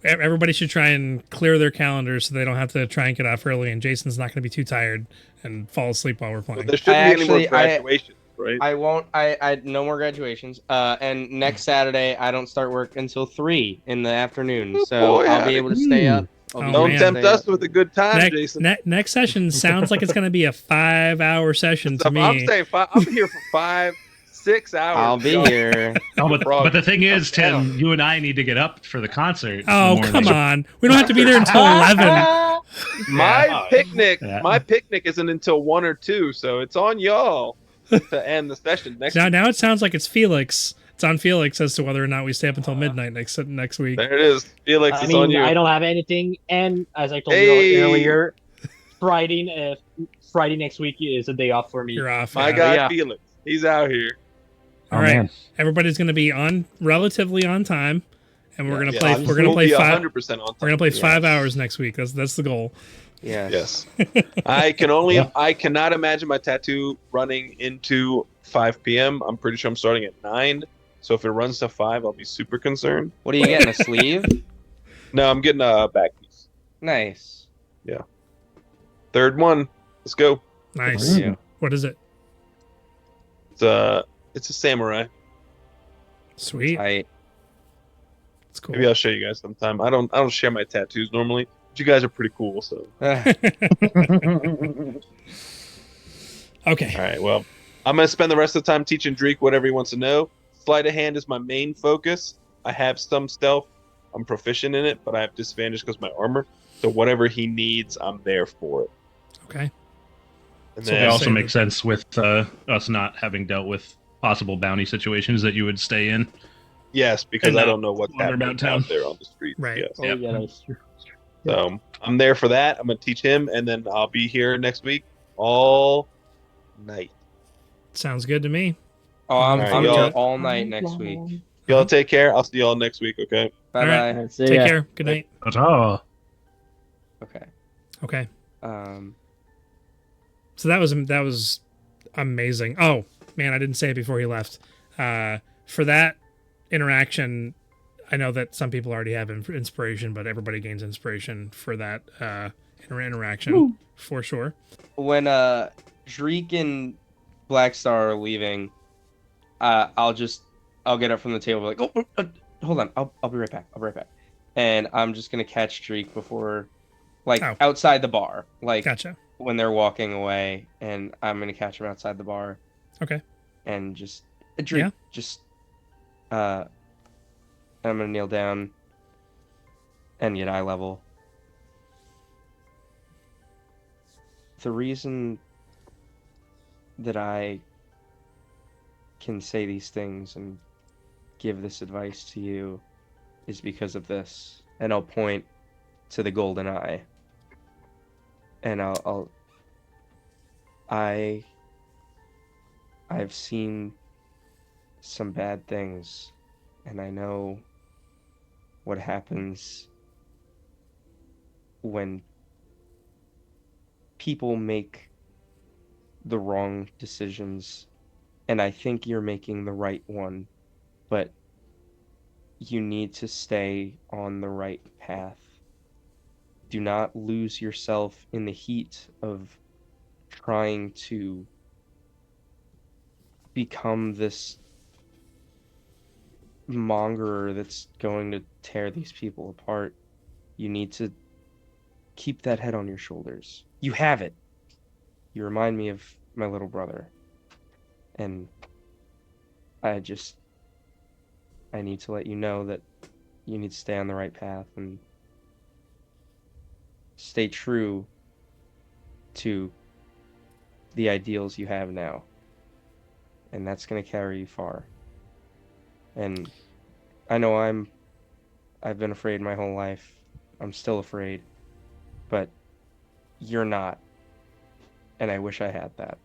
Everybody should try and clear their calendars so they don't have to try and get off early, and Jason's not going to be too tired and fall asleep while we're playing. there shouldn't be any more Actually, graduations, right? I won't. I no more graduations. And next Saturday I don't start work until 3 in the afternoon, Oh, so boy, I'll be able to stay up. I'll Oh, be Don't able man. to tempt stay us up. with a good time, Jason. Next session sounds like it's going to be a 5-hour session to So me. I'm saying I'm here for 5-6 hours. I'll be Y'all- here. Oh, but the thing is, I'm down. Tim, you and I need to get up for the concert. in the Oh, morning. come on. We don't have to be there until 11. My Yeah. picnic, Yeah. my picnic isn't until 1 or 2, so it's on y'all to end the session next. Now it sounds like it's Felix. It's on Felix as to whether or not we stay up until midnight next week. There it is, Felix. I It's on mean, you. I don't have anything, and as I told Hey. you earlier, Friday next week is a day off for me. You're off. My yeah. guy Yeah. Felix, he's out here. Oh, All right. man. Everybody's going to be on relatively on time, and we're going to Yeah, play. obviously We're going to we'll play be 5. 100% on time. We're going to play Yes. 5 hours next week. That's the goal. Yes. Yes. I Yeah. cannot imagine my tattoo running into 5 p.m. I'm pretty sure I'm starting at 9. So if it runs to 5, I'll be super concerned. What are you getting? A sleeve? No, I'm getting a back piece. Nice. Third one. Let's go. Nice. Yeah. What is it? It's a samurai. Sweet. I It's cool. Maybe I'll show you guys sometime. I don't share my tattoos normally, but you guys are pretty cool. So Okay. all right. Well, I'm gonna spend the rest of the time teaching Dreek whatever he wants to know. Sleight of hand is my main focus. I have some stealth. I'm proficient in it, but I have disadvantage because of my armor. So whatever he needs, I'm there for it. Okay. And So It then I'll also say makes sense with us not having dealt with possible bounty situations that you would stay in. yes, because And I don't know what's wander happening about town. out there on the street. Right. Yes. Oh, Yep. yeah, that's true. So I'm there for that. I'm gonna teach him, and then I'll be here next week all night. Sounds good to me. Oh, I'm, Alright, I'm y'all- here all night next week. Y'all take care. I'll see y'all next week. Okay. Bye All bye. right. See Take ya. care. Good night. Ta-ta. Okay. Okay. Um. So that was amazing. Oh man, I didn't say it before he left. For that interaction, I know that some people already have inspiration, but everybody gains inspiration for that interaction for sure. When Dreek and Blackstar are leaving, I'll get up from the table like, hold on, I'll be right back. I'll be right back. And I'm just gonna catch Dreek before, like, Oh. outside the bar, like Gotcha. when they're walking away, and I'm gonna catch him outside the bar. Okay. And just Dreek, Yeah. just I'm gonna kneel down and get eye level. The reason that I can say these things and give this advice to you is because of this, and I'll point to the golden eye, and I've seen some bad things And I know what happens when people make the wrong decisions. And I think you're making the right one, but you need to stay on the right path. Do not lose yourself in the heat of trying to become this mongerer that's going to tear these people apart. You need to keep that head on your shoulders. You have it. You remind me of my little brother. And I need to let you know that you need to stay on the right path and stay true to the ideals you have now. And that's going to carry you far. And I know I've been afraid my whole life. I'm still afraid. But you're not. And I wish I had that.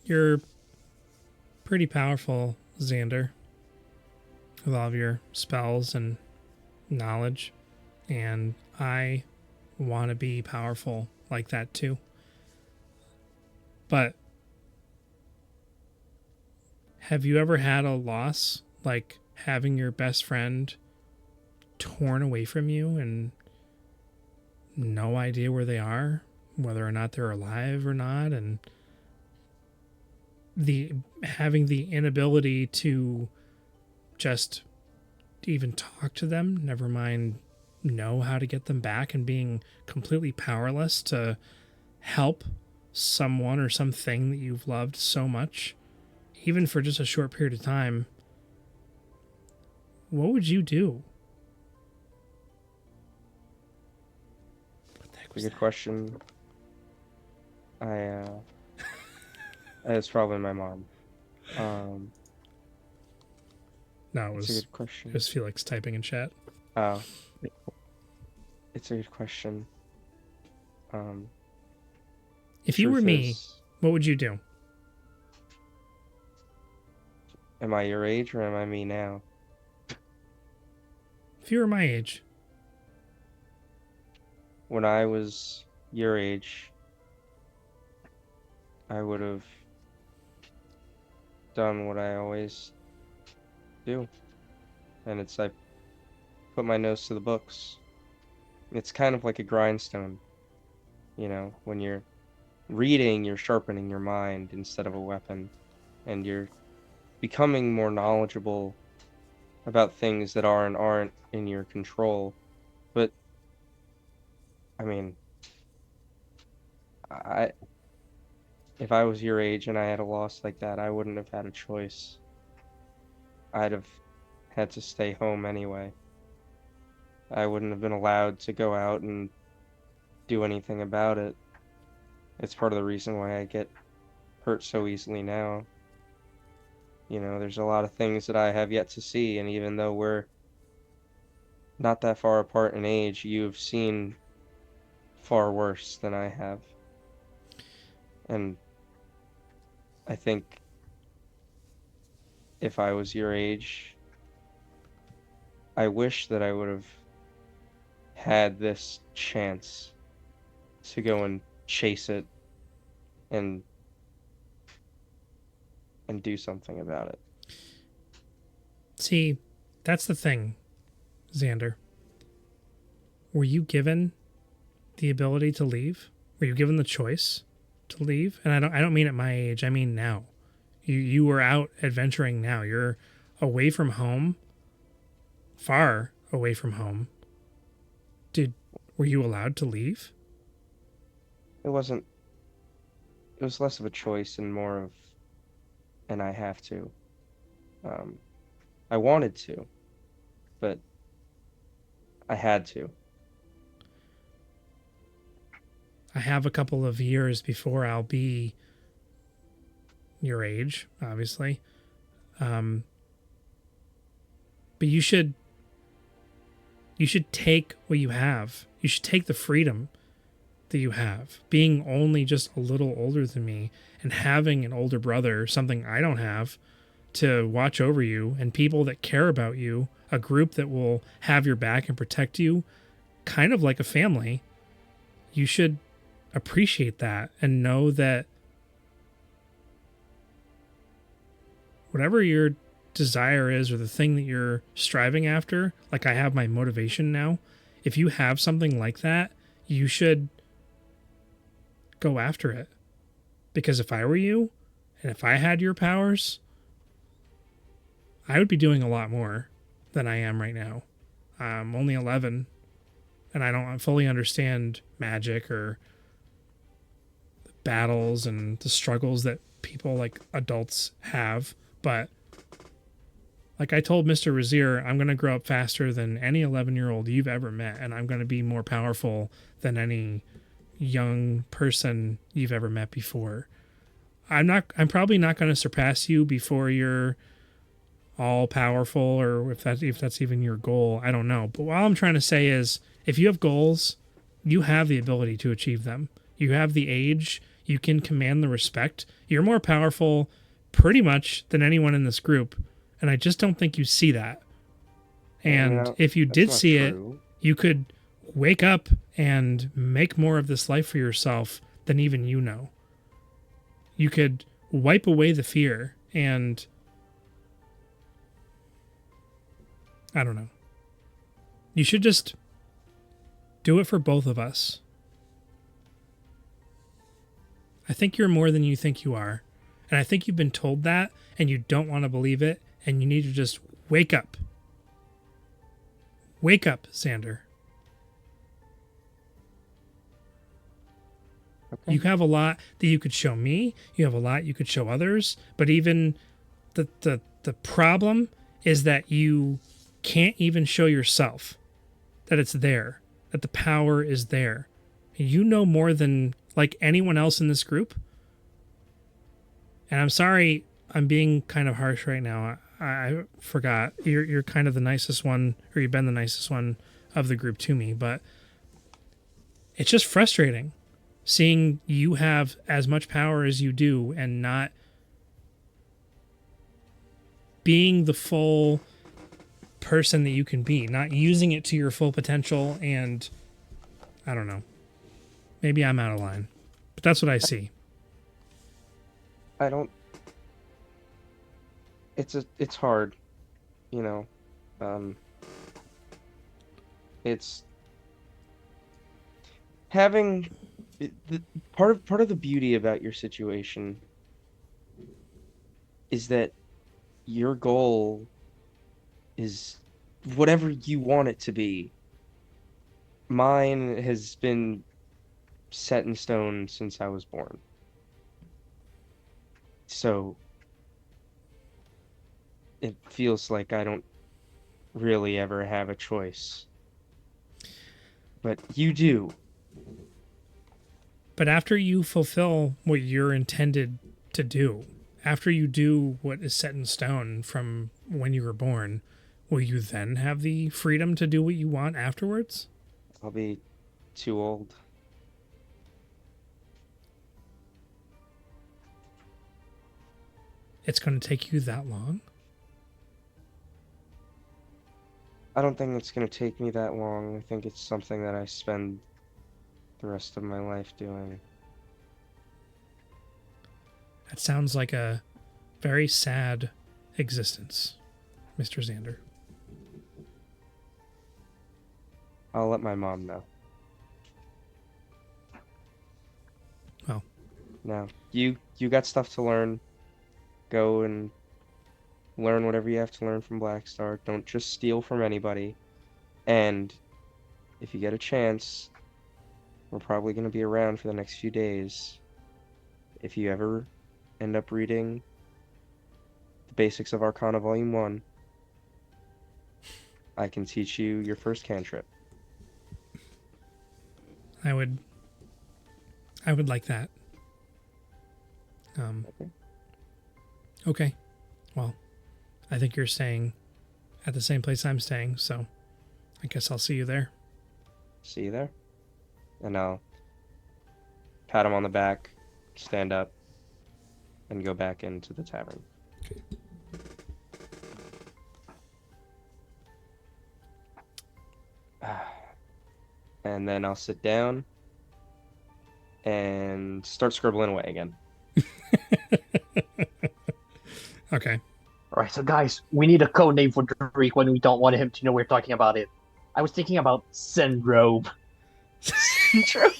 You're pretty powerful, Xander, with all of your spells and knowledge. And I want to be powerful like that too. But have you ever had a loss, like having your best friend torn away from you and no idea where they are, whether or not they're alive or not, and having the inability to just even talk to them, never mind know how to get them back, and being completely powerless to help someone or something that you've loved so much, even for just a short period of time? What would you do? That's a good question. It's probably my mom. No, it It's a was good question. it was Felix typing in chat. Oh, it's a good question. If you were Truth me, is, what would you do? am I your age or am I me now? If you were my age, When I was your age, I would have done what I always do. And it's I put my nose to the books. It's kind of like a grindstone. When you're reading, you're sharpening your mind instead of a weapon. And you're becoming more knowledgeable about things that are and aren't in your control. But, I mean, if I was your age and I had a loss like that, I wouldn't have had a choice. I'd have had to stay home anyway. I wouldn't have been allowed to go out and do anything about it. It's part of the reason why I get hurt so easily now. There's a lot of things that I have yet to see, and even though we're not that far apart in age, you've seen far worse than I have. And I think if I was your age, I wish that I would have had this chance to go and chase it and do something about it. see, that's the thing, Xander. Were you given the ability to leave? Were you given the choice to leave? And I don't mean at my age. I mean now. You were out adventuring now. You're away from home, far away from home. Were you allowed to leave? It wasn't. It was less of a choice and more of and I have to. I wanted to, but I had to. I have a couple of years before I'll be your age, obviously. But you should take what you have. You should take the freedom that you have. Being only just a little older than me and having an older brother, something I don't have, to watch over you, and people that care about you, a group that will have your back and protect you, kind of like a family. You should appreciate that and know that whatever your desire is or the thing that you're striving after, like I have my motivation now, if you have something like that, you should go after it. Because if I were you, and if I had your powers, I would be doing a lot more than I am right now. I'm only 11, and I don't fully understand magic or battles and the struggles that people like adults have. But like I told Mr. Razier, I'm going to grow up faster than any 11-year-old you've ever met, and I'm going to be more powerful than any young person you've ever met before. I'm probably not going to surpass you before you're all powerful, or if that's even your goal, I don't know. But what I'm trying to say is, if you have goals, you have the ability to achieve them. You have the age, you can command the respect. You're more powerful pretty much than anyone in this group, and I just don't think you see that. And if you did see it, you could wake up and make more of this life for yourself than even you know. You could wipe away the fear, and I don't know. You should just do it for both of us. I think you're more than you think you are. And I think you've been told that, and you don't want to believe it, and you need to just wake up. Wake up, Xander. Okay. You have a lot that you could show me. You have a lot you could show others. But even the problem is that you can't even show yourself that it's there, that the power is there. You know more than like anyone else in this group. And I'm sorry, I'm being kind of harsh right now. I forgot. You're kind of the nicest one, or you've been the nicest one of the group to me, but it's just frustrating seeing you have as much power as you do and not being the full person that you can be, not using it to your full potential. And I don't know, maybe I'm out of line, but that's what I see. It's hard, you know. It's having part of the beauty about your situation is that your goal is whatever you want it to be. Mine has been set in stone since I was born. So it feels like I don't really ever have a choice. But you do. But after you fulfill what you're intended to do, after you do what is set in stone from when you were born, will you then have the freedom to do what you want afterwards? I'll be too old. It's going to take you that long? I don't think it's going to take me that long. I think it's something that I spend the rest of my life doing. That sounds like a very sad existence, Mr. Xander. I'll let my mom know. Well. No, you got stuff to learn. Go and learn whatever you have to learn from Blackstar. Don't just steal from anybody. And if you get a chance, we're probably going to be around for the next few days. If you ever end up reading the Basics of Arcana Volume 1, I can teach you your first cantrip. I would like that. Okay. Well, I think you're staying at the same place I'm staying, so I guess I'll see you there. See you there. And I'll pat him on the back, stand up, and go back into the tavern. And then I'll sit down and start scribbling away again. Okay. All right, so guys, we need a code name for Dreek when we don't want him to know we're talking about it. I was thinking about Syndrome. Syndrome?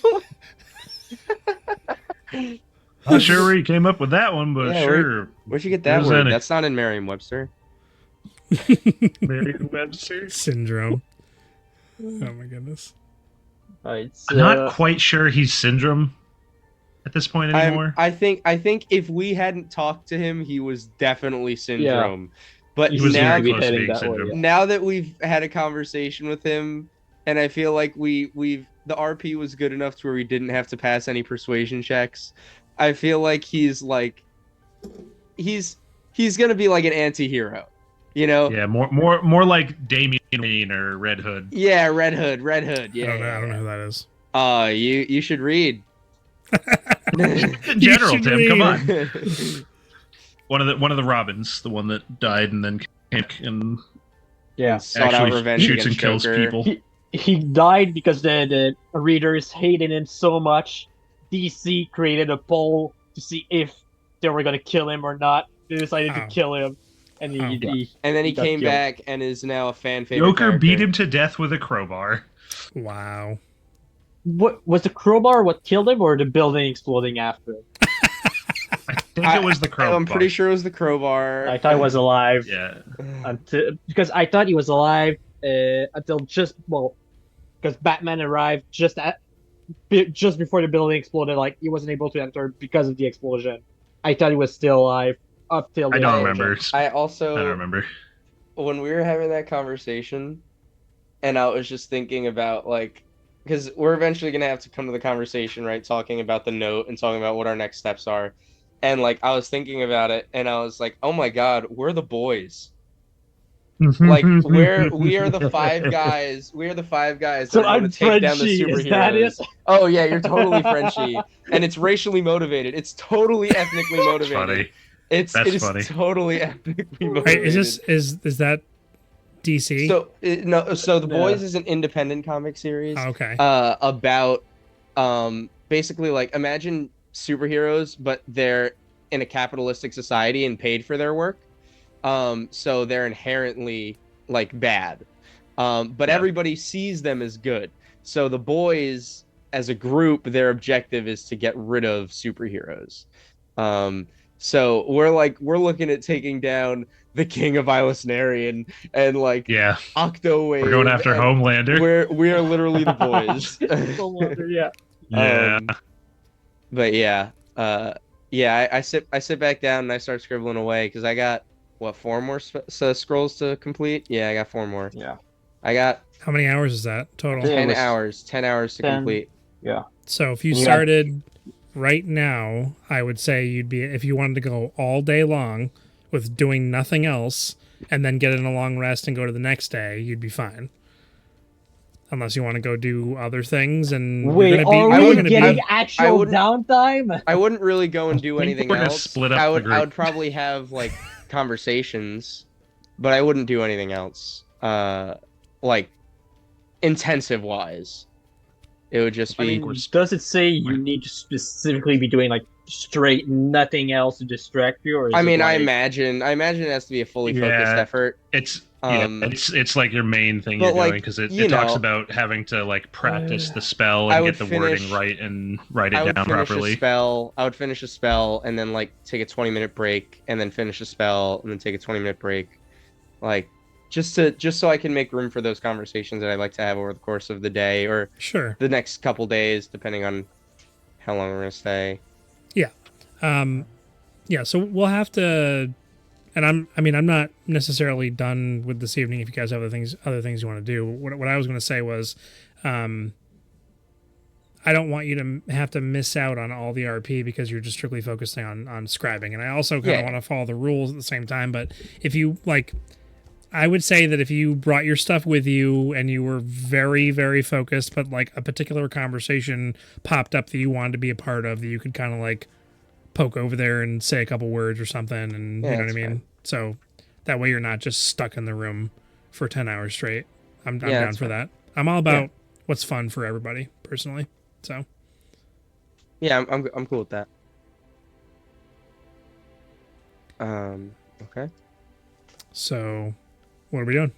Not sure where you came up with that one, but Yeah, sure. Where'd you get that Where's word? that? That's not in Merriam-Webster. Merriam-Webster? Syndrome. Oh my goodness. It's, I'm not quite sure he's Syndrome at this point anymore. I think if we hadn't talked to him, he was definitely Syndrome. But He was now, very close to heading being that way, Syndrome. yeah. now that we've had a conversation with him, and I feel like the RP was good enough to where we didn't have to pass any persuasion checks. I feel like he's gonna be like an anti-hero, you know? Yeah, more like Damien Wayne or Red Hood. Yeah, Red Hood. Yeah. I don't know who that is. You should read. In general, should Tim, come read. on. One of the Robins, the one that died and then came and Yeah. Sought out actually revenge shoots and against kills Joker. people. He died because the readers hated him so much. DC created a poll to see if they were gonna kill him or not. They decided to Oh. kill him, and Oh. And then he got came killed. back and is now a fan favorite. Joker beat character. him to death with a crowbar. Wow. What was the crowbar? What killed him, or the building exploding after? I think it was the crowbar. I'm pretty sure it was the crowbar. I thought he was alive. Yeah. Because I thought he was alive until because Batman arrived just before the building exploded. Like he wasn't able to enter because of the explosion. I thought he was still alive up till the I don't explosion. remember. I I also, don't remember. when we were having that conversation, and I was just thinking about because we're eventually gonna have to come to the conversation, right? Talking about the note and talking about what our next steps are, and I was thinking about it, and I was like, oh my god, we're the boys. We are the five guys. We are the five guys So that are going I'm to take down the Frenchie. Is that it? superheroes. Oh yeah, you're totally Frenchy, and it's racially motivated. It's totally ethnically motivated. Funny. It That's is funny. totally ethnically motivated. Wait, is that DC? So the No. Boys is an independent comic series. Oh, okay. About basically imagine superheroes, but they're in a capitalistic society and paid for their work. So they're inherently bad. But Yeah. everybody sees them as good. So the Boys as a group, their objective is to get rid of superheroes. So we're looking at taking down the King of Ilisnary and Yeah. Octowave. We're going after and Homelander. we are literally the Boys. Yeah. Yeah. But yeah, I sit back down and I start scribbling away because I got 4 more scrolls to complete. Yeah, I got 4 more. Yeah. I got How many hours is that total? 10 was- hours. 10 hours to 10. complete. So if you Yeah. started right now, I would say you'd be, if you wanted to go all day long with doing nothing else and then get in a long rest and go to the next day, you'd be fine. Unless you want to go do other things and Wait, you're gonna are you're we gonna getting I actual wouldn't- downtime? I wouldn't really go and do I think anything we're gonna else. split up I the would group. probably have conversations, but I wouldn't do anything else. Intensive wise. It would just I be mean, does it say you need to specifically be doing straight nothing else to distract you, or is I mean, it I like- imagine it has to be a fully focused Yeah. effort. It's Um, it's like your main thing but, you're doing because it you talks know, about having to practice the spell I and would get the wording finish- right and write I it would down finish properly. a spell. I would finish a spell and then take a 20-minute break and then finish a spell and then take a 20-minute break, just so I can make room for those conversations that I like to have over the course of the day or Sure. the next couple days, depending on how long we're gonna stay. Yeah, so we'll have to, and I'm not necessarily done with this evening. If you guys have other things you want to do, what I was going to say was, I don't want you to have to miss out on all the RP because you're just strictly focusing on scribing, and I also kind of Yeah. want to follow the rules at the same time. But if you I would say that if you brought your stuff with you and you were very, very focused, but like a particular conversation popped up that you wanted to be a part of, that you could kind of like poke over there and say a couple words or something, and Yeah, you know what I that's mean? fine. So that way you're not just stuck in the room for 10 hours straight. I'm Yeah, down that's for fine. that. I'm all about what's fun for everybody, personally. So Yeah, I'm cool with that. Okay. so what are we doing?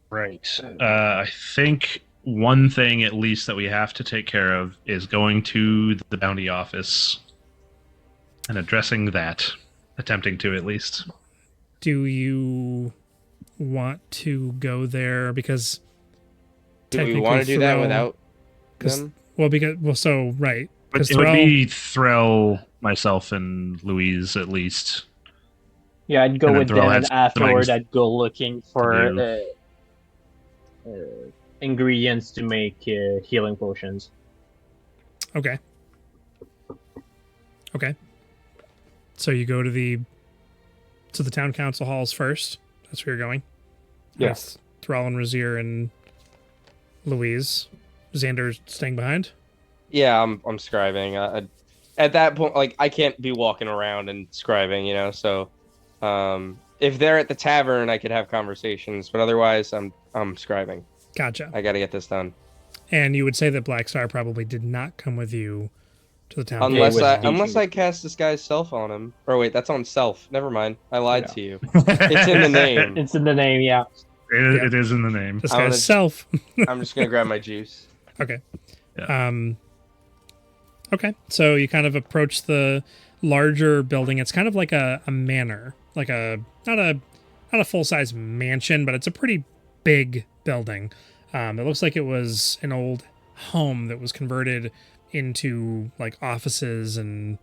Right. I think one thing at least that we have to take care of is going to the bounty office and addressing that. Attempting to, at least. Do you want to go there? Because Do we want to do that Threll- without 'cause- them? so right. But Because it would be Threll, myself, and Louise, at least. Yeah, I'd go And then with Thrall them, had and some afterward things I'd go looking for do. ingredients to make healing potions. Okay. Okay. So you go to the town council halls first. That's where you're going. Yes. With Thrall and Razier and Louise. Xander's staying behind. Yeah, I'm scribing. At that point, like I can't be walking around and scribing, you know. So, if they're at the tavern, I could have conversations, but otherwise, I'm scribing. Gotcha. I got to get this done. And you would say that Black Star probably did not come with you to the town. Unless with I Deej. cast disguise self on him. Or wait, that's on self. Never mind. I lied Yeah. to you. It's in the name. It's in the name, yeah. It is in the name. This I'm guy's gonna- self. I'm just gonna grab my juice. Okay. Yeah. Okay. So you kind of approach the larger building. It's kind of like a manor, like not a full size mansion, but it's a pretty big building. It looks like it was an old home that was converted into like offices and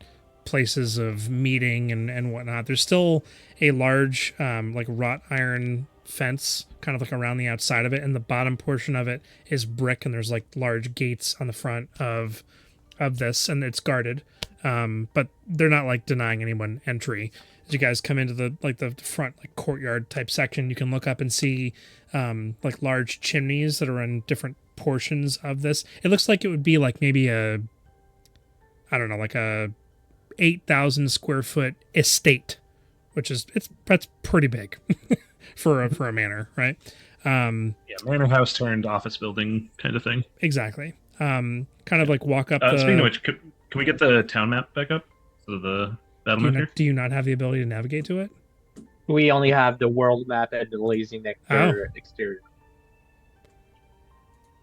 places of meeting and whatnot. There's still a large like wrought iron fence kind of like around the outside of it, and the bottom portion of it is brick, and there's like large gates on the front of this, and it's guarded, but they're not like denying anyone entry. As you guys come into the front like courtyard type section, you can look up and see like large chimneys that are on different portions of this. It looks like it would be like maybe a 8,000 square foot estate, which is that's pretty big for a manor, right? Yeah, manor house turned office building kind of thing. Exactly. Kind of like walk up. Speaking of which, can we get the town map back up? So the battle map here? Do you not have the ability to navigate to it? We only have the world map and the lazy nectar exterior.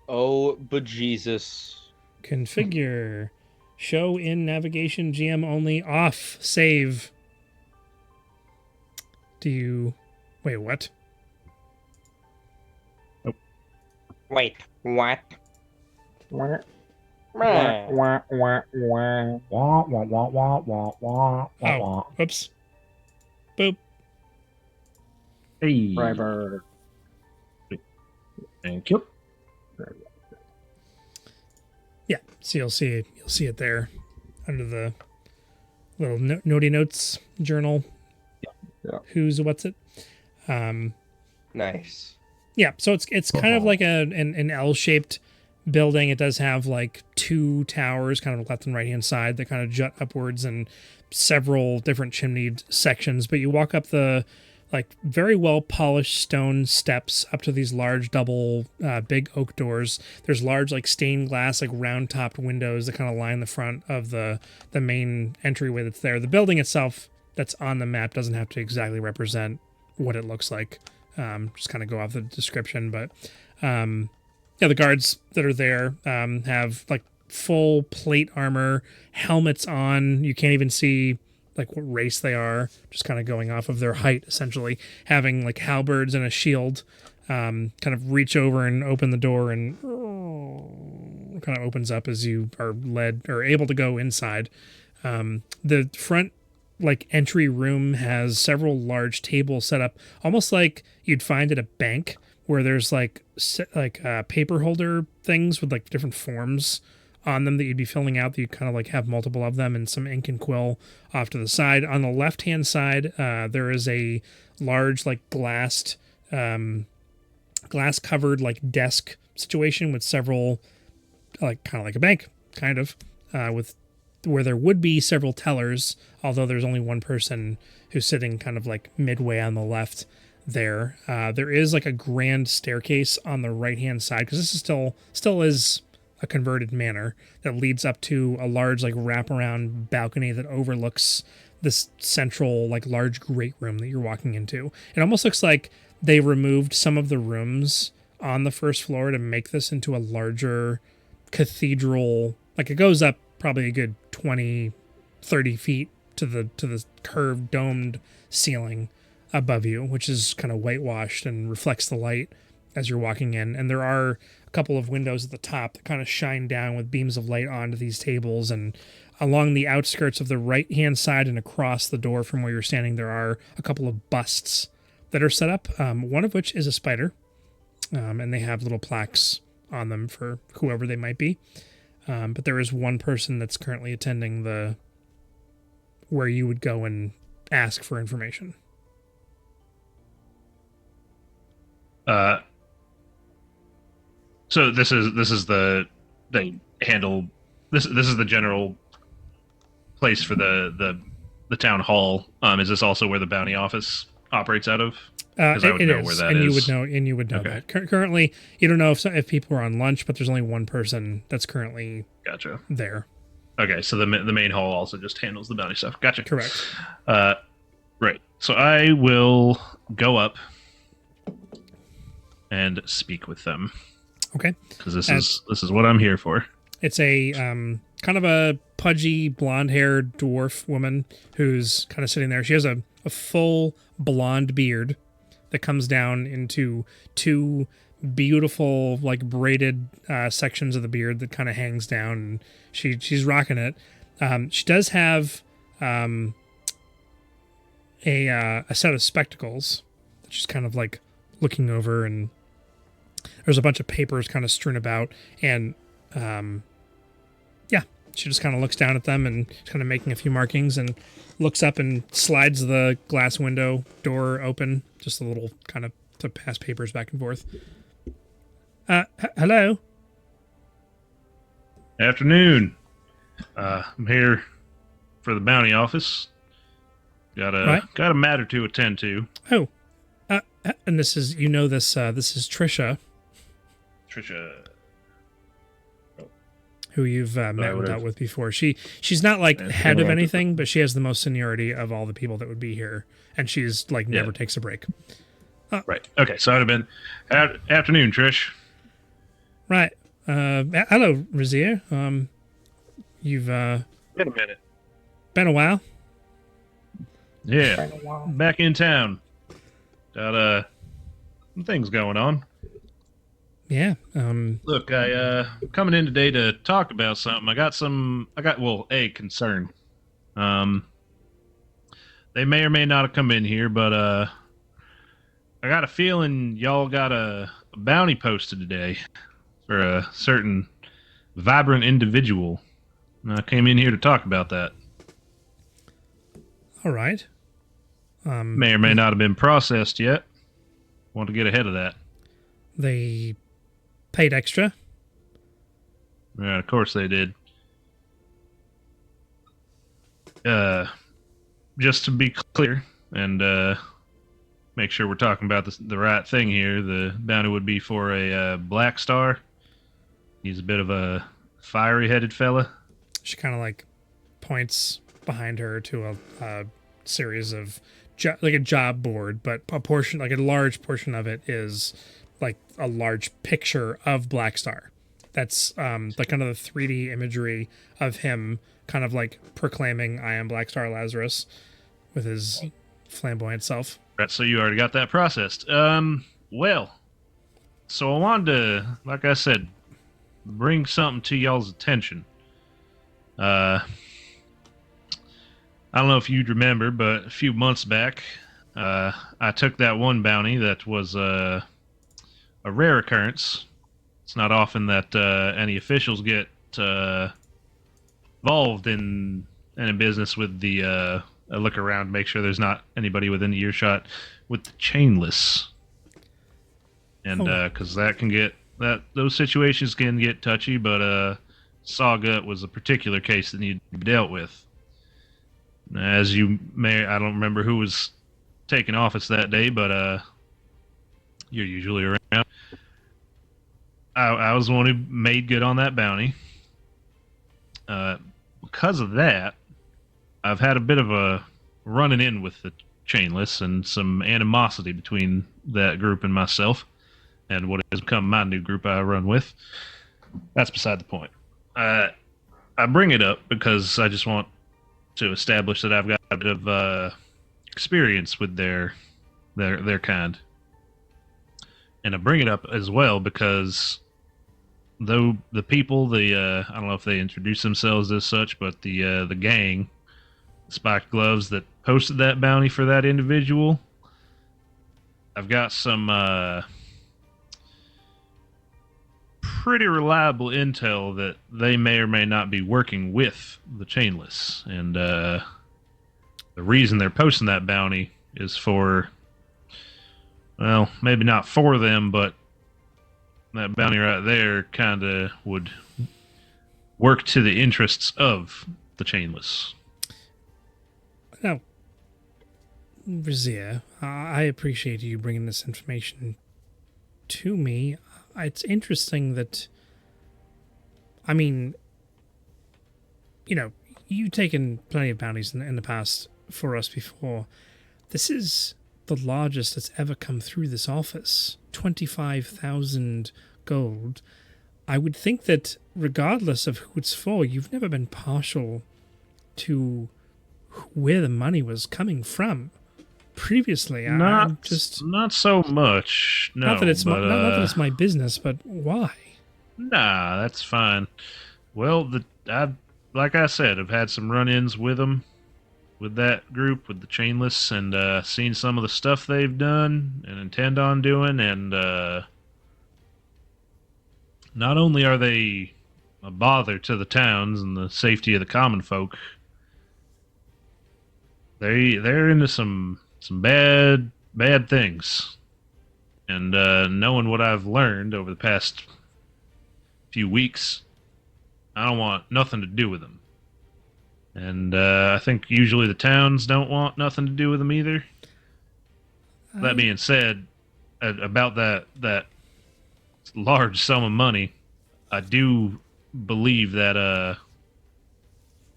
Oh, bejesus. Configure. Show in navigation GM only off. Save. Do you... Wait, what? Wait, what? Wah, Meh. wah, wah, wah. Wah, wah, wah, wah, wah, wah, wah, wah. Oh, whoops. Boop. Hey. Driver. Thank you. Yeah, so you'll see it there under the little notey notes journal. Yeah. Who's what's it? Nice. Yeah, so it's kind of like an L-shaped building. It does have like two towers, kind of left and right hand side, that kind of jut upwards, and several different chimneyed sections. But you walk up the like very well polished stone steps up to these large double big oak doors. There's large like stained glass like round topped windows that kind of line the front of the main entryway that's there. The building itself that's on the map doesn't have to exactly represent what it looks like. Just kind of go off the description, but yeah, the guards that are there have like full plate armor, helmets on. You can't even see like what race they are, just kind of going off of their height, essentially, having like halberds and a shield. Kind of reach over and open the door, and kind of opens up as you are led or able to go inside. The front like entry room has several large tables set up, almost like you'd find at a bank, where there's like paper holder things with like different forms on them that you'd be filling out, that you kind of like have multiple of them, and some ink and quill off to the side. On the left-hand side, there is a large like glass covered like desk situation with several, like kind of like a bank, kind of, with where there would be several tellers, although there's only one person who's sitting kind of like midway on the left there. There is like a grand staircase on the right-hand side, because this is still is a converted manor, that leads up to a large like wraparound balcony that overlooks this central like large great room that you're walking into. It almost looks like they removed some of the rooms on the first floor to make this into a larger cathedral. Like, it goes up probably a good 20, 30 feet to the curved domed ceiling above you, which is kind of whitewashed and reflects the light as you're walking in. And there are a couple of windows at the top that kind of shine down with beams of light onto these tables. And along the outskirts of the right-hand side and across the door from where you're standing, there are a couple of busts that are set up, one of which is a spider. And they have little plaques on them for whoever they might be. But there is one person that's currently attending where you would go and ask for information. So this is the general place for the town hall. Is this also where the bounty office operates out of? Because I would know where that is. You would know Okay. that. Currently, you don't know if people are on lunch, but there's only one person that's currently Gotcha. there. Okay, so the main hall also just handles the bounty stuff. Gotcha. Correct. Right. So I will go up and speak with them. Okay. Because this is what I'm here for. It's a kind of a pudgy, blonde-haired dwarf woman who's kind of sitting there. She has a full blonde beard that comes down into two beautiful, like, braided sections of the beard that kind of hangs down, and she's rocking it. She does have a set of spectacles that she's kind of like looking over, and there's a bunch of papers kind of strewn about, and she just kind of looks down at them and kind of making a few markings, and looks up and slides the glass window door open, just a little kind of to pass papers back and forth. Hello? Afternoon. I'm here for the bounty office. Got a matter to attend to. Oh, and this is, this is Trisha. Trisha. Who you've met and dealt with before. She's not like head of anything, but she has the most seniority of all the people that would be here, and she's like never takes a break. Right. Okay. So I'd have been afternoon, Trish. Right. Hello, Razier. You've Been a minute. been a while. Yeah. Back in town. Got some things going on. Yeah. Look, I'm coming in today to talk about something. I got a concern. They may or may not have come in here, but I got a feeling y'all got a bounty posted today for a certain vibrant individual. And I came in here to talk about that. All right. May or may not have been processed yet. Want to get ahead of that. They paid extra. Yeah, of course they did. Just to be clear and make sure we're talking about the right thing here, the bounty would be for a Black Star. He's a bit of a fiery-headed fella. She kind of like points behind her to a series of like a job board, but a portion, like a large portion of it, is like a large picture of Black Star. That's like kind of the 3D imagery of him kind of like proclaiming, "I am Black Star Lazarus," with his flamboyant self. Right, so you already got that processed. Well, so I wanted to, like I said, bring something to y'all's attention. I don't know if you'd remember, but a few months back, I took that one bounty that was a rare occurrence. It's not often that any officials get involved in any business with the I look around, make sure there's not anybody within earshot with the chainless, and because that can get those situations can get touchy. But Sawgut was a particular case that needed to be dealt with. As you may, I don't remember who was taking office that day, but you're usually around. I was the one who made good on that bounty. Because of that, I've had a bit of a running in with the chainless and some animosity between that group and myself, and what has become my new group I run with. That's beside the point. I bring it up because I just want to establish that I've got a bit of experience with their kind, and I bring it up as well because though the people, I don't know if they introduce themselves as such, but the gang, Spiked Gloves, that posted that bounty for that individual, I've got some pretty reliable intel that they may or may not be working with the chainless, and the reason they're posting that bounty is for, well, maybe not for them, but that bounty right there kind of would work to the interests of the chainless. Now, Vizier, I appreciate you bringing this information to me. It's interesting that, I mean, you know, you've taken plenty of bounties in the past for us before. This is the largest that's ever come through this office. 25,000 gold. I would think that regardless of who it's for, you've never been partial to where the money was coming from previously. Not so much. No, not that it's not that it's my business, but why? Nah, that's fine. Well, like I said, I've had some run-ins with them, with that group, with the chainless, and seen some of the stuff they've done and intend on doing, and not only are they a bother to the towns and the safety of the common folk, they're into some bad things. And knowing what I've learned over the past few weeks, I don't want nothing to do with them. And I think usually the towns don't want nothing to do with them either. That being said, about that large sum of money, I do believe that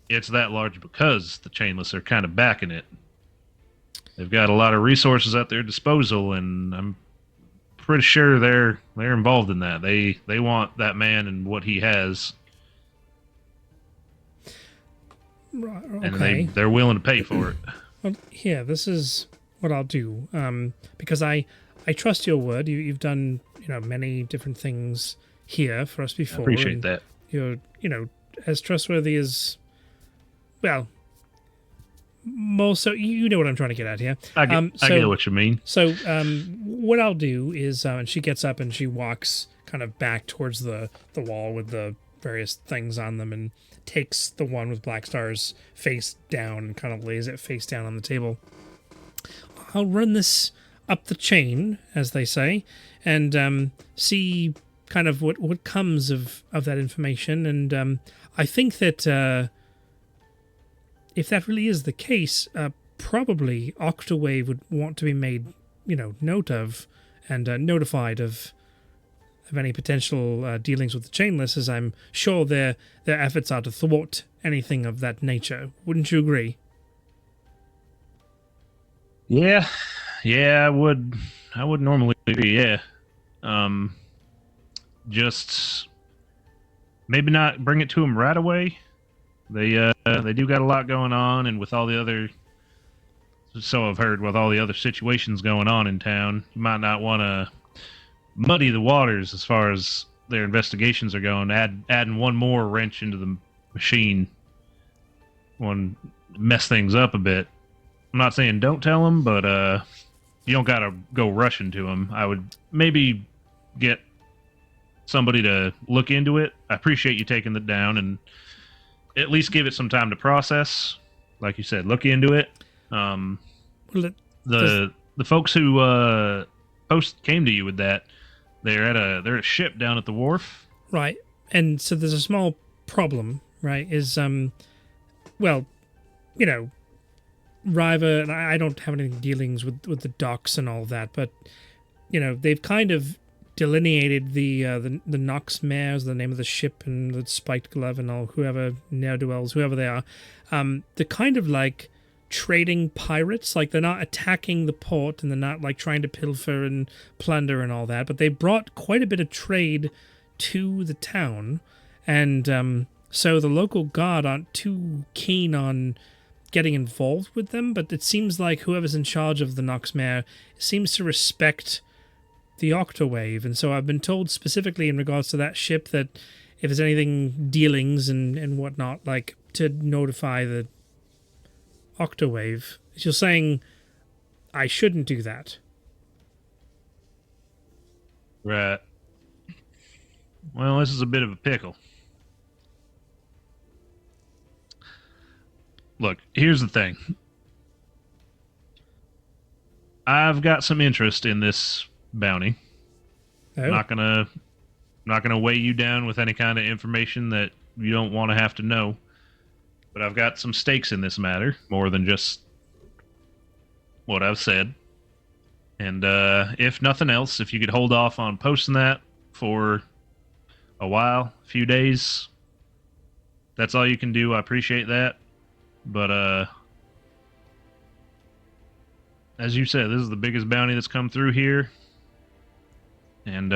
it's that large because the chainless are kind of backing it. They've got a lot of resources at their disposal, and I'm pretty sure they're involved in that. They want that man and what he has. Right, okay. And they're willing to pay for it. Well, here, this is what I'll do. Because I trust your word. You've done many different things here for us before. I appreciate that. You're as trustworthy as, well, more so. You know what I'm trying to get at here. I get what you mean. So what I'll do is, and she gets up and she walks kind of back towards the wall with the various things on them and takes the one with black stars face down and kind of lays it face down on the table. I'll run this up the chain, as they say, and see kind of what comes of that information. And I think that if that really is the case, probably Octowave would want to be made, note of and notified of any potential dealings with the chainless, as I'm sure their efforts are to thwart anything of that nature. Wouldn't you agree? Yeah, I would normally agree. Yeah, just maybe not bring it to them right away. They do got a lot going on, and with all the other, so I've heard, with all the other situations going on in town, you might not want to muddy the waters as far as their investigations are going. Adding one more wrench into the machine will mess things up a bit. I'm not saying don't tell them, but you don't gotta go rushing to them. I would maybe get somebody to look into it. I appreciate you taking it down and at least give it some time to process. Like you said, look into it. The folks who came to you with that, they're at a ship down at the wharf. Right. And so there's a small problem, right? Is well, you know, Riva, and I don't have any dealings with the docks and all that, but you know, they've kind of delineated the Nox Mares, the name of the ship, and the Spiked Glove and all, whoever ne'er-do-wells, whoever they are. They're kind of like trading pirates. Like, they're not attacking the port, and they're not like trying to pilfer and plunder and all that, but they brought quite a bit of trade to the town, and so the local guard aren't too keen on getting involved with them, but it seems like whoever's in charge of the Nox Mare seems to respect the Octowave, and so I've been told specifically in regards to that ship that if there's anything dealings and whatnot, like, to notify the Octowave. You're saying I shouldn't do that. Right. Well, this is a bit of a pickle. Look, here's the thing. I've got some interest in this bounty. Oh. I'm not gonna weigh you down with any kind of information that you don't want to have to know. But I've got some stakes in this matter, more than just what I've said. And if nothing else, if you could hold off on posting that for a while, a few days, that's all you can do. I appreciate that. But as you said, this is the biggest bounty that's come through here. And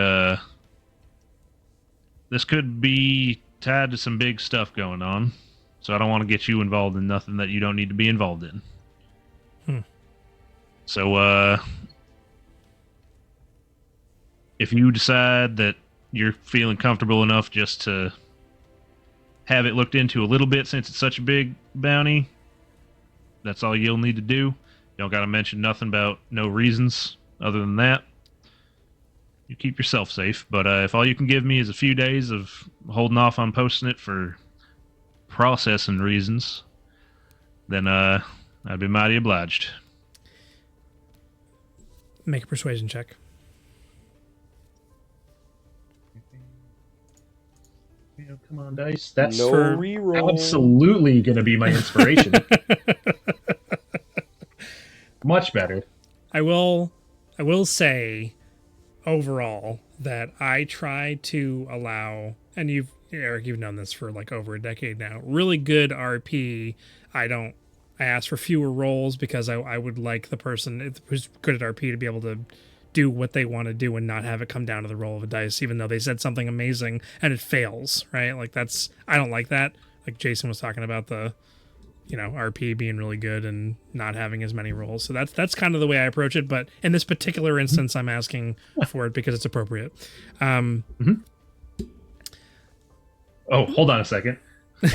this could be tied to some big stuff going on. So I don't want to get you involved in nothing that you don't need to be involved in. So if you decide that you're feeling comfortable enough just to have it looked into a little bit, since it's such a big bounty, that's all you'll need to do. You don't got to mention nothing about no reasons other than that. You keep yourself safe. But if all you can give me is a few days of holding off on posting it for processing reasons, then I'd be mighty obliged. Make a persuasion check. Come on, dice. That's no for reroll. absolutely going to be my inspiration. Much better. I will say overall that I try to allow, and Eric, you've known this for like over a decade now, really good RP. I ask for fewer rolls because I would like the person who's good at RP to be able to do what they want to do and not have it come down to the roll of a dice, even though they said something amazing and it fails, right? Like, I don't like that. Like Jason was talking about the, RP being really good and not having as many rolls. So that's kind of the way I approach it. But in this particular instance, I'm asking for it because it's appropriate. Oh, hold on a second. I'm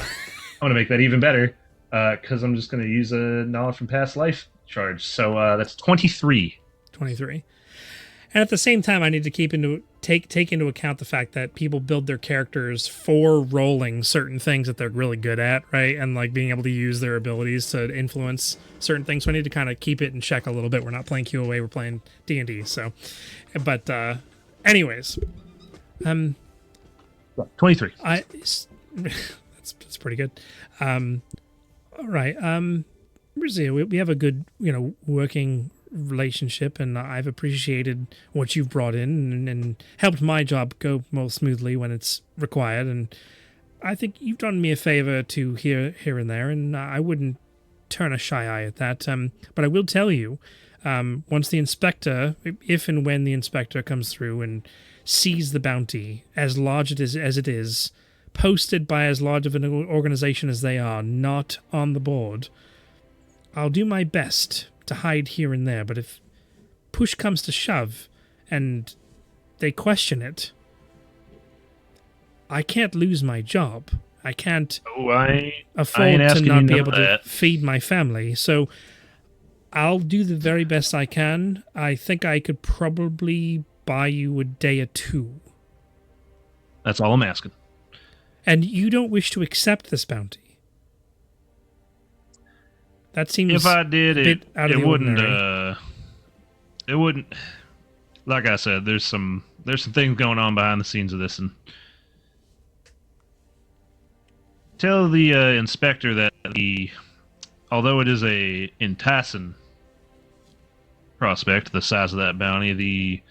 going to make that even better because I'm just going to use a knowledge from past life charge. So that's 23. 23. And at the same time, I need to take into account the fact that people build their characters for rolling certain things that they're really good at, right? And like being able to use their abilities to influence certain things. So I need to kind of keep it in check a little bit. We're not playing QOA, we're playing D&D. So, but anyways, 23. that's pretty good. All right. Rizia, we have a good, working relationship, and I've appreciated what you've brought in and helped my job go more smoothly when it's required, and I think you've done me a favor to here and there, and I wouldn't turn a shy eye at that. But I will tell you, once the inspector, if and when the inspector comes through and sees the bounty, as large as it is, posted by as large of an organization as they are, not on the board, I'll do my best to hide here and there, but if push comes to shove and they question it, I can't lose my job. I can't afford to not be able to feed my family. So I'll do the very best I can. I think I could probably buy you a day or two. That's all I'm asking. And you don't wish to accept this bounty? That seems If I did, a bit out of it the wouldn't. ordinary. It wouldn't. Like I said, there's some things going on behind the scenes of this, and tell the inspector that although it is a enticing prospect, the size of that bounty, the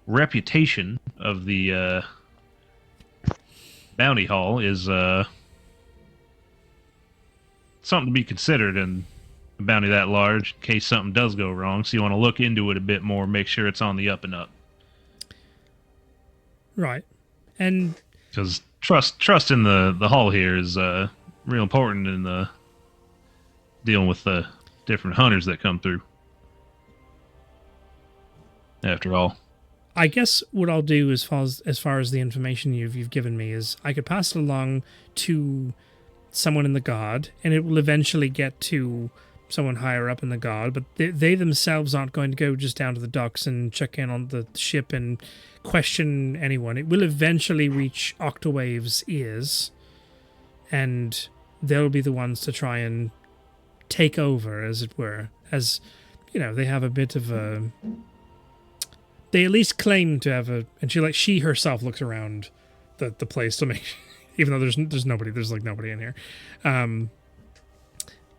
reputation of the bounty haul is something to be considered in a bounty that large in case something does go wrong. So you want to look into it a bit more, make sure it's on the up and up. Right. And because trust in the haul here is real important in the dealing with the different hunters that come through. After all, I guess what I'll do as far as the information you've given me is I could pass it along to someone in the guard, and it will eventually get to someone higher up in the guard, but they themselves aren't going to go just down to the docks and check in on the ship and question anyone. It will eventually reach Octowave's ears, and they'll be the ones to try and take over, as it were. As, you know, they have a bit of a... They at least claim to have a... And she herself looks around the place to make... Even though there's nobody, there's like nobody in here.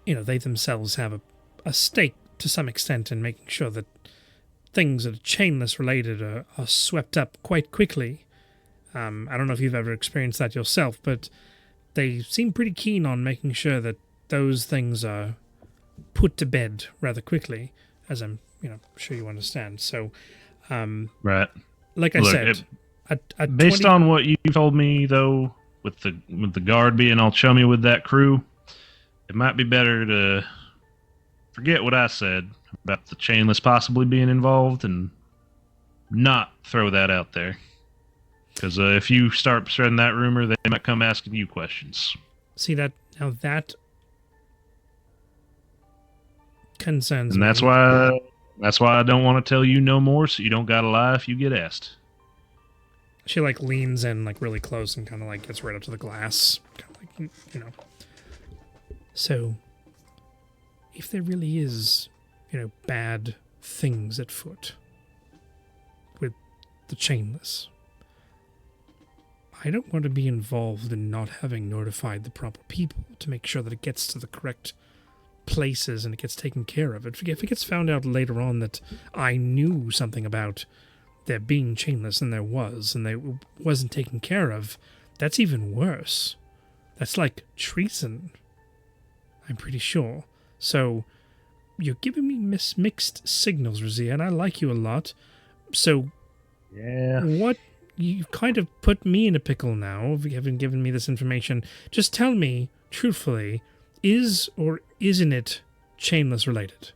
You know, they themselves have a stake to some extent in making sure that things that are chainless related are swept up quite quickly. I don't know if you've ever experienced that yourself, but they seem pretty keen on making sure that those things are put to bed rather quickly, as I'm sure you understand. So, right. Like I said, based on what you told me, though, with the guard being all chummy with that crew, it might be better to forget what I said about the chainless possibly being involved and not throw that out there. Because if you start spreading that rumor, they might come asking you questions. See that now that concerns me. And that's why I don't want to tell you no more, so you don't gotta lie if you get asked. She leans in really close and kind of gets right up to the glass, kind of So, if there really is, bad things at foot with the chainless, I don't want to be involved in not having notified the proper people to make sure that it gets to the correct places and it gets taken care of. If it gets found out later on that I knew something about there being chainless and there was, and they wasn't taken care of, that's even worse. That's like treason, I'm pretty sure. So, you're giving me mixed signals, Razia, and I like you a lot. So, yeah, what... You've kind of put me in a pickle now, if you haven't given me this information. Just tell me, truthfully, is or isn't it chainless related?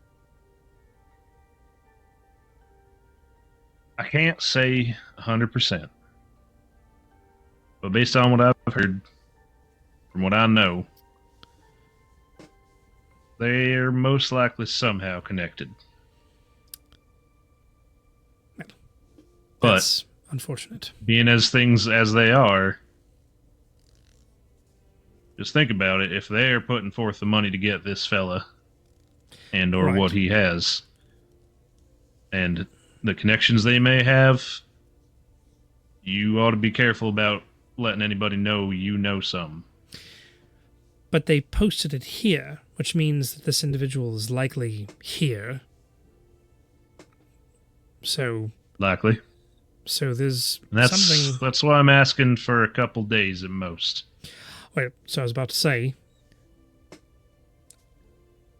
I can't say 100%. But based on what I've heard, from what I know, they're most likely somehow connected. That's unfortunate. Being as things as they are, just think about it. If they're putting forth the money to get this fella and or Right. what he has, and the connections they may have, you ought to be careful about letting anybody know you know something. But they posted it here, which means that this individual is likely here. So Likely. there's That's something... that's why I'm asking for a couple days at most. Wait, so I was about to say...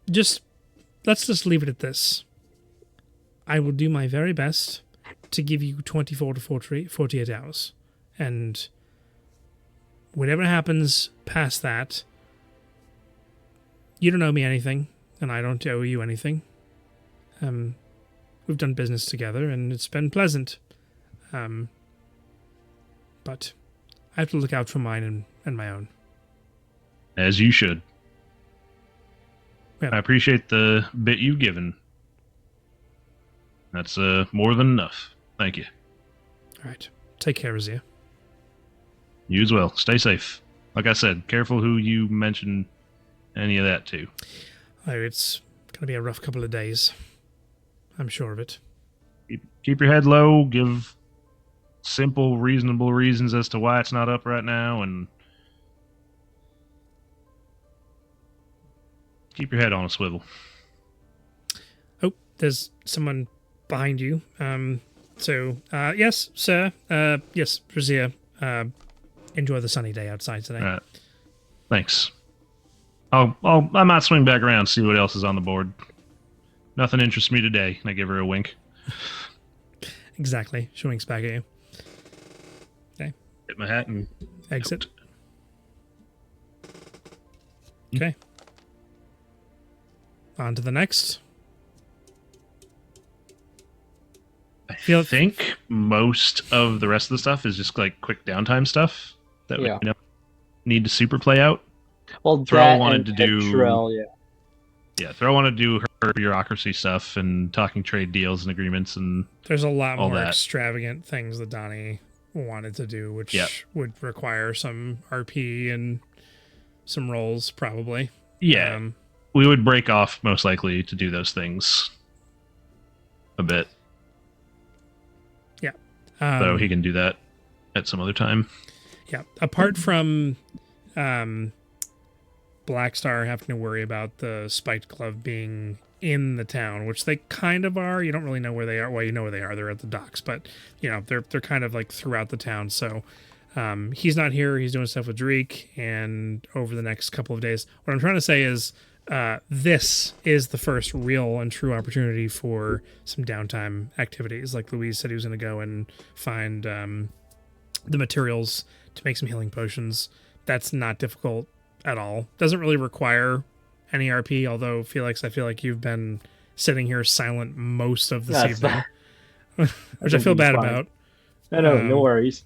Let's just leave it at this. I will do my very best to give you 24 to 48 hours. And whatever happens past that, you don't owe me anything, and I don't owe you anything. We've done business together, and it's been pleasant. But I have to look out for mine and my own. As you should. Yeah. I appreciate the bit you've given. That's more than enough. Thank you. All right. Take care, Razia. You as well. Stay safe. Like I said, careful who you mention any of that to. Oh, it's going to be a rough couple of days. I'm sure of it. Keep your head low. Give simple, reasonable reasons as to why it's not up right now, and keep your head on a swivel. Oh, there's someone behind you. Yes, sir. Yes, Brazier. Enjoy the sunny day outside today. All right. Thanks. I might swing back around, see what else is on the board. Nothing interests me today. And I give her a wink. Exactly. She winks back at you. Okay. Hit my hat and Exit. Okay. On to the next. I think most of the rest of the stuff is just like quick downtime stuff that we don't need to super play out. Well, Throw wanted to do Petrel, Throw wanted to do her bureaucracy stuff and talking trade deals and agreements and there's a lot all more that. extravagant things that Donnie wanted to do, which would require some RP and some rolls probably. Yeah. We would break off most likely to do those things a bit. Yeah. So he can do that at some other time. Yeah. Apart from Black Star having to worry about the Spiked Glove being in the town, which they kind of are. You don't really know where they are. Well, you know where they are. They're at the docks, but you know they're kind of like throughout the town. So he's not here. He's doing stuff with Dreek, and over the next couple of days, what I'm trying to say is this is the first real and true opportunity for some downtime activities. Like Louise said, he was going to go and find the materials to make some healing potions. That's not difficult at all. Doesn't really require any RP, although Felix, I feel like you've been sitting here silent most of this evening, which I feel bad about. No worries.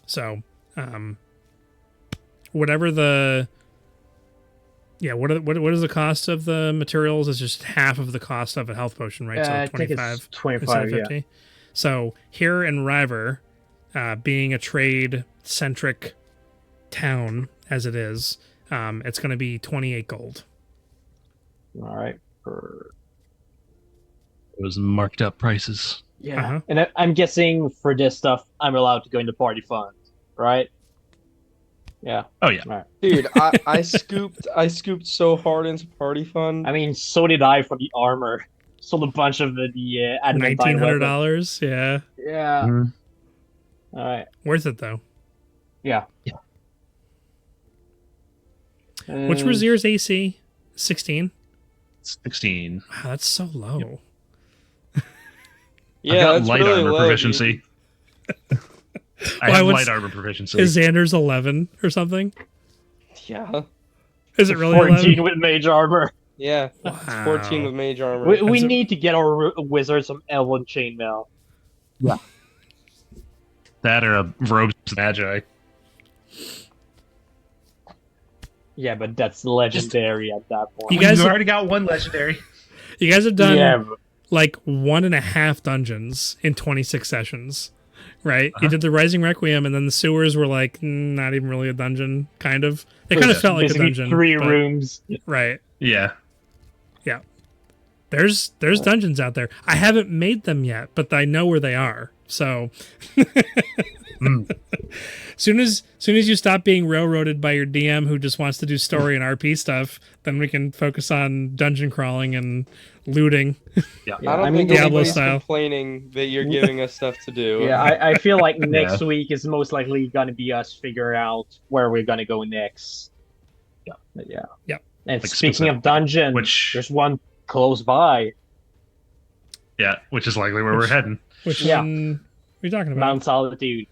So, whatever the what is the cost of the materials? It's just half of the cost of a health potion, right? So 25, 25, 50. Yeah. So here in River, being a trade-centric town as it is, it's going to be 28 gold. All right. Those marked up prices. Yeah. Uh-huh. And I'm guessing for this stuff, I'm allowed to go into party fund, right? Yeah. Oh yeah. All right. Dude, I scooped so hard into party fund. I mean, so did I for the armor. Sold a bunch of the adamantine $1,900. Yeah. Yeah. Mm-hmm. All right. Worth it though. Yeah. What's Razier's AC? 16? 16. Wow, that's so low. Yeah, I got that's light really armor low, proficiency. I have light armor proficiency. Is Xander's 11 or something? Yeah. Is it really 14 11? with mage armor. Yeah. Wow. It's 14 with mage armor. We That's need to get our wizard some elven chainmail. That or a robes magi. Yeah, but that's legendary at that point. You guys- You've already got one legendary. You guys have done yeah, like 1.5 dungeons in 26 sessions, right? You did the Rising Requiem, and then the sewers were like not even really a dungeon, kind of. They kind of felt like a basically dungeon. 3 but- rooms. Right. Yeah. There's dungeons out there. I haven't made them yet, but I know where they are. So soon as you stop being railroaded by your DM who just wants to do story and RP stuff, then we can focus on dungeon crawling and looting. Yeah. I don't think Diablo anybody's style. complaining that you're giving us stuff to do. Yeah, I feel like next week is most likely going to be us figuring out where we're going to go next. Yeah. But yeah. Yep. And Like speaking specific- of dungeon, there's one close by. Yeah, which is likely where we're heading. Which Yeah. one are you talking about? Mount Solitude.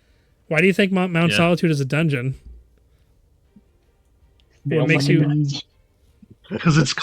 Why do you think Mount Solitude is a dungeon? What makes you... Because it's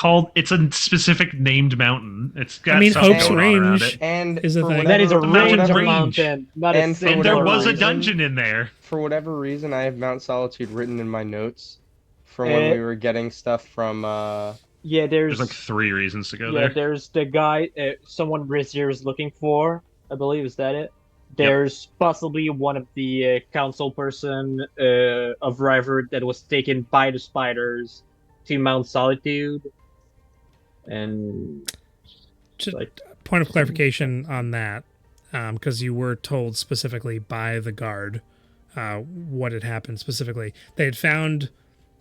a specific named mountain. It's got something Hope's going on around Range it. And is a for thing. That is a whatever- range of range. mountain. Not And a for And single there whatever was a reason- dungeon in there. For whatever reason, I have Mount Solitude written in my notes from when we were getting stuff from. Yeah, There's like 3 reasons to go yeah, there. there's the guy, someone Brazier is looking for. I believe, is that it? there's possibly one of the council person of River that was taken by the spiders to Mount Solitude. And Just like, point of clarification on that, because you were told specifically by the guard what had happened specifically. They had found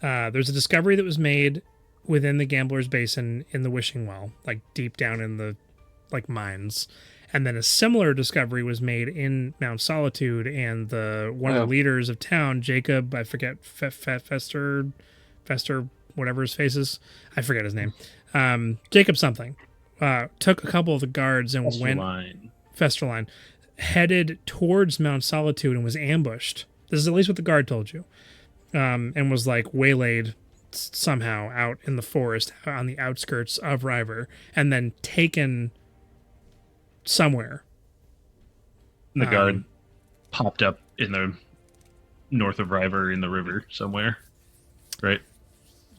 there's a discovery that was made within the Gambler's Basin in the Wishing Well, like deep down in the mines. And then a similar discovery was made in Mount Solitude, and one of the leaders of town, Jacob, I forget, Fester, whatever his face is, I forget his name, Jacob something, took a couple of the guards and Festerline, headed towards Mount Solitude and was ambushed. This is at least what the guard told you, and was like waylaid somehow out in the forest on the outskirts of River, and then taken somewhere. The guard popped up in the north of River in the river somewhere, right?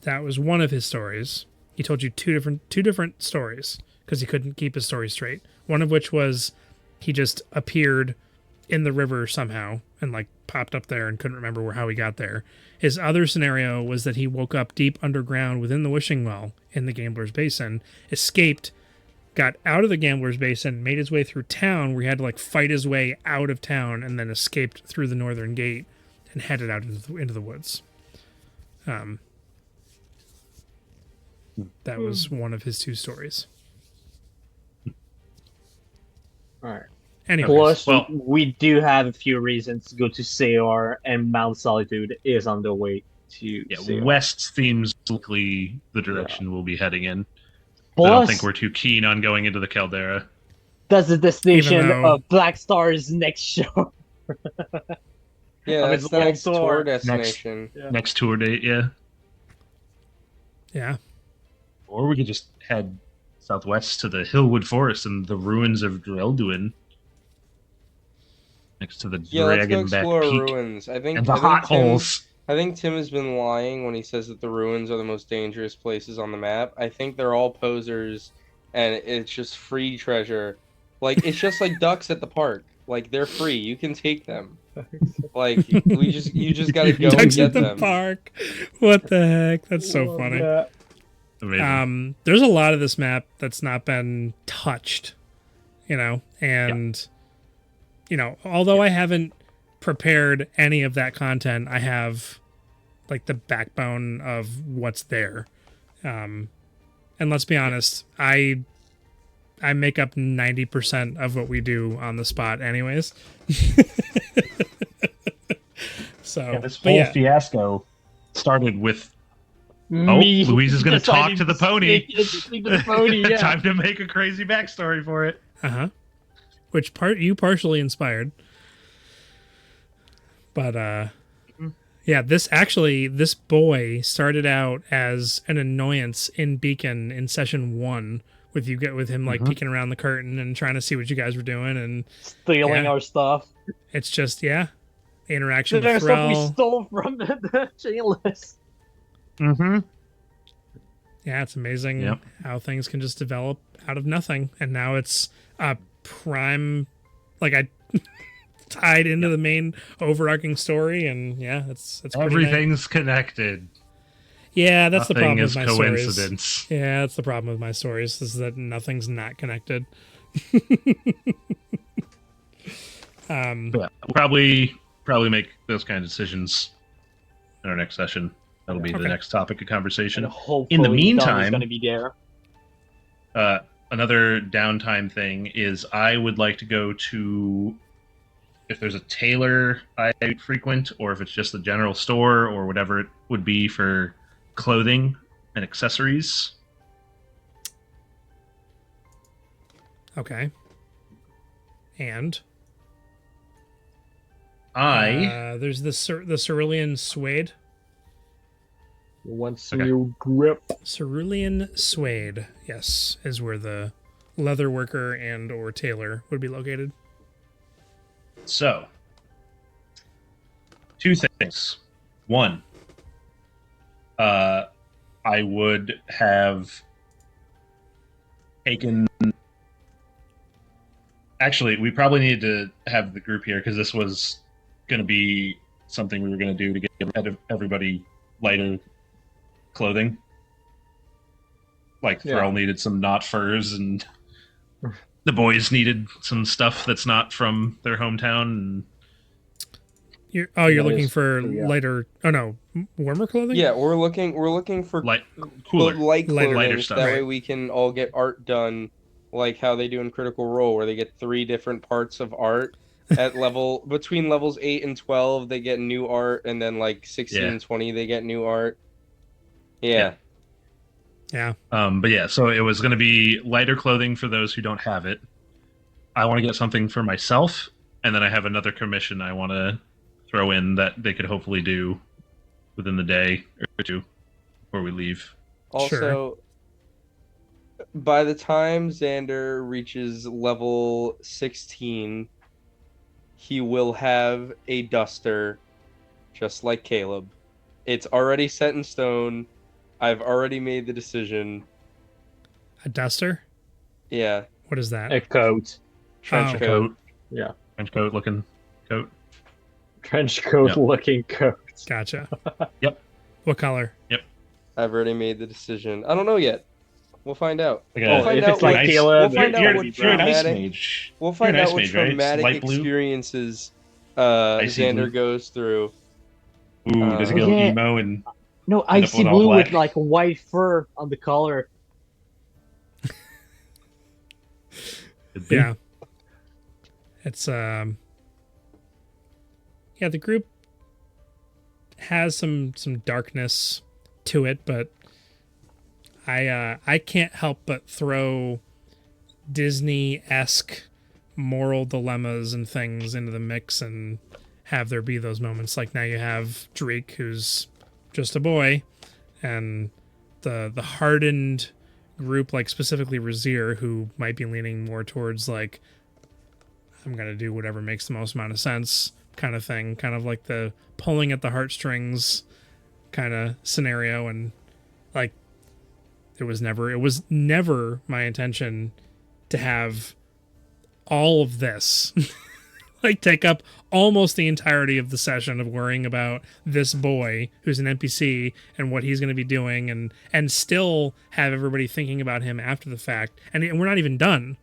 That was one of his stories. He told you two different stories because he couldn't keep his story straight. One of which was he just appeared in the river somehow and like popped up there and couldn't remember how he got there. His other scenario was that he woke up deep underground within the Wishing Well in the Gambler's Basin, escaped, got out of the Gambler's Basin, made his way through town where he had to like fight his way out of town, and then escaped through the northern gate and headed out into the woods. That was one of his two stories. all right. Anyways, Plus, we do have a few reasons to go to Sayar, and Mount Solitude is on the way to Sayar. West seems likely the direction we'll be heading in. Plus, I don't think we're too keen on going into the Caldera. that's the destination though- of Black Star's next show. Yeah, Of that's its the next long tour tour. destination. Next tour date, yeah. yeah. Or we could just head southwest to the Hillwood Forest and the ruins of Drelduin. Next to the Yeah, let's go Dragonback explore Peak ruins. I think and the I think hot Tim, holes. I think Tim has been lying when he says that the ruins are the most dangerous places on the map. I think they're all posers, and it's just free treasure. Like it's just like ducks at the park. Like they're free. You can take them. Like you just gotta go and Ducks get at the them. park. What the heck? That's so funny. Amazing. There's a lot of this map that's not been touched, and although I haven't prepared any of that content, I have like the backbone of what's there. And let's be honest, I make up 90% of what we do on the spot anyways. So This whole fiasco started with Louise is going to talk to the pony. Yeah. Time to make a crazy backstory for it. which you partially inspired. But yeah, this boy started out as an annoyance in Beacon in session 1 with him like peeking around the curtain and trying to see what you guys were doing and Stealing our stuff. It's just interaction There's with stuff we Thrall. stole from the Chainless. Yeah, it's amazing how things can just develop out of nothing, and now it's a prime, like I tied into the main overarching story, and it's pretty Everything's connected. Yeah, that's the Nothing problem is with my coincidence. stories. Yeah, that's the problem with my stories is that nothing's not connected. We'll probably make those kind of decisions in our next session. That'll be the next topic of conversation. And hopefully In the Dom is meantime, going to be there. another downtime thing is I would like to go to, if there's a tailor I frequent, or if it's just the general store or whatever it would be for clothing and accessories. Okay. And there's the cerulean suede. Once you grip. Cerulean suede, yes, is where the leather worker and or tailor would be located. So, two things. One, I would have taken Actually, we probably need to have the group here because this was going to be something we were going to do to get everybody lighter clothing. Like Thrall needed some not furs, and the boys needed some stuff that's not from their hometown. And You're That looking is for true, yeah. lighter. Oh no, warmer clothing. Yeah, we're looking for light, cooler. light clothing. lighter stuff. That Right. way we can all get art done, like how they do in Critical Role, where they get 3 different parts of art at level between levels 8 and 12. They get new art, and then like 16 and 20 they get new art. Yeah. Yeah. But yeah, so it was going to be lighter clothing for those who don't have it. I want to get something for myself, and then I have another commission I want to throw in that they could hopefully do within the day or two before we leave. Also, by the time Xander reaches level 16, he will have a duster, just like Caleb. It's already set in stone. I've already made the decision. A duster. Yeah, What is that? A coat. trench Oh. coat. Yeah. Trench coat looking coat. Trench coat Yep. looking coat. Gotcha. Yep. What color? I've already made the decision. I don't know yet. We'll find out. Like We'll find if out it's like what- Caleb, we'll find out you're, what you're an ice dramatic- mage. We'll find You're an out ice what mage, right? It's traumatic light blue? experiences Icy Xander blue? goes through. Ooh, does it go Yeah. emo and No, End up icy with all blue black. with like white fur on the collar. Yeah. It's yeah, the group has some darkness to it, but I can't help but throw Disney-esque moral dilemmas and things into the mix and have there be those moments. Like now you have Dreek, who's just a boy, and the hardened group, like specifically Razir, who might be leaning more towards like, I'm gonna do whatever makes the most amount of sense kind of thing, kind of like the pulling at the heartstrings kind of scenario. And like it was never my intention to have all of this like take up almost the entirety of the session of worrying about this boy who's an NPC and what he's going to be doing, and still have everybody thinking about him after the fact. And we're not even done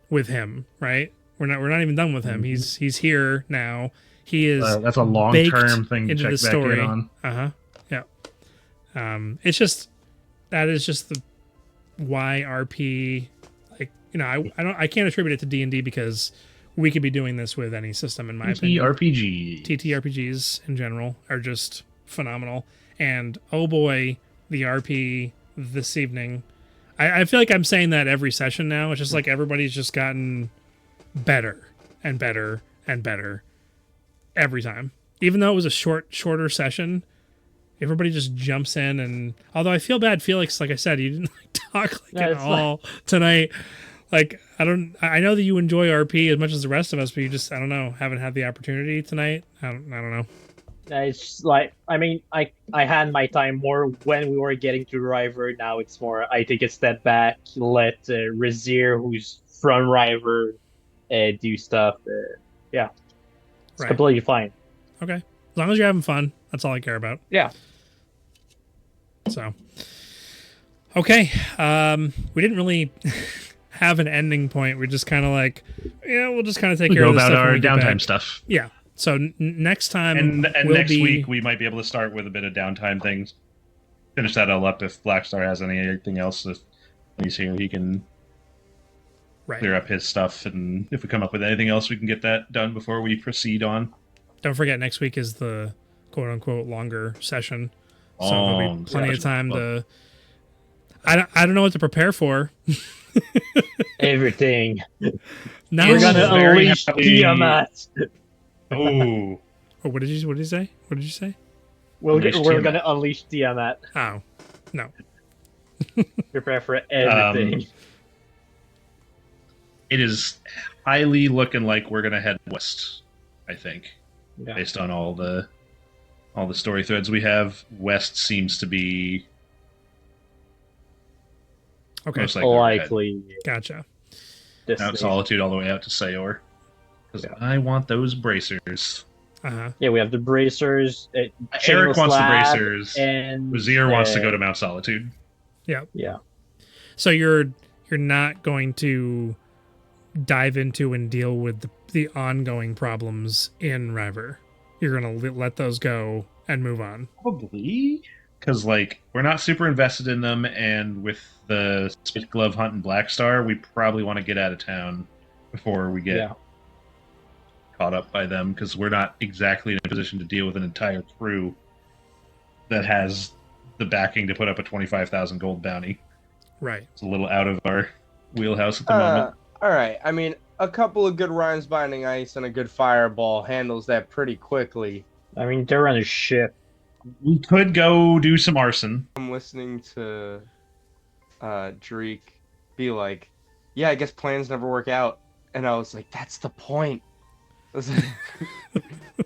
with him, right? We're not even done with him. Mhm. He's here now. He is that's a long baked term thing to into check the back story. in on. Yeah. It's just that is just the why RP, like, you know, I can't attribute it to D&D because we could be doing this with any system, in my opinion. TTRPG. TTRPGs in general are just phenomenal. And oh boy, the RP this evening. I feel like I'm saying that every session now. It's just like everybody's just gotten better and better and better every time. Even though it was a shorter session, everybody just jumps in. And although I feel bad, Felix, like I said, you didn't like talk like No, at it's all tonight. Like I know that you enjoy RP as much as the rest of us, but you just, I don't know, haven't had the opportunity tonight. I don't know. It's like, I mean, I had my time more when we were getting to River. Now it's more, I take a step back, let Razir, who's from River, do stuff. Yeah, it's Right. completely fine. Okay. As long as you're having fun, that's all I care about. Yeah. So, okay. We didn't really have an ending point. We're just kind of like, yeah, we'll just kind of take We care go of this about stuff when our we get downtime back. stuff. Yeah. So next time And we'll next be, week we might be able to start with a bit of downtime things. Finish that all up if Blackstar has anything else. If he's here, he can right. clear up his stuff, and if we come up with anything else, we can get that done before we proceed on. Don't forget, next week is the quote unquote longer session. So there'll be Long plenty of session. time to. I don't know what to prepare for. Everything. Now We're gonna very unleash happy. Tiamat. Oh, Oh, what did you say? What did you say? Unleash We're Tiamat. gonna unleash Tiamat. Oh, no. Prepare for everything. it is highly looking like we're gonna head west. I think, Yeah. based on all the story threads we have, west seems to be Okay. most likely. where we're headed. Likely. Gotcha. this Mount stage. Solitude all the way out to Sayor. Because I want those bracers. Uh-huh. Yeah, we have the bracers. Eric Chainless wants the Lab, bracers. and Wazir wants to go to Mount Solitude. Yep. Yeah. So you're not going to dive into and deal with the ongoing problems in River. You're going to let those go and move on. Probably. Because, like, we're not super invested in them, and with the Space Glove Hunt and Black Star, we probably want to get out of town before we get caught up by them, because we're not exactly in a position to deal with an entire crew that has the backing to put up a 25,000 gold bounty. Right. It's a little out of our wheelhouse at the moment. All right. I mean, a couple of good Rhymes Binding Ice and a good Fireball handles that pretty quickly. I mean, they're on a ship. We could go do some arson. I'm listening to Dreek be like, yeah, I guess plans never work out. And I was like, that's the point. I was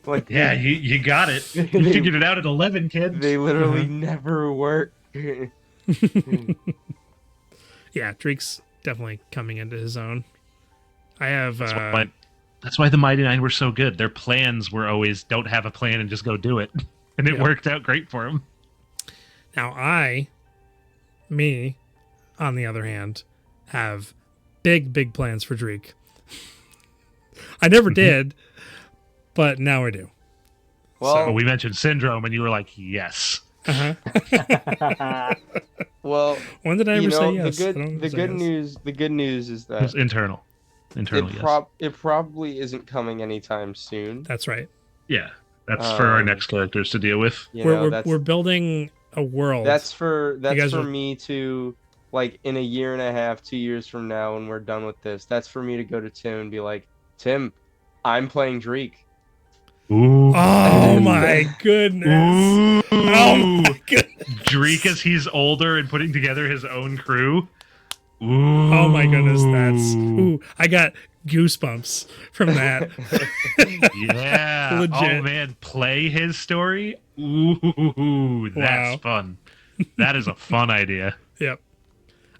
like, Yeah, you got it. You figured it out at 11, kid. They literally never work. Yeah, Dreek's definitely coming into his own. I have... That's why the Mighty Nine were so good. Their plans were always, don't have a plan and just go do it. And it worked out great for them. Now me, on the other hand, have big plans for Dreek. I never did, but now I do. Well, We mentioned Syndrome, and you were like, yes. Uh-huh. Well, when did I ever say yes? The good news is that It's internal. Internal, yes. it probably isn't coming anytime soon. That's right. Yeah, that's for our next characters to deal with. We're building a world. That's for me to, like, in a year and a half, 2 years from now, when we're done with this. That's for me to go to Tim and be like, Tim, I'm playing Dreek. Ooh. Oh my goodness. Ooh. Oh my goodness. Dreek as he's older and putting together his own crew. Ooh. Oh my goodness, I got goosebumps from that. Yeah. Legit. Oh man, play his story? Ooh, that's fun. That is a fun idea. Yep.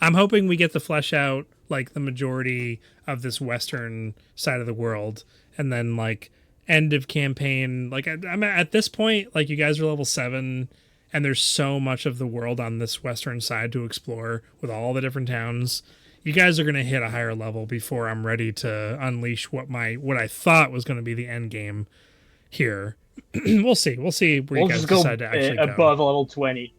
I'm hoping we get to flesh out like the majority of this western side of the world, and then like end of campaign. Like I'm at this point, like you guys are level 7, and there's so much of the world on this western side to explore with all the different towns. You guys are gonna hit a higher level before I'm ready to unleash what I thought was gonna be the end game here. We'll see where you guys decide to actually go. Above level 20.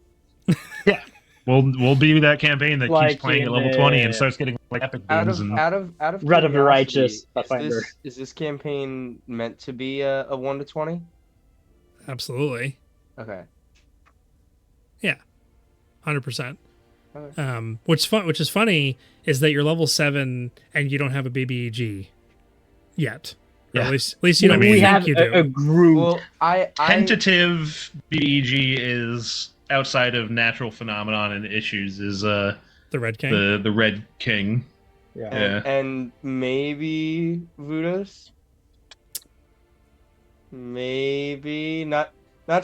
Yeah. We'll be that campaign that Like keeps playing at level 20 and starts getting like epic Out games. of Red of the curiosity, Righteous, Pathfinder. is this campaign meant to be a 1 to 20? Absolutely. Okay. Yeah. 100%. Okay. Which is funny is that you're level 7 and you don't have a BBEG yet. Yeah. At least you don't we think have you do. a group. Well, I Tentative BEG is outside of natural phenomenon and issues is the Red King. the Red King. Yeah. and maybe Voodoo's. Maybe not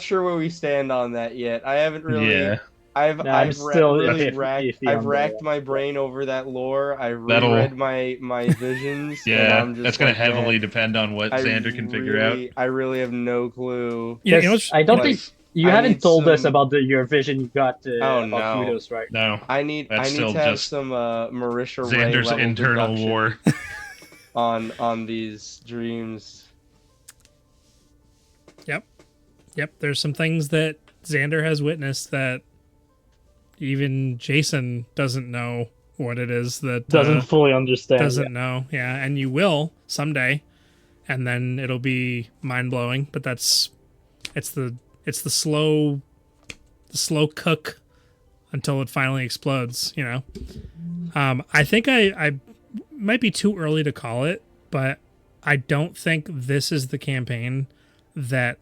sure where we stand on that yet. I haven't really. Yeah. I've still really iffy on racked that. my brain over that lore. I That'll- reread my visions. and Yeah, I'm just that's going like, to heavily man, depend on what Xander can figure out. I really have no clue. Yeah, you know Because I don't like, think you I haven't need told us some- about your vision you got Oh, about no. Kudos, right? No, I need That's to still have just some Marisha Ray Xander's level internal deduction war. on these dreams. Yep, there's some things that Xander has witnessed that even Jason doesn't know what it is that Doesn't fully understand. doesn't know. Yeah, and you will someday, and then it'll be mind blowing. But it's the slow cook until it finally explodes. You know, I think I might be too early to call it, but I don't think this is the campaign that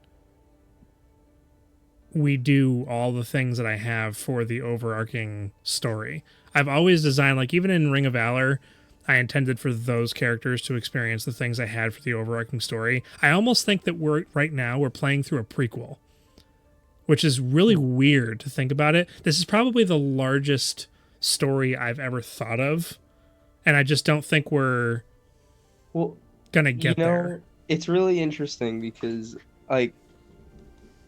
we do all the things that I have for the overarching story. I've always designed, like even in Ring of Valor, I intended for those characters to experience the things I had for the overarching story. I almost think that we're playing through a prequel, which is really weird to think about it. This is probably the largest story I've ever thought of and I just don't think we're Well, gonna get there. it's really interesting because like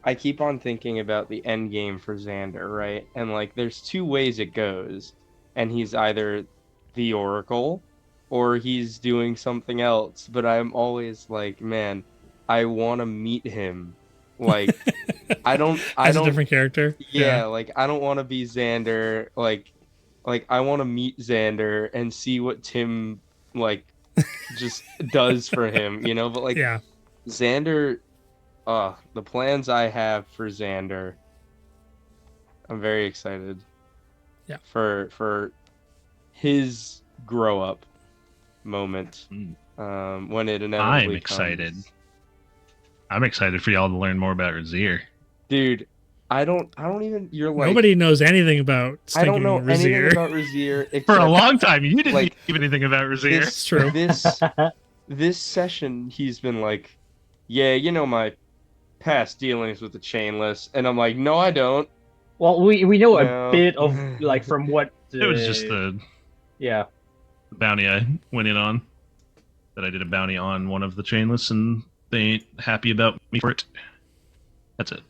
I keep on thinking about the end game for Xander, right? And like there's two ways it goes. And he's either the Oracle or he's doing something else. But I'm always like, man, I want to meet him. Like I don't As a different character. yeah, like I don't want to be Xander. Like I want to meet Xander and see what Tim like just does for him, you know? But like Yeah. Xander, the plans I have for Xander, I'm very excited. Yeah. For his grow up moment. When it inevitably I'm comes. excited. I'm excited for y'all to learn more about Razier. Dude, I don't even you're like Nobody knows anything about I don't know anything Razier. about Razier For a except long time, you didn't like, even anything about Razier. It's true. This session he's been like, yeah, you know my past dealings with the Chainless, and I'm like, no, I don't. Well, we know No. a bit of like from what It was just the yeah. bounty I went in on. That I did a bounty on one of the chainless, and they ain't happy about me for it. That's it.